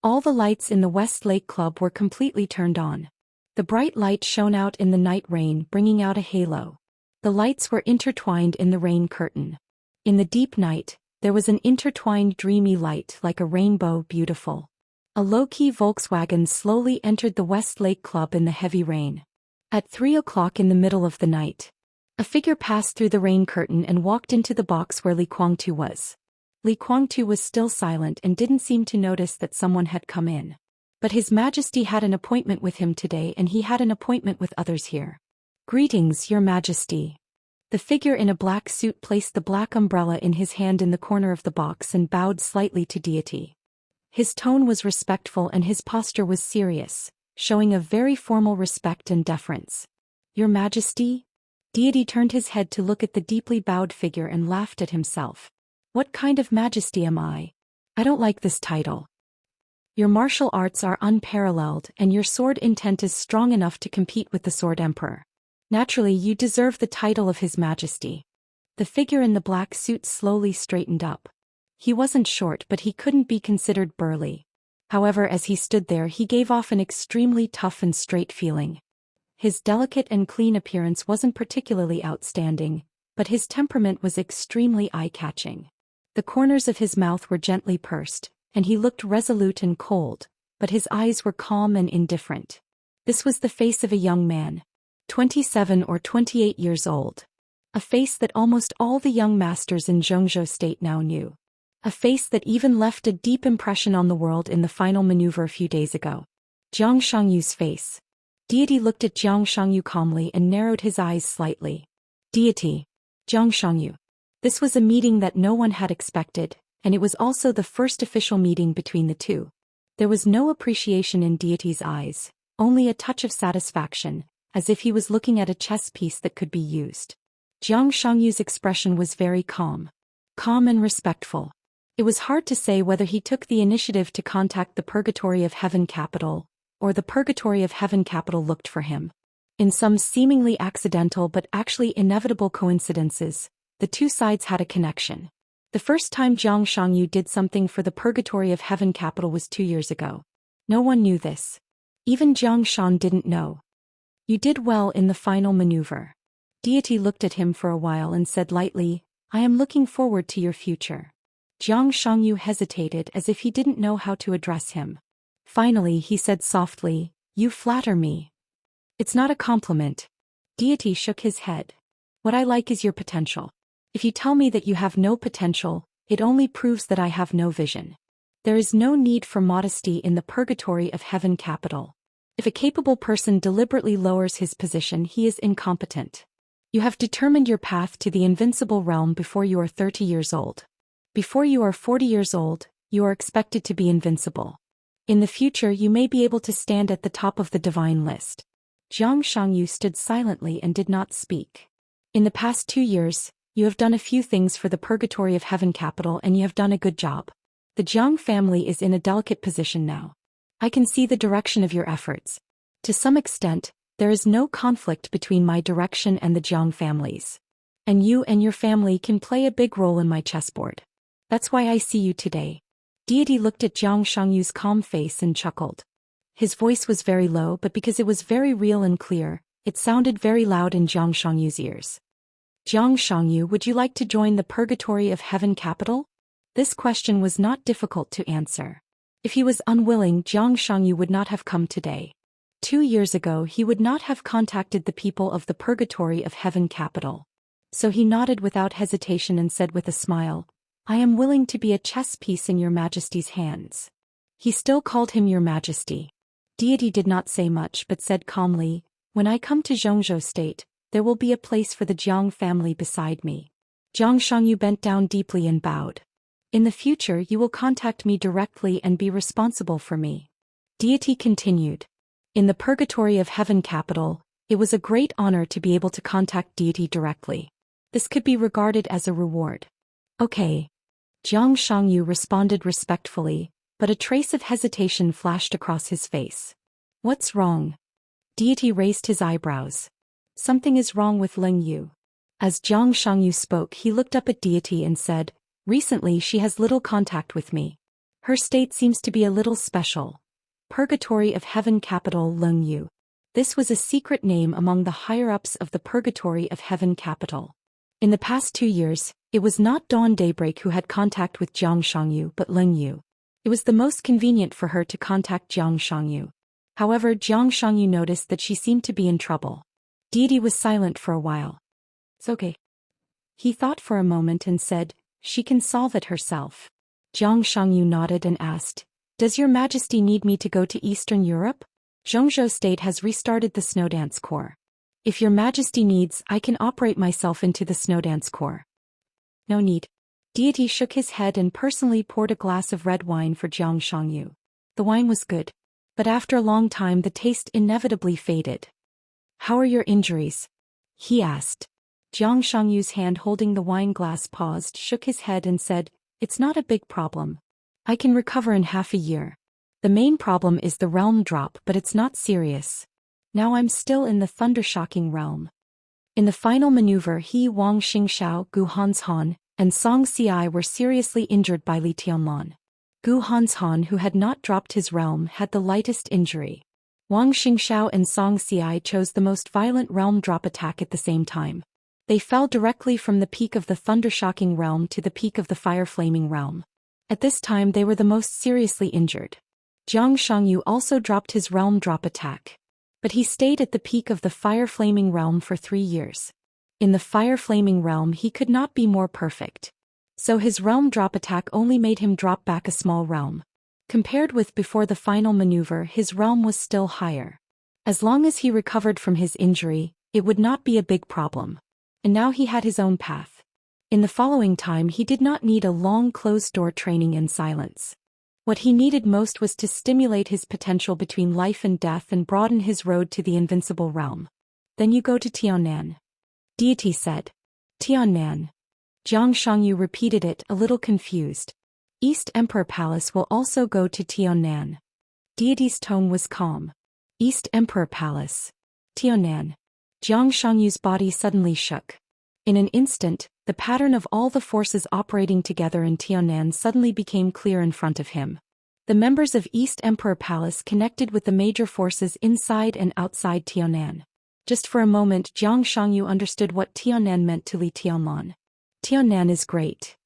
All the lights in the Westlake Club were completely turned on. The bright light shone out in the night rain, bringing out a halo. The lights were intertwined in the rain curtain. In the deep night, there was an intertwined dreamy light like a rainbow, beautiful. A low-key Volkswagen slowly entered the Westlake Club in the heavy rain. At 3 o'clock in the middle of the night. A figure passed through the rain curtain and walked into the box where Li Guangtu was. Li Guangtu was still silent and didn't seem to notice that someone had come in. But His Majesty had an appointment with him today, and he had an appointment with others here. "Greetings, Your Majesty." The figure in a black suit placed the black umbrella in his hand in the corner of the box and bowed slightly to deity. His tone was respectful and his posture was serious, showing a very formal respect and deference. "Your Majesty?" Deity turned his head to look at the deeply bowed figure and laughed at himself. "What kind of majesty am I? I don't like this title. Your martial arts are unparalleled and your sword intent is strong enough to compete with the Sword Emperor. Naturally, you deserve the title of His Majesty." The figure in the black suit slowly straightened up. He wasn't short, but he couldn't be considered burly. However, as he stood there, he gave off an extremely tough and straight feeling. His delicate and clean appearance wasn't particularly outstanding, but his temperament was extremely eye-catching. The corners of his mouth were gently pursed, and he looked resolute and cold, but his eyes were calm and indifferent. This was the face of a young man, 27 or 28 years old. A face that almost all the young masters in Zhou State now knew. A face that even left a deep impression on the world in the final maneuver a few days ago. Zhang Shangyu's face. Deity looked at Zhang Shangyu calmly and narrowed his eyes slightly. "Deity. Zhang Shangyu." This was a meeting that no one had expected, and it was also the first official meeting between the two. There was no appreciation in Deity's eyes, only a touch of satisfaction, as if he was looking at a chess piece that could be used. Zhang Shangyu's expression was very calm and respectful. It was hard to say whether he took the initiative to contact the Purgatory of Heaven capital, or the Purgatory of Heaven capital looked for him. In some seemingly accidental but actually inevitable coincidences, the two sides had a connection. The first time Zhang Shangyu did something for the Purgatory of Heaven capital was 2 years ago. No one knew this. Even Zhang Shan didn't know. "You did well in the final maneuver." Deity looked at him for a while and said lightly, "I am looking forward to your future." Zhang Shangyu hesitated as if he didn't know how to address him. Finally he said softly, "You flatter me." "It's not a compliment." Deity shook his head. "What I like is your potential. If you tell me that you have no potential, it only proves that I have no vision. There is no need for modesty in the Purgatory of Heaven capital. If a capable person deliberately lowers his position, he is incompetent. You have determined your path to the invincible realm before you are 30 years old. Before you are 40 years old, you are expected to be invincible. In the future you may be able to stand at the top of the divine list." Zhang Shangyu stood silently and did not speak. "In the past 2 years, you have done a few things for the Purgatory of Heaven capital and you have done a good job. The Jiang family is in a delicate position now. I can see the direction of your efforts. To some extent, there is no conflict between my direction and the Jiang families. And you and your family can play a big role in my chessboard. That's why I see you today." Deity looked at Zhang Shangyu's calm face and chuckled. His voice was very low, but because it was very real and clear, it sounded very loud in Zhang Shangyu's ears. "Zhang Shangyu, would you like to join the Purgatory of Heaven capital?" This question was not difficult to answer. If he was unwilling, Zhang Shangyu would not have come today. 2 years ago he would not have contacted the people of the Purgatory of Heaven capital. So he nodded without hesitation and said with a smile, "I am willing to be a chess piece in your Majesty's hands." He still called him Your Majesty. Deity did not say much but said calmly, "When I come to Zhou State, there will be a place for the Jiang family beside me." Zhang Shangyu bent down deeply and bowed. "In the future you will contact me directly and be responsible for me." Deity continued. In the Purgatory of Heaven capital, it was a great honor to be able to contact Deity directly. This could be regarded as a reward. "Okay." Zhang Shangyu responded respectfully, but a trace of hesitation flashed across his face. "What's wrong?" Deity raised his eyebrows. "Something is wrong with Ling Yu." As Zhang Shangyu spoke, he looked up at Deity and said, "Recently she has little contact with me. Her state seems to be a little special. Purgatory of Heaven capital Ling Yu." This was a secret name among the higher-ups of the Purgatory of Heaven capital. In the past 2 years, it was not Dawn Daybreak who had contact with Zhang Shangyu but Ling Yu. It was the most convenient for her to contact Zhang Shangyu. However, Zhang Shangyu noticed that she seemed to be in trouble. Deity was silent for a while. It's okay. He thought for a moment and said, she can solve it herself. Jiang Shangyu nodded and asked, does your majesty need me to go to Eastern Europe? Zhongzhou state has restarted the Snowdance Corps. If your majesty needs, I can operate myself into the Snowdance Corps. No need. Deity shook his head and personally poured a glass of red wine for Jiang Shangyu. The wine was good. But after a long time the taste inevitably faded. How are your injuries? He asked. Jiang Shangyu's hand holding the wine glass paused, shook his head and said, it's not a big problem. I can recover in half a year. The main problem is the realm drop, but it's not serious. Now I'm still in the thundershocking realm. In the final maneuver, he, Wang Xingxiao, Gu Hanshan, and Song Xiai were seriously injured by Li Tianlan. Gu Hanshan, who had not dropped his realm, had the lightest injury. Wang Xingxiao and Song Xiai chose the most violent realm drop attack at the same time. They fell directly from the peak of the thundershocking realm to the peak of the fire-flaming realm. At this time they were the most seriously injured. Jiang Shangyu also dropped his realm drop attack. But he stayed at the peak of the fire-flaming realm for 3 years. In the fire-flaming realm he could not be more perfect. So his realm drop attack only made him drop back a small realm. Compared with before the final maneuver, his realm was still higher. As long as he recovered from his injury, it would not be a big problem. And now he had his own path. In the following time he did not need a long closed-door training in silence. What he needed most was to stimulate his potential between life and death and broaden his road to the invincible realm. Then you go to Tiannan. Deity said. Tiannan. Jiang Shangyu repeated it, a little confused. East Emperor Palace will also go to Tiannan. Deity's tone was calm. East Emperor Palace. Tiannan. Jiang Shangyu's body suddenly shook. In an instant, the pattern of all the forces operating together in Tiannan suddenly became clear in front of him. The members of East Emperor Palace connected with the major forces inside and outside Tiannan. Just for a moment Jiang Shangyu understood what Tiannan meant to Li Tianlan. Tiannan is great.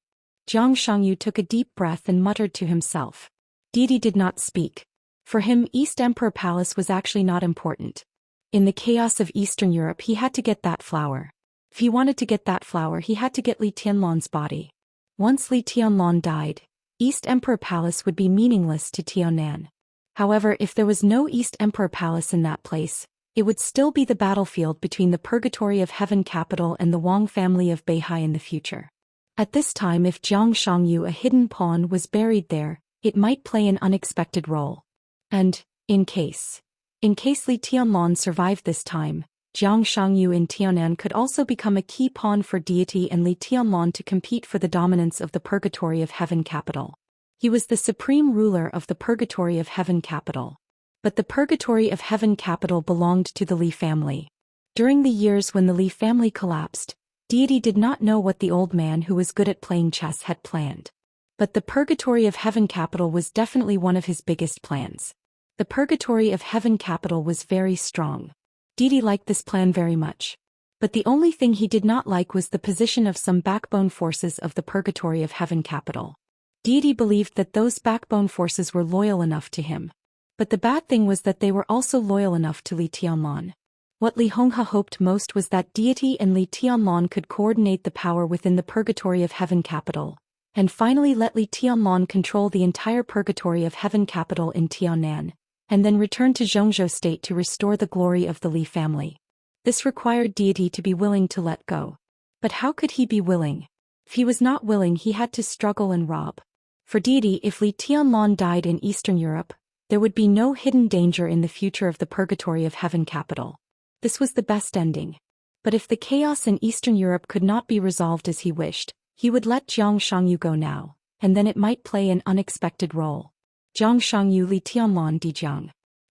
Jiang Shangyu took a deep breath and muttered to himself. Deity did not speak. For him, East Emperor Palace was actually not important. In the chaos of Eastern Europe he had to get that flower. If he wanted to get that flower he had to get Li Tianlan's body. Once Li Tianlan died, East Emperor Palace would be meaningless to Tiannan. However, if there was no East Emperor Palace in that place, it would still be the battlefield between the Purgatory of Heaven capital and the Wang family of Beihai in the future. At this time, if Jiang Shangyu, a hidden pawn, was buried there, it might play an unexpected role. And, in case Li Tianlan survived this time, Jiang Shangyu in Tiannan could also become a key pawn for Deity and Li Tianlan to compete for the dominance of the Purgatory of Heaven capital. He was the supreme ruler of the Purgatory of Heaven capital. But the Purgatory of Heaven capital belonged to the Li family. During the years when the Li family collapsed, Deity did not know what the old man who was good at playing chess had planned. But the Purgatory of Heaven capital was definitely one of his biggest plans. The Purgatory of Heaven capital was very strong. Deity liked this plan very much. But the only thing he did not like was the position of some backbone forces of the Purgatory of Heaven capital. Deity believed that those backbone forces were loyal enough to him. But the bad thing was that they were also loyal enough to Li Tianlan. What Li Honghe hoped most was that Deity and Li Tianlan could coordinate the power within the Purgatory of Heaven capital, and finally let Li Tianlan control the entire Purgatory of Heaven capital in Tiannan, and then return to Zhongzhou state to restore the glory of the Li family. This required Deity to be willing to let go. But how could he be willing? If he was not willing, he had to struggle and rob. For Deity, if Li Tianlan died in Eastern Europe, there would be no hidden danger in the future of the Purgatory of Heaven capital. This was the best ending. But if the chaos in Eastern Europe could not be resolved as he wished, he would let Jiang Shangyu go now, and then it might play an unexpected role. Jiang Shangyu, Li Tianlan, Di Jiang.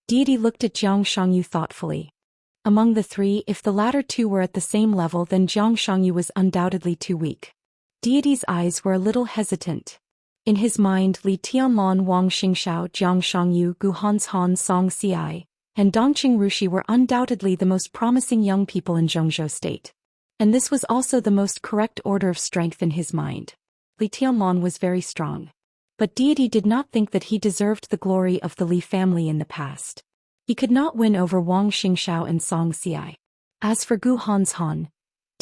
Deity looked at Jiang Shangyu thoughtfully. Among the three, if the latter two were at the same level, then Jiang Shangyu was undoubtedly too weak. Deity's eyes were a little hesitant. In his mind, Li Tianlan, Wang Xingxiao, Jiang Shangyu, Gu Hanshan, Song Xiai, and Dongqing Rushi were undoubtedly the most promising young people in Zhongzhou state. And this was also the most correct order of strength in his mind. Li Tianlan was very strong. But Deity did not think that he deserved the glory of the Li family in the past. He could not win over Wang Xingxiao and Song Xiai. As for Gu Hanshan,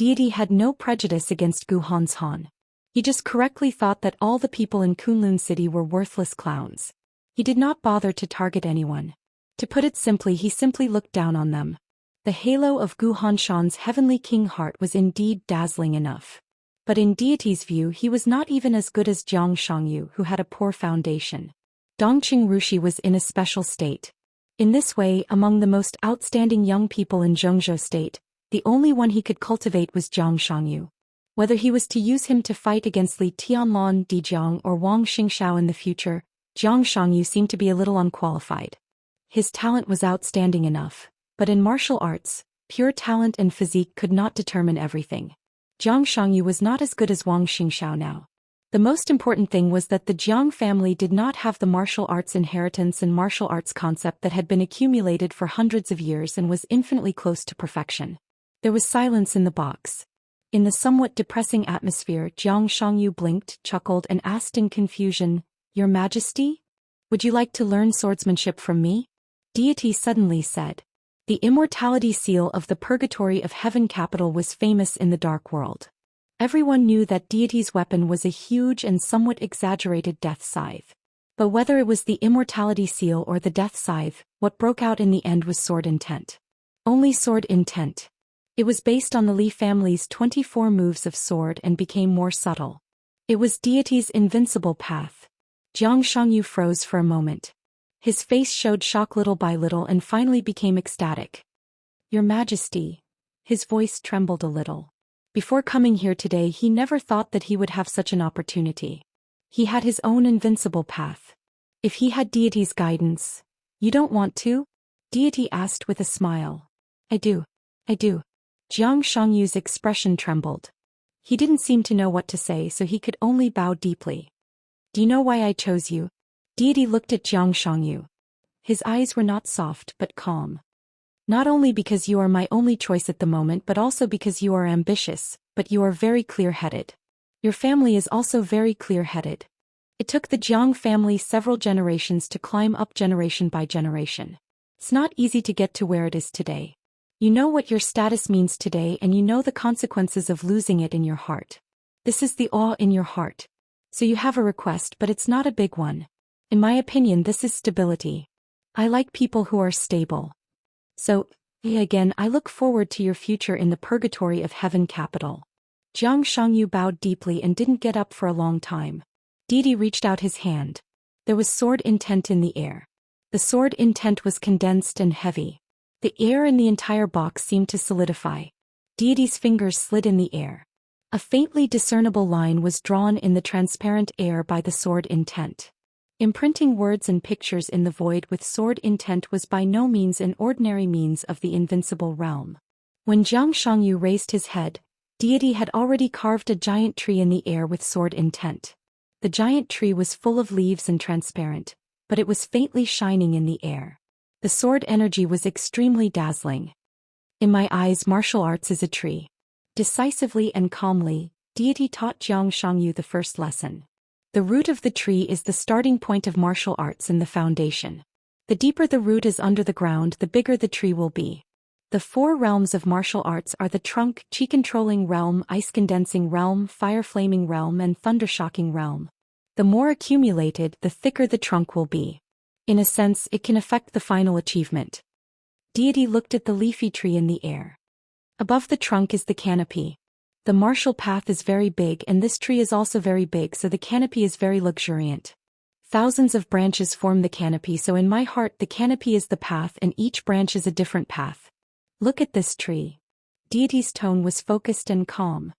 Deity had no prejudice against Gu Han's Han. He just correctly thought that all the people in Kunlun City were worthless clowns. He did not bother to target anyone. To put it simply, he simply looked down on them. The halo of Gu Hanshan's heavenly king heart was indeed dazzling enough. But in Deity's view, he was not even as good as Jiang Shangyu, who had a poor foundation. Dongqing Rushi was in a special state. In this way, among the most outstanding young people in Zhongzhou state, the only one he could cultivate was Jiang Shangyu. Whether he was to use him to fight against Li Tianlan, Di Jiang, or Wang Xingxiao in the future, Jiang Shangyu seemed to be a little unqualified. His talent was outstanding enough, but in martial arts, pure talent and physique could not determine everything. Jiang Shangyu was not as good as Wang Xingxiao now. The most important thing was that the Jiang family did not have the martial arts inheritance and martial arts concept that had been accumulated for hundreds of years and was infinitely close to perfection. There was silence in the box. In the somewhat depressing atmosphere, Jiang Shangyu blinked, chuckled, and asked in confusion, "Your Majesty? Would you like to learn swordsmanship from me?" Deity suddenly said. The immortality seal of the Purgatory of Heaven capital was famous in the Dark World. Everyone knew that Deity's weapon was a huge and somewhat exaggerated death scythe. But whether it was the immortality seal or the death scythe, what broke out in the end was sword intent. Only sword intent. It was based on the Li family's 24 moves of sword and became more subtle. It was Deity's invincible path. Jiang Shangyu froze for a moment. His face showed shock little by little and finally became ecstatic. "Your Majesty." His voice trembled a little. Before coming here today, he never thought that he would have such an opportunity. He had his own invincible path. If he had Deity's guidance. "You don't want to?" Deity asked with a smile. I do. Jiang Shangyu's expression trembled. He didn't seem to know what to say, so he could only bow deeply. "Do you know why I chose you?" Deity looked at Jiang Shangyu. His eyes were not soft but calm. "Not only because you are my only choice at the moment, but also because you are ambitious, but you are very clear-headed. Your family is also very clear-headed. It took the Jiang family several generations to climb up generation by generation. It's not easy to get to where it is today. You know what your status means today, and you know the consequences of losing it in your heart. This is the awe in your heart. So you have a request, but it's not a big one. In my opinion, this is stability. I like people who are stable. So, again, I look forward to your future in the Purgatory of Heaven capital." Jiang Shangyu bowed deeply and didn't get up for a long time. Deity reached out his hand. There was sword intent in the air. The sword intent was condensed and heavy. The air in the entire box seemed to solidify. Deity's fingers slid in the air. A faintly discernible line was drawn in the transparent air by the sword intent. Imprinting words and pictures in the void with sword intent was by no means an ordinary means of the invincible realm. When Jiang Shangyu raised his head, Deity had already carved a giant tree in the air with sword intent. The giant tree was full of leaves and transparent, but it was faintly shining in the air. The sword energy was extremely dazzling. "In my eyes, martial arts is a tree." Decisively and calmly, Deity taught Jiang Shangyu the first lesson. The root of the tree is the starting point of martial arts and the foundation. The deeper the root is under the ground, the bigger the tree will be. The 4 realms of martial arts are the trunk, chi-controlling realm, ice-condensing realm, fire-flaming realm, and thunder-shocking realm. The more accumulated, the thicker the trunk will be. In a sense, it can affect the final achievement. Deity looked at the leafy tree in the air. Above the trunk is the canopy. The martial path is very big, and this tree is also very big, so the canopy is very luxuriant. Thousands of branches form the canopy, so in my heart the canopy is the path and each branch is a different path. Look at this tree. Deity's tone was focused and calm.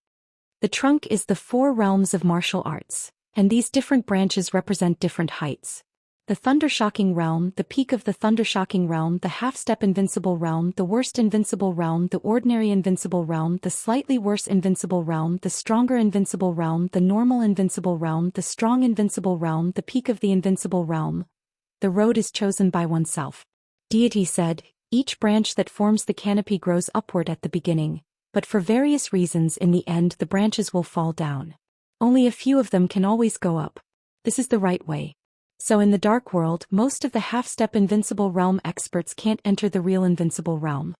The trunk is the 4 realms of martial arts, and these different branches represent different heights. The thunder-shocking realm, the peak of the thunder-shocking realm, the half-step invincible realm, the worst invincible realm, the ordinary invincible realm, the slightly worse invincible realm, the stronger invincible realm, the normal invincible realm, the strong invincible realm, the peak of the invincible realm. The road is chosen by oneself. Deity said, each branch that forms the canopy grows upward at the beginning, but for various reasons in the end the branches will fall down. Only a few of them can always go up. This is the right way. So in the Dark World, most of the half-step invincible realm experts can't enter the real invincible realm.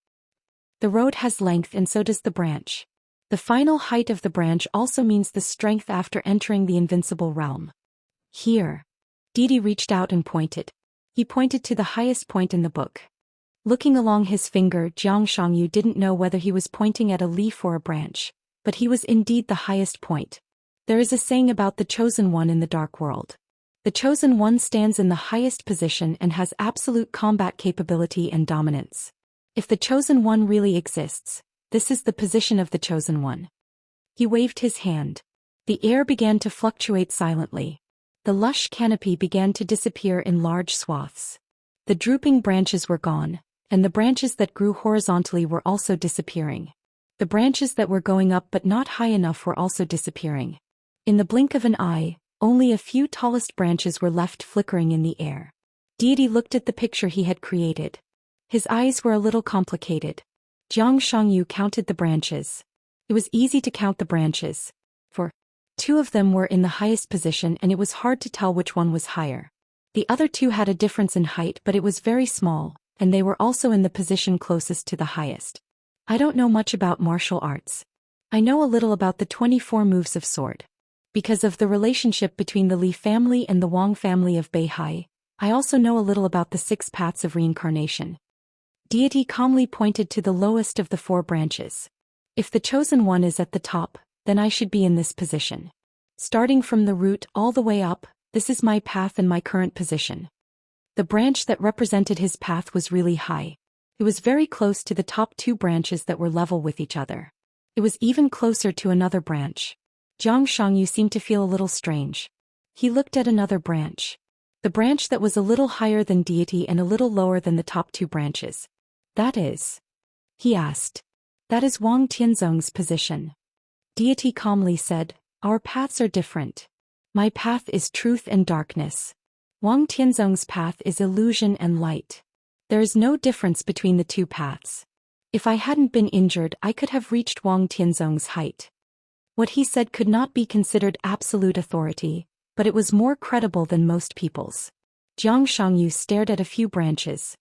The road has length and so does the branch. The final height of the branch also means the strength after entering the invincible realm. Here. Deity reached out and pointed. He pointed to the highest point in the book. Looking along his finger, Jiang Shangyu didn't know whether he was pointing at a leaf or a branch, but he was indeed the highest point. There is a saying about the Chosen One in the Dark World. The Chosen One stands in the highest position and has absolute combat capability and dominance. If the Chosen One really exists, this is the position of the Chosen One. He waved his hand. The air began to fluctuate silently. The lush canopy began to disappear in large swaths. The drooping branches were gone, and the branches that grew horizontally were also disappearing. The branches that were going up but not high enough were also disappearing. In the blink of an eye, only a few tallest branches were left flickering in the air. Deity looked at the picture he had created. His eyes were a little complicated. Jiang Shangyu counted the branches. It was easy to count the branches, for 2 of them were in the highest position and it was hard to tell which one was higher. The other 2 had a difference in height but it was very small, and they were also in the position closest to the highest. I don't know much about martial arts. I know a little about the 24 moves of sword. Because of the relationship between the Li family and the Wang family of Beihai, I also know a little about the 6 paths of reincarnation. Deity calmly pointed to the lowest of the 4 branches. If the Chosen One is at the top, then I should be in this position. Starting from the root all the way up, this is my path and my current position. The branch that represented his path was really high. It was very close to the top 2 branches that were level with each other. It was even closer to another branch. Jiang Shangyu seemed to feel a little strange. He looked at another branch. The branch that was a little higher than Deity and a little lower than the top 2 branches. That is? He asked. That is Wang Tianzong's position. Deity calmly said, our paths are different. My path is truth and darkness. Wang Tianzong's path is illusion and light. There is no difference between the 2 paths. If I hadn't been injured, I could have reached Wang Tianzong's height. What he said could not be considered absolute authority, but it was more credible than most people's. Jiang Shangyu stared at a few branches.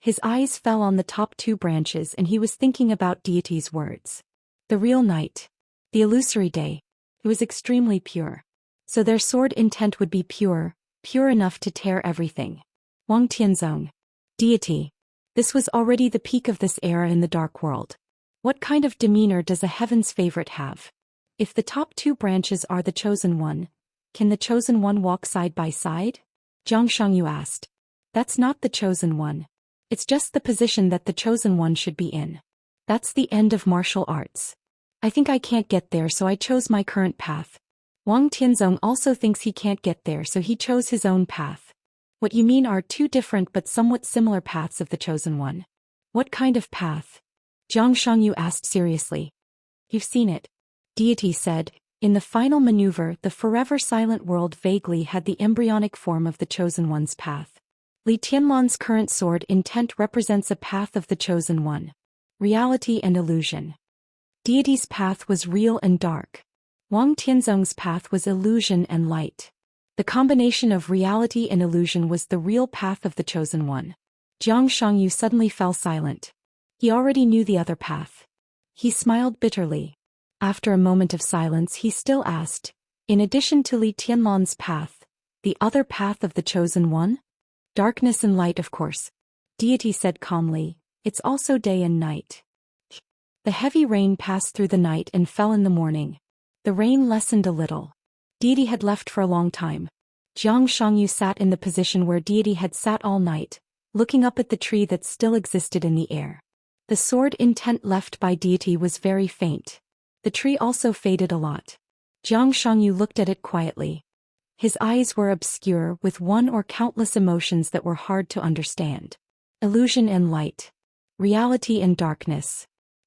His eyes fell on the top 2 branches and he was thinking about Deity's words. The real night. The illusory day. It was extremely pure. So their sword intent would be pure, pure enough to tear everything. Wang Tianzong. Deity. This was already the peak of this era in the Dark World. What kind of demeanor does a heaven's favorite have? If the top 2 branches are the Chosen One, can the Chosen One walk side by side? Jiang Shangyu asked. That's not the Chosen One. It's just the position that the Chosen One should be in. That's the end of martial arts. I think I can't get there, so I chose my current path. Wang Tianzong also thinks he can't get there, so he chose his own path. What you mean are 2 different but somewhat similar paths of the Chosen One. What kind of path? Jiang Shangyu asked seriously. You've seen it. Deity said, in the final maneuver, the forever silent world vaguely had the embryonic form of the Chosen One's path. Li Tianlan's current sword intent represents a path of the Chosen One. Reality and illusion. Deity's path was real and dark. Wang Tianzong's path was illusion and light. The combination of reality and illusion was the real path of the Chosen One. Jiang Shangyu suddenly fell silent. He already knew the other path. He smiled bitterly. After a moment of silence he still asked, in addition to Li Tianlan's path, the other path of the Chosen One? Darkness and light, of course. Deity said calmly, it's also day and night. The heavy rain passed through the night and fell in the morning. The rain lessened a little. Deity had left for a long time. Jiang Shangyu sat in the position where Deity had sat all night, looking up at the tree that still existed in the air. The sword intent left by Deity was very faint. The tree also faded a lot. Jiang Shangyu looked at it quietly. His eyes were obscure with one or countless emotions that were hard to understand. Illusion and light. Reality and darkness.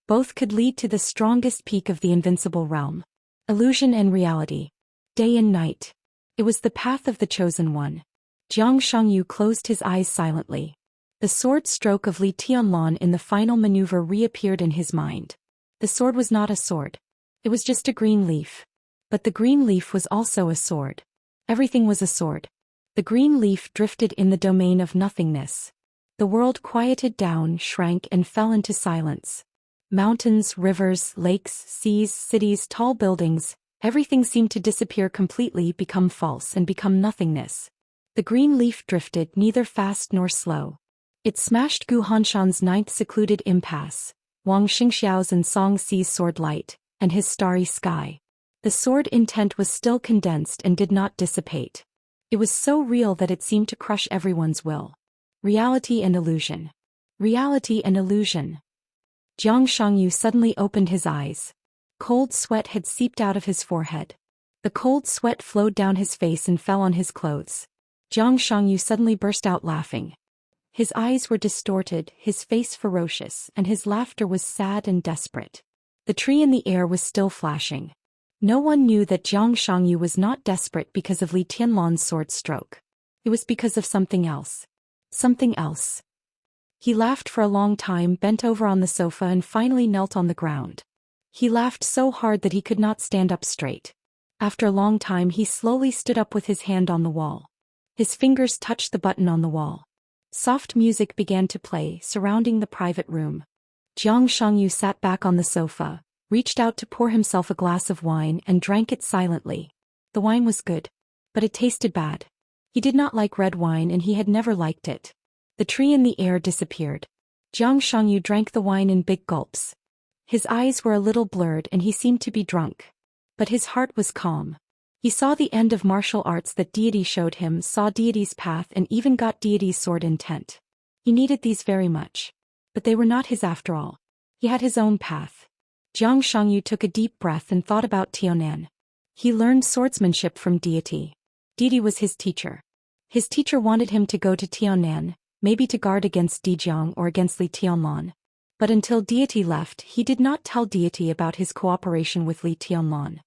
Both could lead to the strongest peak of the invincible realm. Illusion and reality. Day and night. It was the path of the Chosen One. Jiang Shangyu closed his eyes silently. The sword stroke of Li Tianlan in the final maneuver reappeared in his mind. The sword was not a sword. It was just a green leaf. But the green leaf was also a sword. Everything was a sword. The green leaf drifted in the domain of nothingness. The world quieted down, shrank and fell into silence. Mountains, rivers, lakes, seas, cities, tall buildings, everything seemed to disappear completely, become false and become nothingness. The green leaf drifted, neither fast nor slow. It smashed Gu Hanshan's ninth secluded impasse, Wang Xingxiao's and Song Si's sword light, and his starry sky. The sword intent was still condensed and did not dissipate. It was so real that it seemed to crush everyone's will. Reality and illusion. Reality and illusion. Jiang Shangyu suddenly opened his eyes. Cold sweat had seeped out of his forehead. The cold sweat flowed down his face and fell on his clothes. Jiang Shangyu suddenly burst out laughing. His eyes were distorted, his face ferocious, and his laughter was sad and desperate. The tree in the air was still flashing. No one knew that Jiang Shangyu was not desperate because of Li Tianlan's sword stroke. It was because of something else. Something else. He laughed for a long time, bent over on the sofa and finally knelt on the ground. He laughed so hard that he could not stand up straight. After a long time he slowly stood up with his hand on the wall. His fingers touched the button on the wall. Soft music began to play, surrounding the private room. Jiang Shangyu sat back on the sofa, reached out to pour himself a glass of wine and drank it silently. The wine was good, but it tasted bad. He did not like red wine and he had never liked it. The tree in the air disappeared. Jiang Shangyu drank the wine in big gulps. His eyes were a little blurred and he seemed to be drunk. But his heart was calm. He saw the end of martial arts that deity showed him, saw deity's path and even got deity's sword intent. He needed these very much. But they were not his after all. He had his own path. Jiang Shangyu took a deep breath and thought about Tianan. He learned swordsmanship from deity. Deity was his teacher. His teacher wanted him to go to Tianan, maybe to guard against Dijiang or against Li Tianlan. But until deity left, he did not tell deity about his cooperation with Li Tianlan.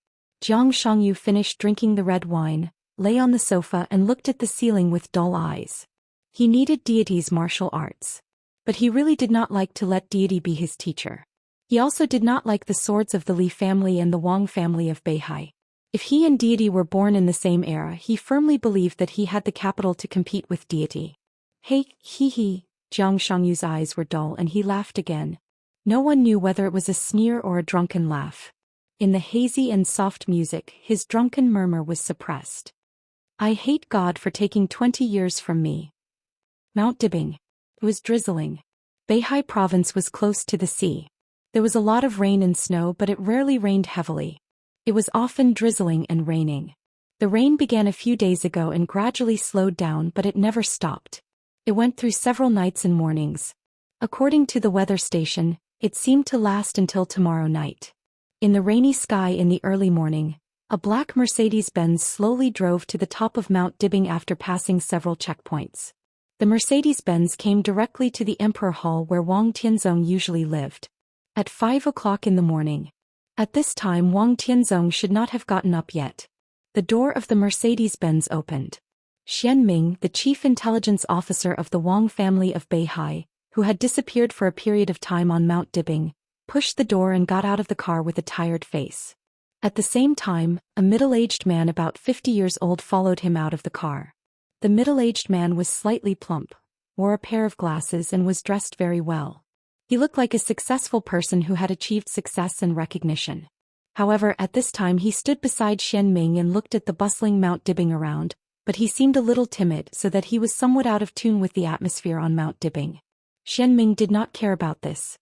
Jiang Shangyu finished drinking the red wine, lay on the sofa and looked at the ceiling with dull eyes. He needed deity's martial arts. But he really did not like to let deity be his teacher. He also did not like the swords of the Li family and the Wang family of Beihai. If he and deity were born in the same era, he firmly believed that he had the capital to compete with deity. Hey, hee. Jiang Shangyu's eyes were dull and he laughed again. No one knew whether it was a sneer or a drunken laugh. In the hazy and soft music, his drunken murmur was suppressed. I hate God for taking 20 years from me. Mount Dibing. It was drizzling. Beihai province was close to the sea. There was a lot of rain and snow, but it rarely rained heavily. It was often drizzling and raining. The rain began a few days ago and gradually slowed down, but it never stopped. It went through several nights and mornings. According to the weather station, it seemed to last until tomorrow night. In the rainy sky in the early morning, a black Mercedes-Benz slowly drove to the top of Mount Dibing after passing several checkpoints. The Mercedes-Benz came directly to the Emperor Hall where Wang Tianzong usually lived. At 5 o'clock in the morning. At this time Wang Tianzong should not have gotten up yet. The door of the Mercedes-Benz opened. Xian Ming, the chief intelligence officer of the Wang family of Beihai, who had disappeared for a period of time on Mount Dibing, pushed the door and got out of the car with a tired face. At the same time, a middle-aged man about 50 years old followed him out of the car. The middle-aged man was slightly plump, wore a pair of glasses and was dressed very well. He looked like a successful person who had achieved success and recognition. However, at this time he stood beside Xian Ming and looked at the bustling Mount Dibing around, but he seemed a little timid so that he was somewhat out of tune with the atmosphere on Mount Dibing. Xian Ming did not care about this.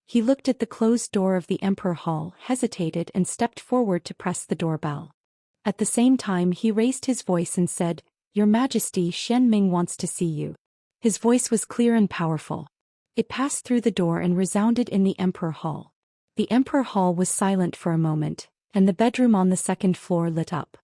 He looked at the closed door of the Emperor Hall, hesitated and stepped forward to press the doorbell. At the same time he raised his voice and said, Your Majesty, Xian Ming wants to see you. His voice was clear and powerful. It passed through the door and resounded in the Emperor Hall. The Emperor Hall was silent for a moment, and the bedroom on the second floor lit up.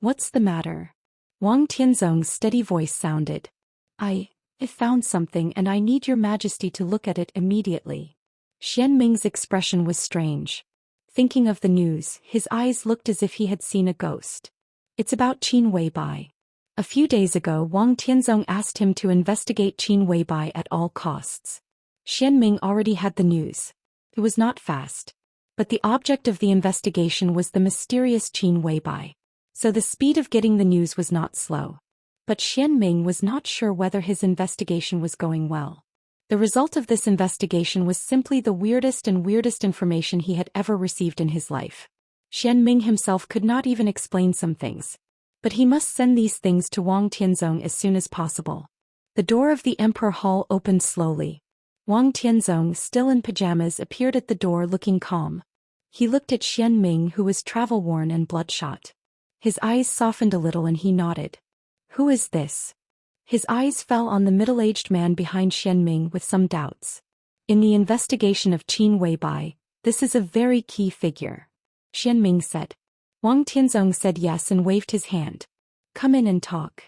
What's the matter? Wang Tianzong's steady voice sounded. I found something and I need your Majesty to look at it immediately. Xian Ming's expression was strange. Thinking of the news, his eyes looked as if he had seen a ghost. It's about Qin Weibai. A few days ago Wang Tianzong asked him to investigate Qin Weibai at all costs. Xian Ming already had the news. It was not fast. But the object of the investigation was the mysterious Qin Weibai. So the speed of getting the news was not slow. But Xian Ming was not sure whether his investigation was going well. The result of this investigation was simply the weirdest information he had ever received in his life. Xianming himself could not even explain some things. But he must send these things to Wang Tianzong as soon as possible. The door of the Emperor Hall opened slowly. Wang Tianzong, still in pajamas, appeared at the door looking calm. He looked at Xianming, who was travel-worn and bloodshot. His eyes softened a little and he nodded. "Who is this?" His eyes fell on the middle-aged man behind Xianming with some doubts. "In the investigation of Qin Weibai, this is a very key figure," Xianming said. Wang Tianzong said yes and waved his hand. "Come in and talk."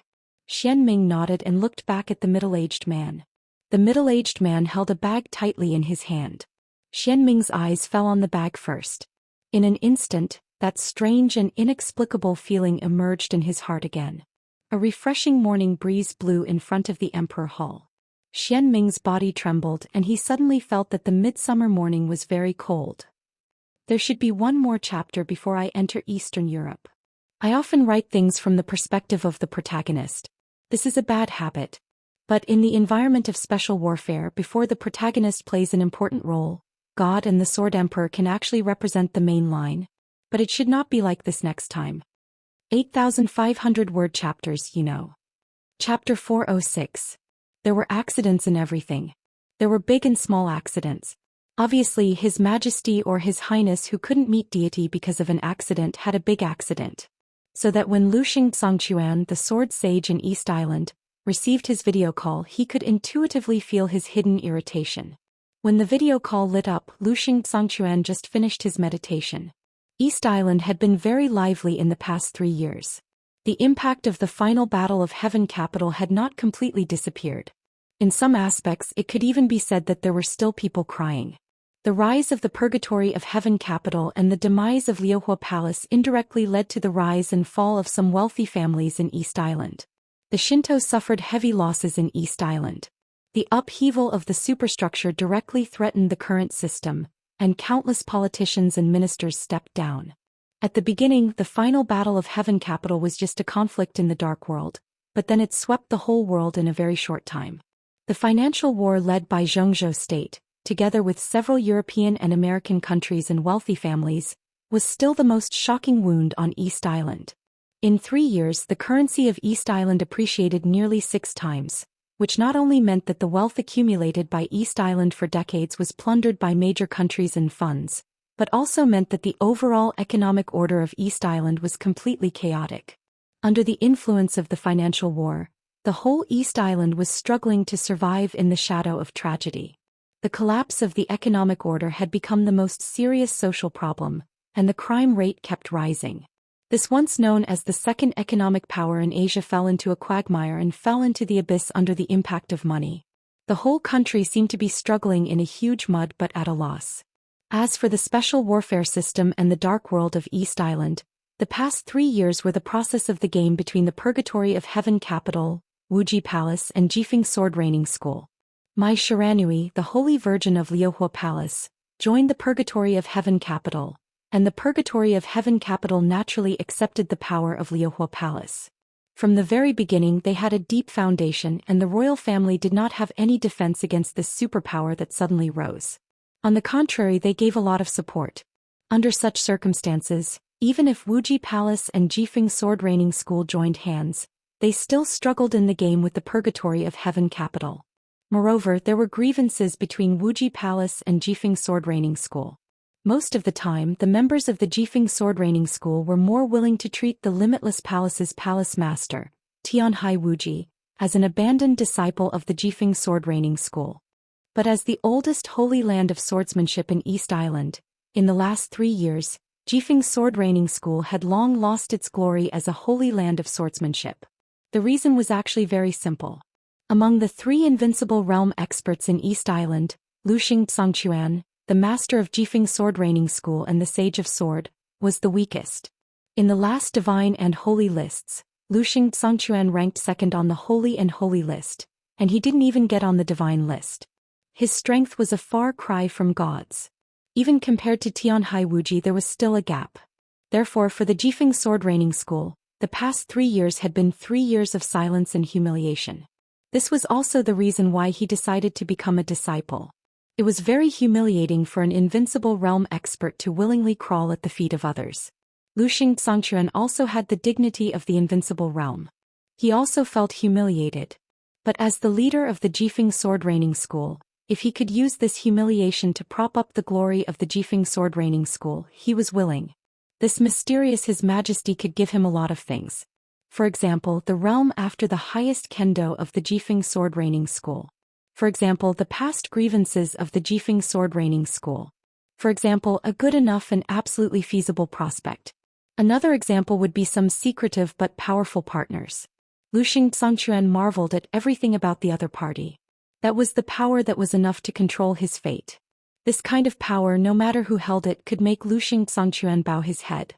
Xianming nodded and looked back at the middle-aged man. The middle-aged man held a bag tightly in his hand. Xianming's eyes fell on the bag first. In an instant, that strange and inexplicable feeling emerged in his heart again. A refreshing morning breeze blew in front of the Emperor Hall. Xianming's body trembled and he suddenly felt that the midsummer morning was very cold. There should be one more chapter before I enter Eastern Europe. I often write things from the perspective of the protagonist. This is a bad habit. But in the environment of special warfare, before the protagonist plays an important role, God and the Sword Emperor can actually represent the main line. But it should not be like this next time. 8,500 word chapters, you know. Chapter 406. There were accidents in everything. There were big and small accidents. Obviously, His Majesty or His Highness, who couldn't meet deity because of an accident, had a big accident. So that when Luxing Zhangquan, the sword sage in East Island, received his video call, he could intuitively feel his hidden irritation. When the video call lit up, Luxing Zhangquan just finished his meditation. East Island had been very lively in the past 3 years. The impact of the final battle of Heaven Capital had not completely disappeared. In some aspects, it could even be said that there were still people crying. The rise of the Purgatory of Heaven Capital and the demise of Liuhua Palace indirectly led to the rise and fall of some wealthy families in East Island. The Shinto suffered heavy losses in East Island. The upheaval of the superstructure directly threatened the current system, and countless politicians and ministers stepped down. At the beginning, the final battle of Heaven Capital was just a conflict in the Dark World, but then it swept the whole world in a very short time. The financial war led by Zhengzhou State, together with several European and American countries and wealthy families, was still the most shocking wound on East Island. In 3 years, the currency of East Island appreciated nearly 6 times, which not only meant that the wealth accumulated by East Island for decades was plundered by major countries and funds, but also meant that the overall economic order of East Island was completely chaotic. Under the influence of the financial war, the whole East Island was struggling to survive in the shadow of tragedy. The collapse of the economic order had become the most serious social problem, and the crime rate kept rising. This once known as the second economic power in Asia fell into a quagmire and fell into the abyss under the impact of money. The whole country seemed to be struggling in a huge mud but at a loss. As for the special warfare system and the dark world of East Island, the past 3 years were the process of the game between the Purgatory of Heaven Capital, Wuji Palace and Jifeng Sword Raining School. Mai Shiranui, the Holy Virgin of Liuhua Palace, joined the Purgatory of Heaven Capital, and the Purgatory of Heaven Capital naturally accepted the power of Liuhua Palace. From the very beginning they had a deep foundation and the royal family did not have any defense against this superpower that suddenly rose. On the contrary, they gave a lot of support. Under such circumstances, even if Wuji Palace and Jifeng Sword Raining School joined hands, they still struggled in the game with the Purgatory of Heaven Capital. Moreover, there were grievances between Wuji Palace and Jifeng Sword Raining School. Most of the time, the members of the Jifeng Sword Raining School were more willing to treat the Limitless Palace's palace master, Tianhai Wuji, as an abandoned disciple of the Jifeng Sword Raining School. But as the oldest holy land of swordsmanship in East Island, in the last 3 years, Jifeng Sword Raining School had long lost its glory as a holy land of swordsmanship. The reason was actually very simple. Among the 3 invincible realm experts in East Island, Luxing Zhangquan, the master of Jifeng Sword Raining School and the Sage of Sword, was the weakest. In the last divine and holy lists, Luxing Zhangquan ranked second on the holy and holy list, and he didn't even get on the divine list. His strength was a far cry from God's. Even compared to Tianhai Wuji, there was still a gap. Therefore, for the Jifeng Sword Raining School, the past 3 years had been 3 years of silence and humiliation. This was also the reason why he decided to become a disciple. It was very humiliating for an invincible realm expert to willingly crawl at the feet of others. Xianxia also had the dignity of the invincible realm. He also felt humiliated. But as the leader of the Jifeng sword raining school, if he could use this humiliation to prop up the glory of the Jifeng sword raining school, he was willing. This mysterious His Majesty could give him a lot of things. For example, the realm after the highest kendo of the Jifeng sword raining school. For example, the past grievances of the Jifeng sword raining school. For example, a good enough and absolutely feasible prospect. Another example would be some secretive but powerful partners. Xianxia marveled at everything about the other party. That was the power that was enough to control his fate. This kind of power, no matter who held it, could make Xianxia bow his head.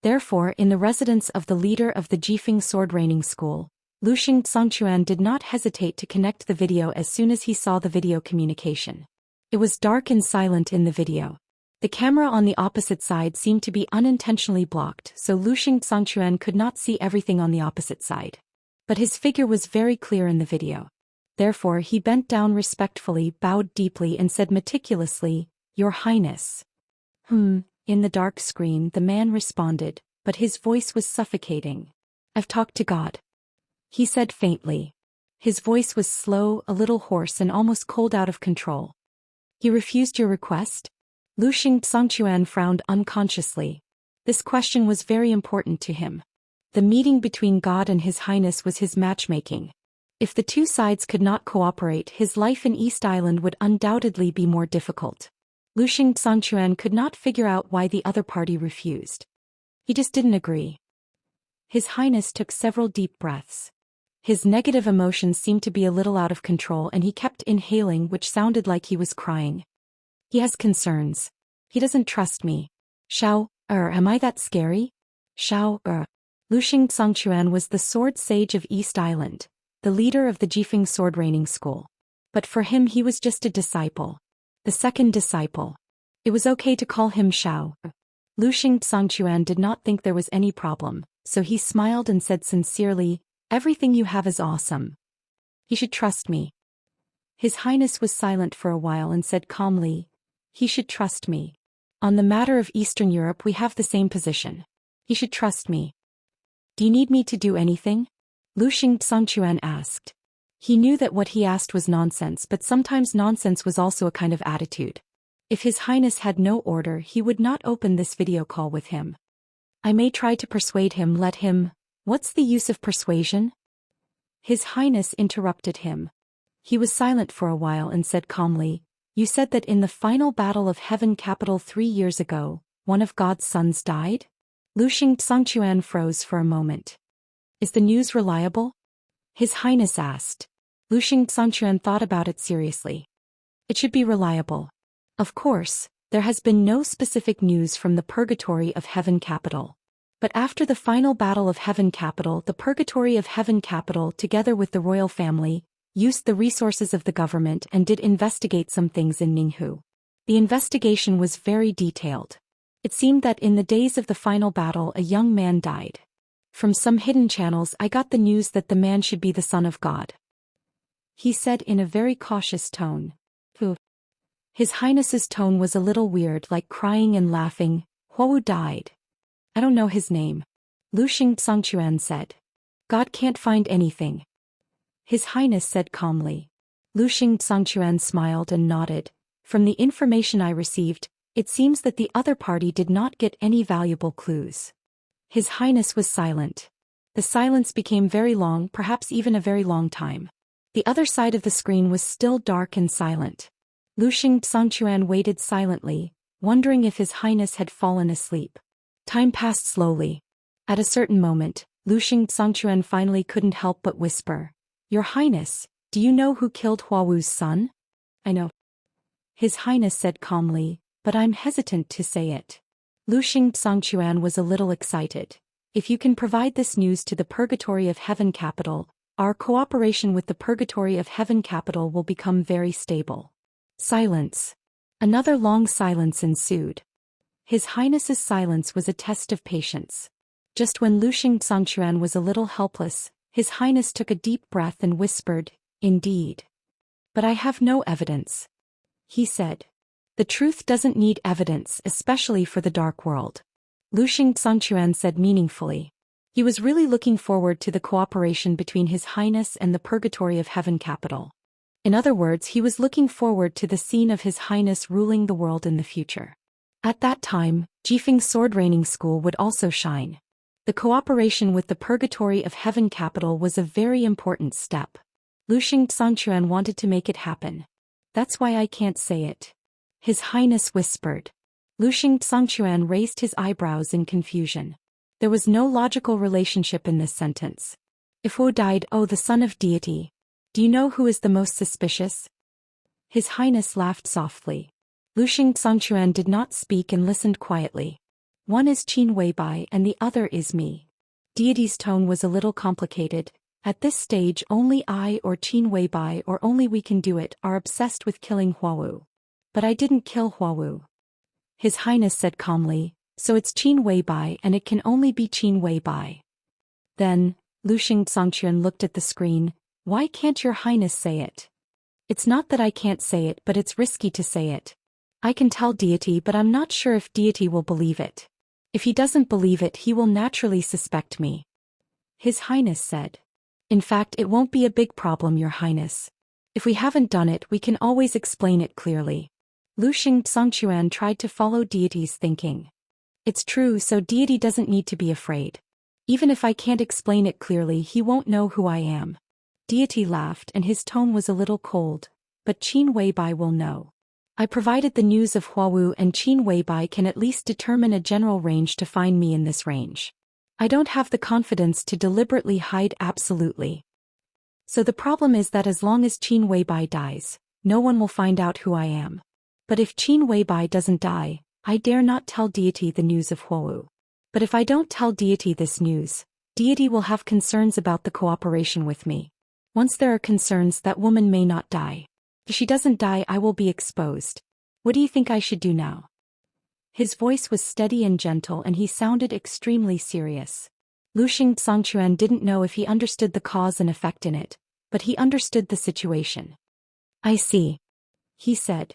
Therefore, in the residence of the leader of the Jifeng sword raining school, Xianxia did not hesitate to connect the video as soon as he saw the video communication. It was dark and silent in the video. The camera on the opposite side seemed to be unintentionally blocked, so Xianxia could not see everything on the opposite side. But his figure was very clear in the video. Therefore he bent down respectfully, bowed deeply and said meticulously, "Your Highness." In the dark screen the man responded, but his voice was suffocating. "I've talked to God," he said faintly. His voice was slow, a little hoarse and almost cold, out of control. "He refused your request?" Xianxia frowned unconsciously. This question was very important to him. The meeting between God and His Highness was his matchmaking. If the two sides could not cooperate, his life in East Island would undoubtedly be more difficult. Xianxia could not figure out why the other party refused. He just didn't agree. His Highness took several deep breaths. His negative emotions seemed to be a little out of control and he kept inhaling, which sounded like he was crying. He has concerns. He doesn't trust me. Am I that scary? Xianxia was the sword sage of East Island, the leader of the Jifeng sword raining school. But for him he was just a disciple. The second disciple. It was okay to call him Xiao. Xianxia did not think there was any problem, so he smiled and said sincerely, "Everything you have is awesome. He should trust me." His Highness was silent for a while and said calmly, "He should trust me. On the matter of Eastern Europe we have the same position. He should trust me." "Do you need me to do anything?" Xianxia asked. He knew that what he asked was nonsense, but sometimes nonsense was also a kind of attitude. If His Highness had no order, he would not open this video call with him. "I may try to persuade him, let him." "What's the use of persuasion?" His Highness interrupted him. He was silent for a while and said calmly, "You said that in the final battle of Heaven Capital 3 years ago, one of God's sons died?" Xianxia froze for a moment. "Is the news reliable?" His Highness asked. Xianxia thought about it seriously. "It should be reliable. Of course, there has been no specific news from the Purgatory of Heaven Capital. But after the final battle of Heaven Capital, the Purgatory of Heaven Capital, together with the royal family, used the resources of the government and did investigate some things in Ninghu. The investigation was very detailed. It seemed that in the days of the final battle a young man died. From some hidden channels I got the news that the man should be the Son of God," he said in a very cautious tone. His Highness's tone was a little weird, like crying and laughing. "Huo died. I don't know his name," Xianxia said. "God can't find anything," His Highness said calmly. Xianxia smiled and nodded. "From the information I received, it seems that the other party did not get any valuable clues." His Highness was silent. The silence became very long, perhaps even a very long time. The other side of the screen was still dark and silent. Xianxia waited silently, wondering if His Highness had fallen asleep. Time passed slowly. At a certain moment, Xianxia finally couldn't help but whisper, "Your Highness, do you know who killed Huawu's son?" "I know," His Highness said calmly, "but I'm hesitant to say it." Xianxia was a little excited. "If you can provide this news to the Purgatory of Heaven Capital, our cooperation with the Purgatory of Heaven Capital will become very stable." Silence. Another long silence ensued. His Highness's silence was a test of patience. Just when Xianxia was a little helpless, His Highness took a deep breath and whispered, Indeed. But I have no evidence, he said. The truth doesn't need evidence, especially for the dark world, Xianxia said meaningfully. He was really looking forward to the cooperation between His Highness and the Purgatory of Heaven capital. In other words, he was looking forward to the scene of His Highness ruling the world in the future. At that time, Jifeng's sword training school would also shine. The cooperation with the Purgatory of Heaven capital was a very important step. Xianxia wanted to make it happen. That's why I can't say it, His Highness whispered. Xianxia raised his eyebrows in confusion. There was no logical relationship in this sentence. If Wu died, oh the son of deity. Do you know who is the most suspicious? His Highness laughed softly. Xianxia did not speak and listened quietly. One is Qin Weibai and the other is me. Deity's tone was a little complicated. At this stage only I or Qin Weibai or only we can do it are obsessed with killing Huawu. But I didn't kill Huawu, His Highness said calmly, so it's Qin Weibai and it can only be Qin Weibai. Then, Xianxia looked at the screen. Why can't your Highness say it? It's not that I can't say it, but it's risky to say it. I can tell deity, but I'm not sure if deity will believe it. If he doesn't believe it, he will naturally suspect me, His Highness said. In fact, it won't be a big problem, your Highness. If we haven't done it, we can always explain it clearly. Xianxia tried to follow deity's thinking. It's true, so deity doesn't need to be afraid. Even if I can't explain it clearly, he won't know who I am. Deity laughed and his tone was a little cold, but Qin Weibai will know. I provided the news of Huawu and Qin Weibai can at least determine a general range to find me in this range. I don't have the confidence to deliberately hide absolutely. So the problem is that as long as Qin Weibai dies, no one will find out who I am. But if Qin Weibai doesn't die, I dare not tell deity the news of Huawu. But if I don't tell deity this news, deity will have concerns about the cooperation with me. Once there are concerns, that woman may not die. If she doesn't die, I will be exposed. What do you think I should do now? His voice was steady and gentle and he sounded extremely serious. Xianxia didn't know if he understood the cause and effect in it, but he understood the situation. I see, he said.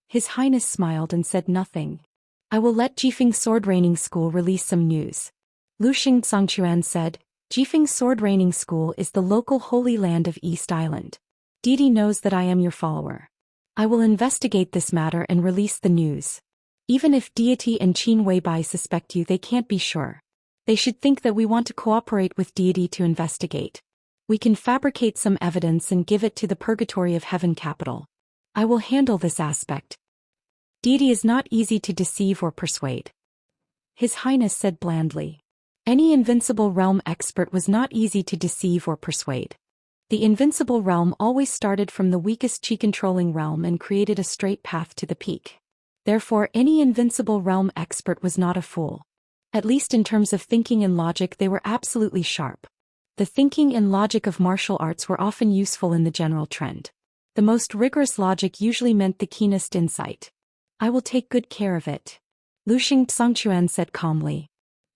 His Highness smiled and said nothing. I will let Jifeng's sword training school release some news. Xianxia said, Jifeng's sword training school is the local holy land of East Island. Deity knows that I am your follower. I will investigate this matter and release the news. Even if deity and Qin Weibai suspect you, they can't be sure. They should think that we want to cooperate with deity to investigate. We can fabricate some evidence and give it to the Purgatory of Heaven capital. I will handle this aspect. Deity is not easy to deceive or persuade, His Highness said blandly. Any invincible realm expert was not easy to deceive or persuade. The invincible realm always started from the weakest chi-controlling realm and created a straight path to the peak. Therefore, any invincible realm expert was not a fool. At least in terms of thinking and logic, they were absolutely sharp. The thinking and logic of martial arts were often useful in the general trend. The most rigorous logic usually meant the keenest insight. I will take good care of it, Xianxia said calmly.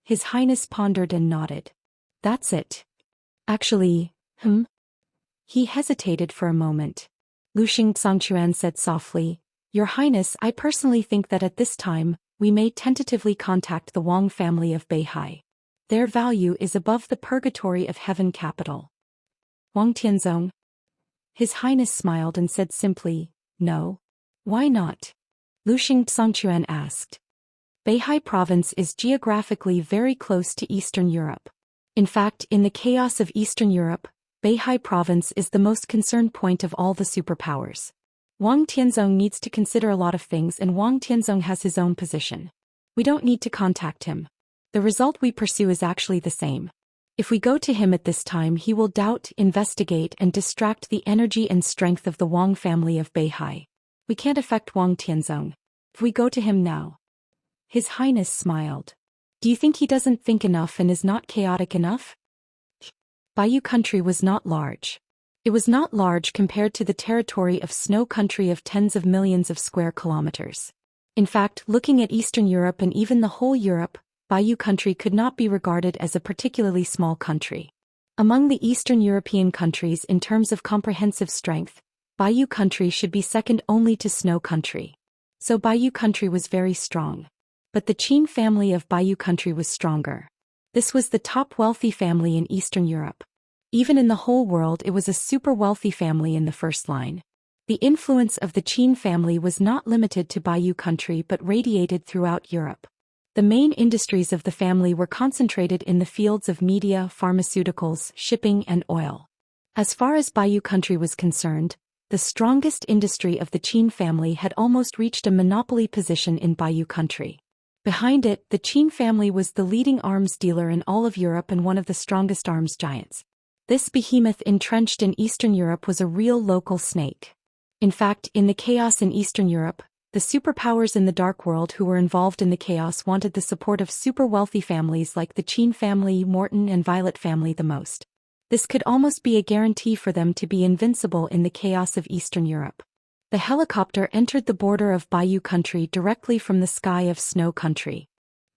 His Highness pondered and nodded. That's it. Actually, He hesitated for a moment. Xianxia said softly, Your Highness, I personally think that at this time, we may tentatively contact the Wang family of Beihai. Their value is above the Purgatory of Heaven capital. Wang Tianzong? His Highness smiled and said simply, No. Why not? Xianxia asked. Beihai province is geographically very close to Eastern Europe. In fact, in the chaos of Eastern Europe, Beihai province is the most concerned point of all the superpowers. Wang Tianzong needs to consider a lot of things and Wang Tianzong has his own position. We don't need to contact him. The result we pursue is actually the same. If we go to him at this time, he will doubt, investigate and distract the energy and strength of the Wang family of Beihai. We can't affect Wang Tianzong. If we go to him now. His Highness smiled. Do you think he doesn't think enough and is not chaotic enough? Bayou country was not large. It was not large compared to the territory of Snow country of tens of millions of square kilometers. In fact, looking at Eastern Europe and even the whole Europe, Bayou country could not be regarded as a particularly small country. Among the Eastern European countries in terms of comprehensive strength, Bayou country should be second only to Snow country. So Bayou country was very strong. But the Qin family of Bayou country was stronger. This was the top wealthy family in Eastern Europe. Even in the whole world, it was a super wealthy family in the first line. The influence of the Qin family was not limited to Bayou country but radiated throughout Europe. The main industries of the family were concentrated in the fields of media, pharmaceuticals, shipping, and oil. As far as Bayou country was concerned, the strongest industry of the Qin family had almost reached a monopoly position in Bayou country. Behind it, the Qin family was the leading arms dealer in all of Europe and one of the strongest arms giants. This behemoth entrenched in Eastern Europe was a real local snake. In fact, in the chaos in Eastern Europe, the superpowers in the dark world who were involved in the chaos wanted the support of super wealthy families like the Qin family, Morton, and Violet family the most. This could almost be a guarantee for them to be invincible in the chaos of Eastern Europe. The helicopter entered the border of Bayou country directly from the sky of Snow country.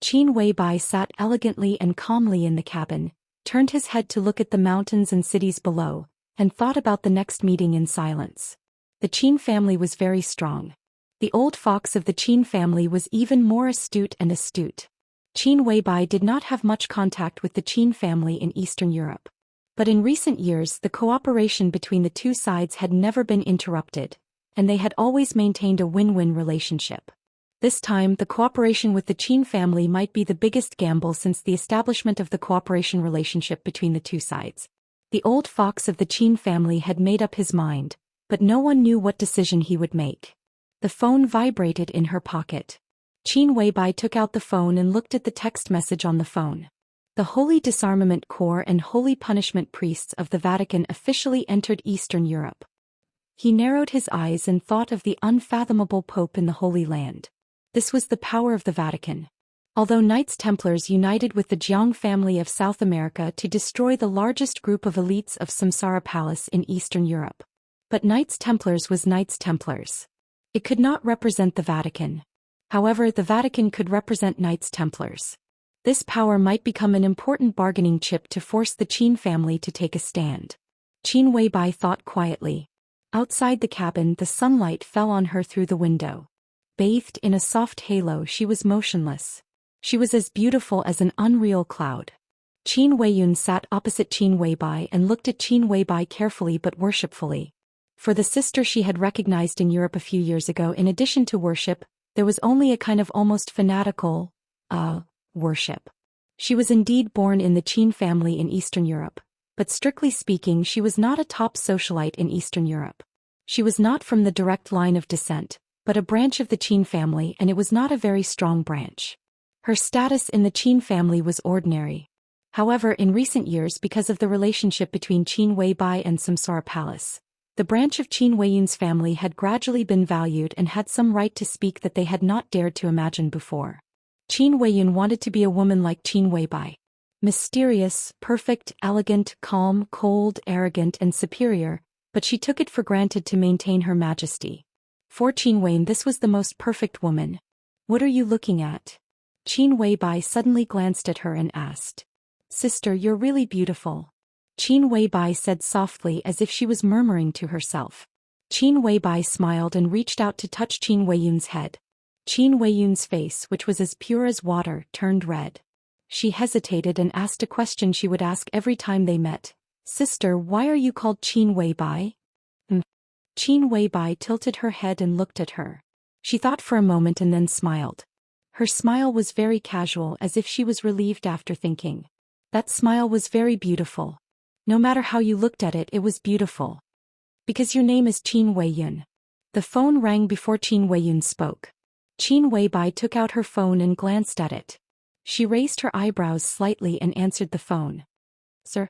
Qin Weibai sat elegantly and calmly in the cabin, turned his head to look at the mountains and cities below, and thought about the next meeting in silence. The Qin family was very strong. The old fox of the Qin family was even more astute and astute. Qin Weibai did not have much contact with the Qin family in Eastern Europe. But in recent years, the cooperation between the two sides had never been interrupted, and they had always maintained a win-win relationship. This time, the cooperation with the Qin family might be the biggest gamble since the establishment of the cooperation relationship between the two sides. The old fox of the Qin family had made up his mind, but no one knew what decision he would make. The phone vibrated in her pocket. Qin Weibai took out the phone and looked at the text message on the phone. The Holy Disarmament Corps and Holy Punishment Priests of the Vatican officially entered Eastern Europe. He narrowed his eyes and thought of the unfathomable Pope in the Holy Land. This was the power of the Vatican. Although Knights Templars united with the Jiang family of South America to destroy the largest group of elites of Samsara Palace in Eastern Europe. But Knights Templars was Knights Templars. It could not represent the Vatican. However, the Vatican could represent Knights Templars. This power might become an important bargaining chip to force the Qin family to take a stand. Qin Weibai thought quietly. Outside the cabin, the sunlight fell on her through the window. Bathed in a soft halo, she was motionless. She was as beautiful as an unreal cloud. Qin Weiyun sat opposite Qin Weibai and looked at Qin Weibai carefully but worshipfully. For the sister she had recognized in Europe a few years ago, in addition to worship, there was only a kind of almost fanatical, worship. She was indeed born in the Qin family in Eastern Europe, but strictly speaking she was not a top socialite in Eastern Europe. She was not from the direct line of descent, but a branch of the Qin family, and it was not a very strong branch. Her status in the Qin family was ordinary. However, in recent years, because of the relationship between Qin Weibai and Samsara Palace, the branch of Qin Weiyun's family had gradually been valued and had some right to speak that they had not dared to imagine before. Qin Weiyun wanted to be a woman like Qin Weibai. Mysterious, perfect, elegant, calm, cold, arrogant, and superior, but she took it for granted to maintain her majesty. For Qin Weiyun, this was the most perfect woman. "What are you looking at?" Qin Weibai suddenly glanced at her and asked. "Sister, you're really beautiful." Qin Weibai said softly as if she was murmuring to herself. Qin Weibai smiled and reached out to touch Qin Weiyun's head. Qin Weiyun's face, which was as pure as water, turned red. She hesitated and asked a question she would ask every time they met. "Sister, why are you called Qin Weibai?" Qin Weibai tilted her head and looked at her. She thought for a moment and then smiled. Her smile was very casual, as if she was relieved after thinking. That smile was very beautiful. No matter how you looked at it, it was beautiful. "Because your name is Qin Weiyun." The phone rang before Qin Weiyun spoke. Qin Weibai took out her phone and glanced at it. She raised her eyebrows slightly and answered the phone. "Sir?"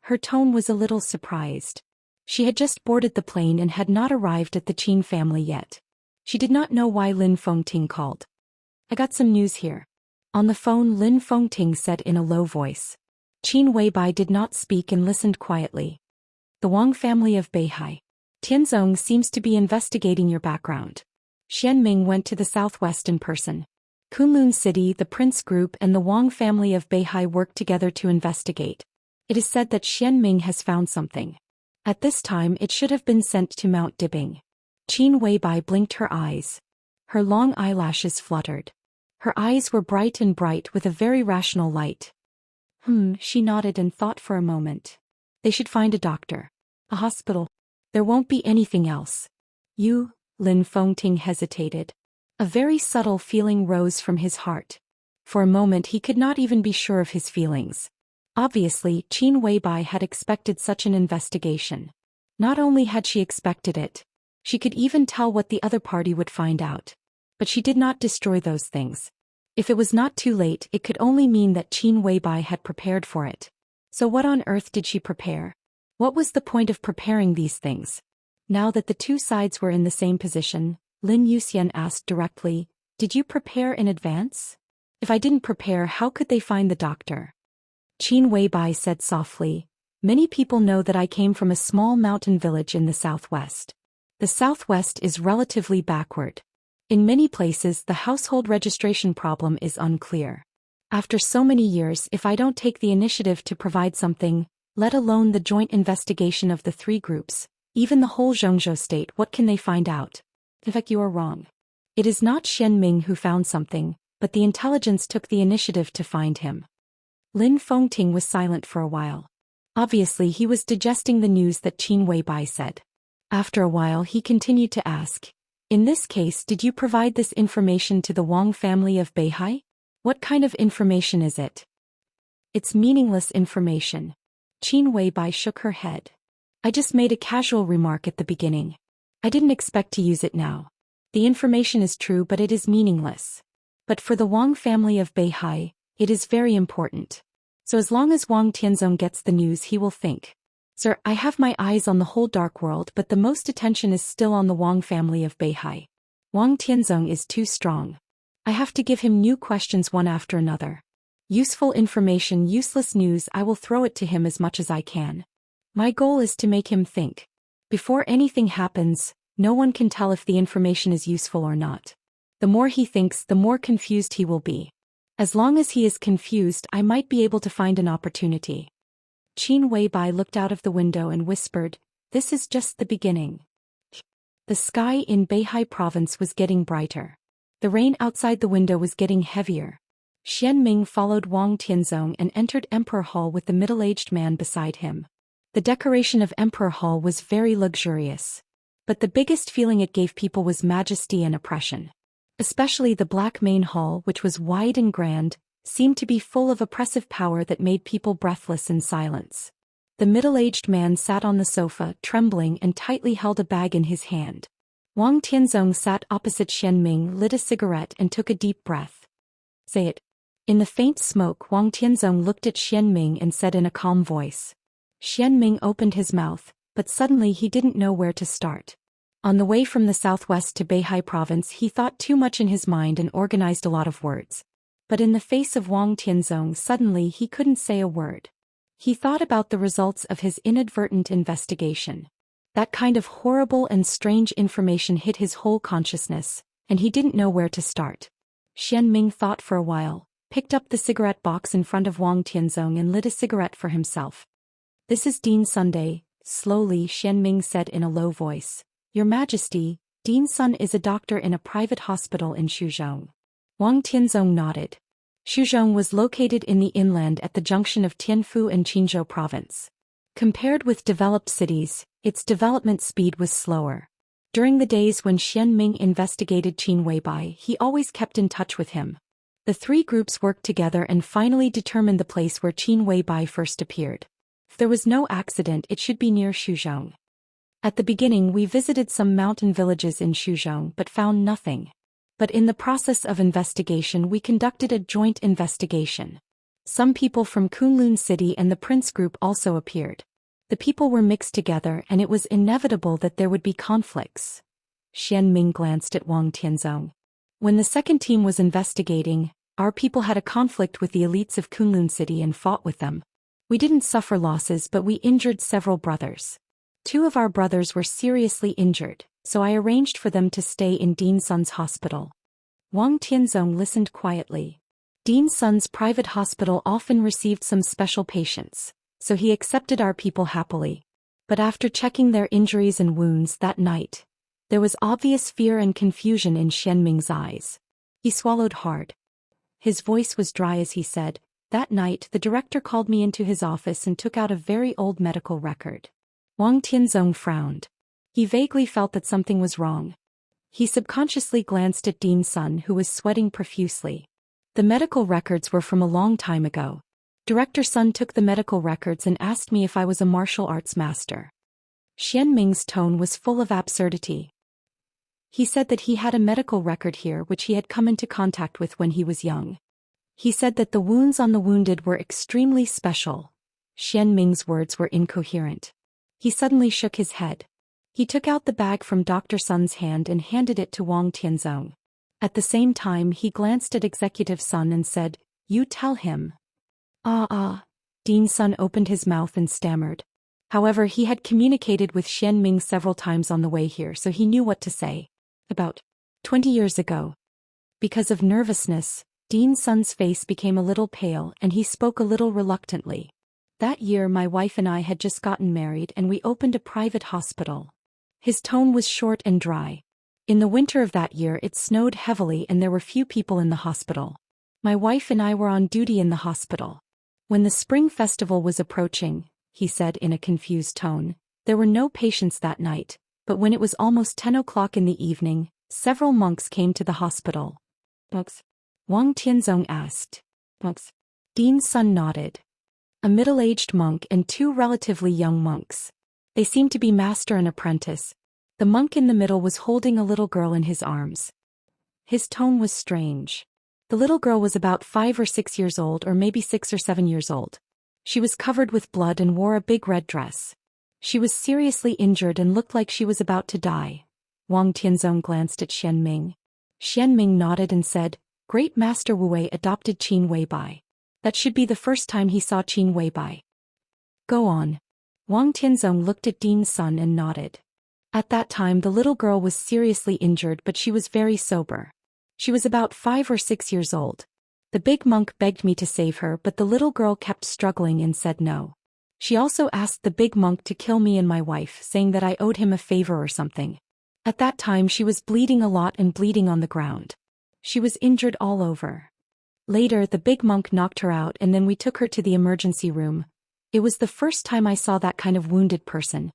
Her tone was a little surprised. She had just boarded the plane and had not arrived at the Qin family yet. She did not know why Lin Fengting called. "I got some news here." On the phone, Lin Fengting said in a low voice. Qin Weibai did not speak and listened quietly. "The Wang family of Beihai. Tianzong seems to be investigating your background. Xianming went to the southwest in person. Kunlun City, the Prince Group and the Wang family of Beihai worked together to investigate. It is said that Xianming has found something. At this time it should have been sent to Mount Dibing. Qin Weibai blinked her eyes. Her long eyelashes fluttered. Her eyes were bright with a very rational light. She nodded and thought for a moment. They should find a doctor. A hospital. There won't be anything else. Lin Fengting hesitated. A very subtle feeling rose from his heart. For a moment he could not even be sure of his feelings. Obviously, Qin Weibai had expected such an investigation. Not only had she expected it, she could even tell what the other party would find out. But she did not destroy those things. If it was not too late, it could only mean that Qin Weibai had prepared for it. So what on earth did she prepare? What was the point of preparing these things? Now that the two sides were in the same position, Lin Yuxian asked directly, "Did you prepare in advance? If I didn't prepare, how could they find the doctor?" Qin Weibai said softly, "Many people know that I came from a small mountain village in the southwest. The southwest is relatively backward. In many places the household registration problem is unclear. After so many years, if I don't take the initiative to provide something, let alone the joint investigation of the three groups, even the whole Zhongzhou state, what can they find out? In fact, you are wrong. It is not Xianming who found something, but the intelligence took the initiative to find him." Lin Fengting was silent for a while. Obviously he was digesting the news that Qin Weibai said. After a while he continued to ask, "In this case, did you provide this information to the Wang family of Beihai? What kind of information is it?" "It's meaningless information." Qin Weibai shook her head. "I just made a casual remark at the beginning. I didn't expect to use it now. The information is true, but it is meaningless. But for the Wang family of Beihai, it is very important. So as long as Wang Tianzong gets the news, he will think, 'Sir, I have my eyes on the whole dark world, but the most attention is still on the Wang family of Beihai. Wang Tianzong is too strong. I have to give him new questions one after another. Useful information, useless news, I will throw it to him as much as I can. My goal is to make him think. Before anything happens, no one can tell if the information is useful or not. The more he thinks, the more confused he will be. As long as he is confused, I might be able to find an opportunity." Qin Weibai looked out of the window and whispered, "This is just the beginning." The sky in Beihai province was getting brighter. The rain outside the window was getting heavier. Xianming followed Wang Tianzong and entered Emperor Hall with the middle-aged man beside him. The decoration of Emperor Hall was very luxurious. But the biggest feeling it gave people was majesty and oppression. Especially the black main hall, which was wide and grand, seemed to be full of oppressive power that made people breathless in silence. The middle-aged man sat on the sofa, trembling, and tightly held a bag in his hand. Wang Tianzong sat opposite Xianming, lit a cigarette and took a deep breath. "Say it." In the faint smoke, Wang Tianzong looked at Xianming and said in a calm voice. Xianming opened his mouth, but suddenly he didn't know where to start. On the way from the southwest to Beihai province, he thought too much in his mind and organized a lot of words. But in the face of Wang Tianzong, suddenly he couldn't say a word. He thought about the results of his inadvertent investigation. That kind of horrible and strange information hit his whole consciousness, and he didn't know where to start. Xianming thought for a while, picked up the cigarette box in front of Wang Tianzong and lit a cigarette for himself. "This is Dean Sunday," slowly Xianming said in a low voice. "Your Majesty, Dean Sun is a doctor in a private hospital in Shuzhong." Wang Tianzong nodded. Shuzhong was located in the inland at the junction of Tianfu and Qinzhou province. Compared with developed cities, its development speed was slower. During the days when Xianming investigated Qin Weibai, he always kept in touch with him. The three groups worked together and finally determined the place where Qin Weibai first appeared. If there was no accident, it should be near Shuzhong. At the beginning we visited some mountain villages in Shuzhong but found nothing. But in the process of investigation we conducted a joint investigation. Some people from Kunlun City and the Prince Group also appeared. The people were mixed together and it was inevitable that there would be conflicts. Xianming glanced at Wang Tianzong. When the second team was investigating, our people had a conflict with the elites of Kunlun City and fought with them. We didn't suffer losses, but we injured several brothers. 2 of our brothers were seriously injured, so I arranged for them to stay in Dean Sun's hospital. Wang Tianzong listened quietly. Dean Sun's private hospital often received some special patients. so he accepted our people happily. But after checking their injuries and wounds that night, there was obvious fear and confusion in Xianming's eyes. He swallowed hard. His voice was dry as he said, "That night the director called me into his office and took out a very old medical record." Wang Tianzong frowned. He vaguely felt that something was wrong. He subconsciously glanced at Dean Sun, who was sweating profusely. The medical records were from a long time ago. Director Sun took the medical records and asked me if I was a martial arts master. Xianming's tone was full of absurdity. He said that he had a medical record here which he had come into contact with when he was young. He said that the wounds on the wounded were extremely special. Xianming's words were incoherent. He suddenly shook his head. He took out the bag from Dr. Sun's hand and handed it to Wang Tianzong. At the same time he glanced at Executive Sun and said, "You tell him." Dean Sun opened his mouth and stammered. However, he had communicated with Xianming several times on the way here, so he knew what to say. About 20 years ago. Because of nervousness, Dean Sun's face became a little pale and he spoke a little reluctantly. "That year my wife and I had just gotten married and we opened a private hospital." His tone was short and dry. "In the winter of that year it snowed heavily and there were few people in the hospital. My wife and I were on duty in the hospital. When the spring festival was approaching," he said in a confused tone, "there were no patients that night, but when it was almost 10 o'clock in the evening, several monks came to the hospital." "Monks?" Wang Tianzong asked. "Monks?" Dean Sun nodded. "A middle-aged monk and two relatively young monks. They seemed to be master and apprentice. The monk in the middle was holding a little girl in his arms." His tone was strange. The little girl was about 5 or 6 years old, or maybe 6 or 7 years old. She was covered with blood and wore a big red dress. She was seriously injured and looked like she was about to die. Wang Tianzong glanced at Xianming. Xianming nodded and said, "Great Master Wu adopted Qin Weibai. That should be the first time he saw Qin Weibai." "Go on." Wang Tianzong looked at Dean Sun and nodded. "At that time the little girl was seriously injured, but she was very sober. She was about 5 or 6 years old. The big monk begged me to save her, but the little girl kept struggling and said no. She also asked the big monk to kill me and my wife, saying that I owed him a favor or something. At that time she was bleeding a lot and bleeding on the ground. She was injured all over. Later the big monk knocked her out and then we took her to the emergency room. It was the first time I saw that kind of wounded person.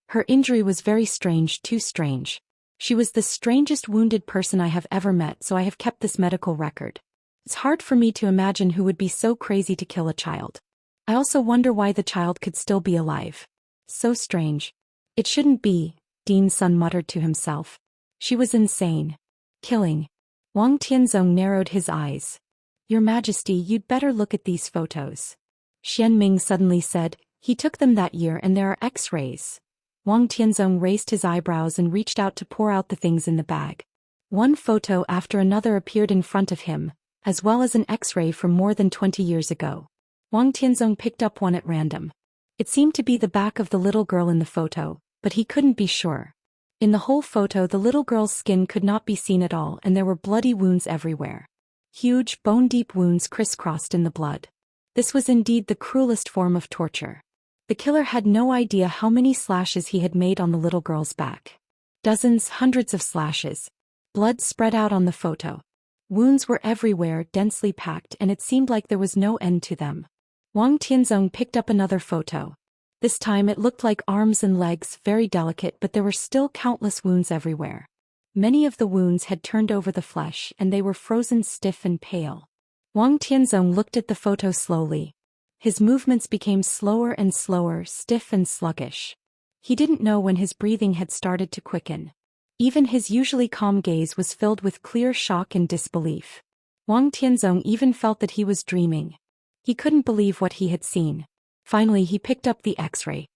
Her injury was very strange, too strange. She was the strangest wounded person I have ever met, so I have kept this medical record. It's hard for me to imagine who would be so crazy to kill a child. I also wonder why the child could still be alive. So strange. It shouldn't be," Dean Sun muttered to himself. "She was insane. Killing." Wang Tianzong narrowed his eyes. "Your Majesty, you'd better look at these photos." Xianming suddenly said, "He took them that year and there are X-rays." Wang Tianzong raised his eyebrows and reached out to pour out the things in the bag. One photo after another appeared in front of him, as well as an X-ray from more than 20 years ago. Wang Tianzong picked up one at random. It seemed to be the back of the little girl in the photo, but he couldn't be sure. In the whole photo the little girl's skin could not be seen at all and there were bloody wounds everywhere. Huge, bone-deep wounds crisscrossed in the blood. This was indeed the cruelest form of torture. The killer had no idea how many slashes he had made on the little girl's back. Dozens, hundreds of slashes. Blood spread out on the photo. Wounds were everywhere, densely packed, and it seemed like there was no end to them. Wang Tianzong picked up another photo. This time it looked like arms and legs, very delicate, but there were still countless wounds everywhere. Many of the wounds had turned over the flesh and they were frozen stiff and pale. Wang Tianzong looked at the photo slowly. His movements became slower and slower, stiff and sluggish. He didn't know when his breathing had started to quicken. Even his usually calm gaze was filled with clear shock and disbelief. Wang Tianzong even felt that he was dreaming. He couldn't believe what he had seen. Finally he picked up the X-ray.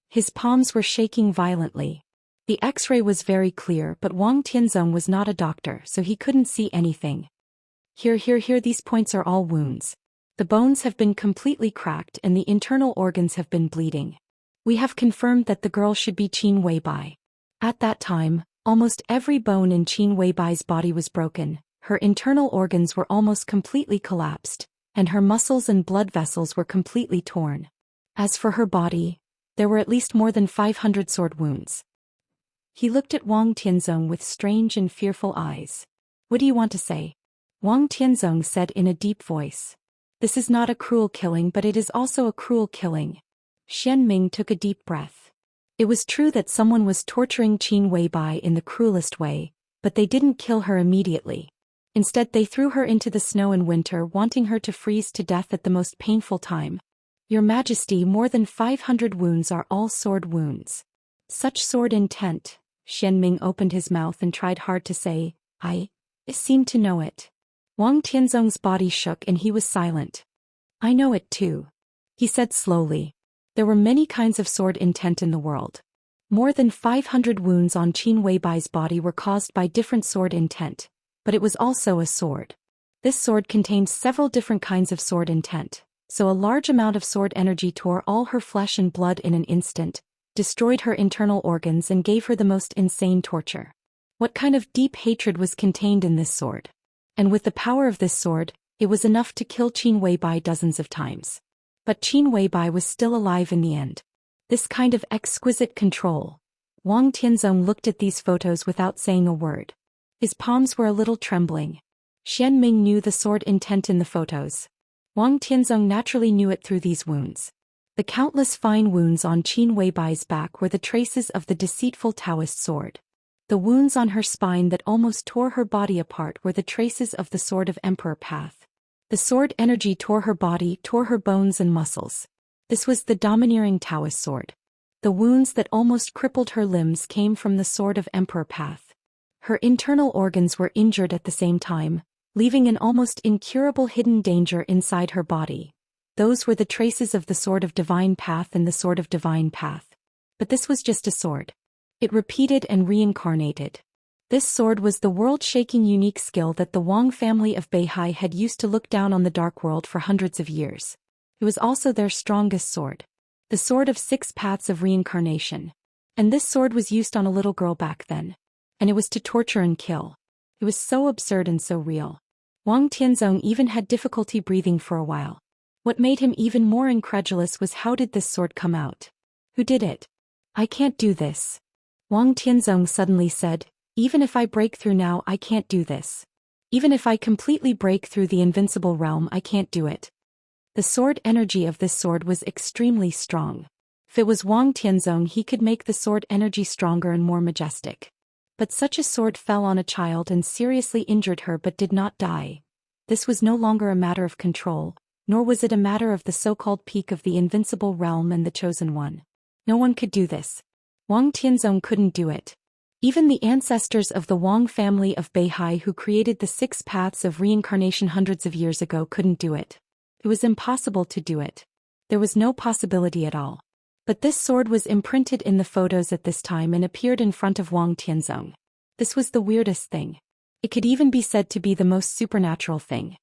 His palms were shaking violently. The X-ray was very clear, but Wang Tianzong was not a doctor, so he couldn't see anything. Here, these points are all wounds. The bones have been completely cracked and the internal organs have been bleeding. We have confirmed that the girl should be Qin Weibai. At that time, almost every bone in Qin Weibai's body was broken, her internal organs were almost completely collapsed, and her muscles and blood vessels were completely torn. As for her body, there were at least more than 500 sword wounds. He looked at Wang Tianzong with strange and fearful eyes. What do you want to say? Wang Tianzong said in a deep voice. This is not a cruel killing, but it is also a cruel killing. Xian Ming took a deep breath. It was true that someone was torturing Qin Weibai in the cruelest way, but they didn't kill her immediately. Instead, they threw her into the snow in winter, wanting her to freeze to death at the most painful time. Your Majesty, more than 500 wounds are all sword wounds. Such sword intent. Xian Ming opened his mouth and tried hard to say, I seem to know it. Wang Tianzong's body shook and he was silent. I know it too. He said slowly. There were many kinds of sword intent in the world. More than 500 wounds on Qin Weibai's body were caused by different sword intent, but it was also a sword. This sword contained several different kinds of sword intent, so a large amount of sword energy tore all her flesh and blood in an instant, destroyed her internal organs and gave her the most insane torture. What kind of deep hatred was contained in this sword? And with the power of this sword, it was enough to kill Qin Weibai dozens of times. But Qin Weibai was still alive in the end. This kind of exquisite control. Wang Tianzong looked at these photos without saying a word. His palms were a little trembling. Xian Ming knew the sword intent in the photos. Wang Tianzong naturally knew it through these wounds. The countless fine wounds on Qin Weibai's back were the traces of the deceitful Daoist sword. The wounds on her spine that almost tore her body apart were the traces of the sword of Emperor Path. The sword energy tore her body, tore her bones and muscles. This was the domineering Daoist sword. The wounds that almost crippled her limbs came from the sword of Emperor Path. Her internal organs were injured at the same time, leaving an almost incurable hidden danger inside her body. Those were the traces of the sword of Divine Path and the sword of Divine Path. But this was just a sword. It repeated and reincarnated. This sword was the world-shaking unique skill that the Wang family of Beihai had used to look down on the dark world for hundreds of years. It was also their strongest sword. The sword of 6 paths of reincarnation. And this sword was used on a little girl back then. And it was to torture and kill. It was so absurd and so real. Wang Tianzong even had difficulty breathing for a while. What made him even more incredulous was how did this sword come out? Who did it? I can't do this. Wang Tianzong suddenly said, even if I break through now, I can't do this. Even if I completely break through the invincible realm, I can't do it. The sword energy of this sword was extremely strong. If it was Wang Tianzong, he could make the sword energy stronger and more majestic. But such a sword fell on a child and seriously injured her but did not die. This was no longer a matter of control, nor was it a matter of the so-called peak of the invincible realm and the chosen one. No one could do this. Wang Tianzong couldn't do it. Even the ancestors of the Wang family of Beihai who created the 6 paths of reincarnation hundreds of years ago couldn't do it. It was impossible to do it. There was no possibility at all. But this sword was imprinted in the photos at this time and appeared in front of Wang Tianzong. This was the weirdest thing. It could even be said to be the most supernatural thing.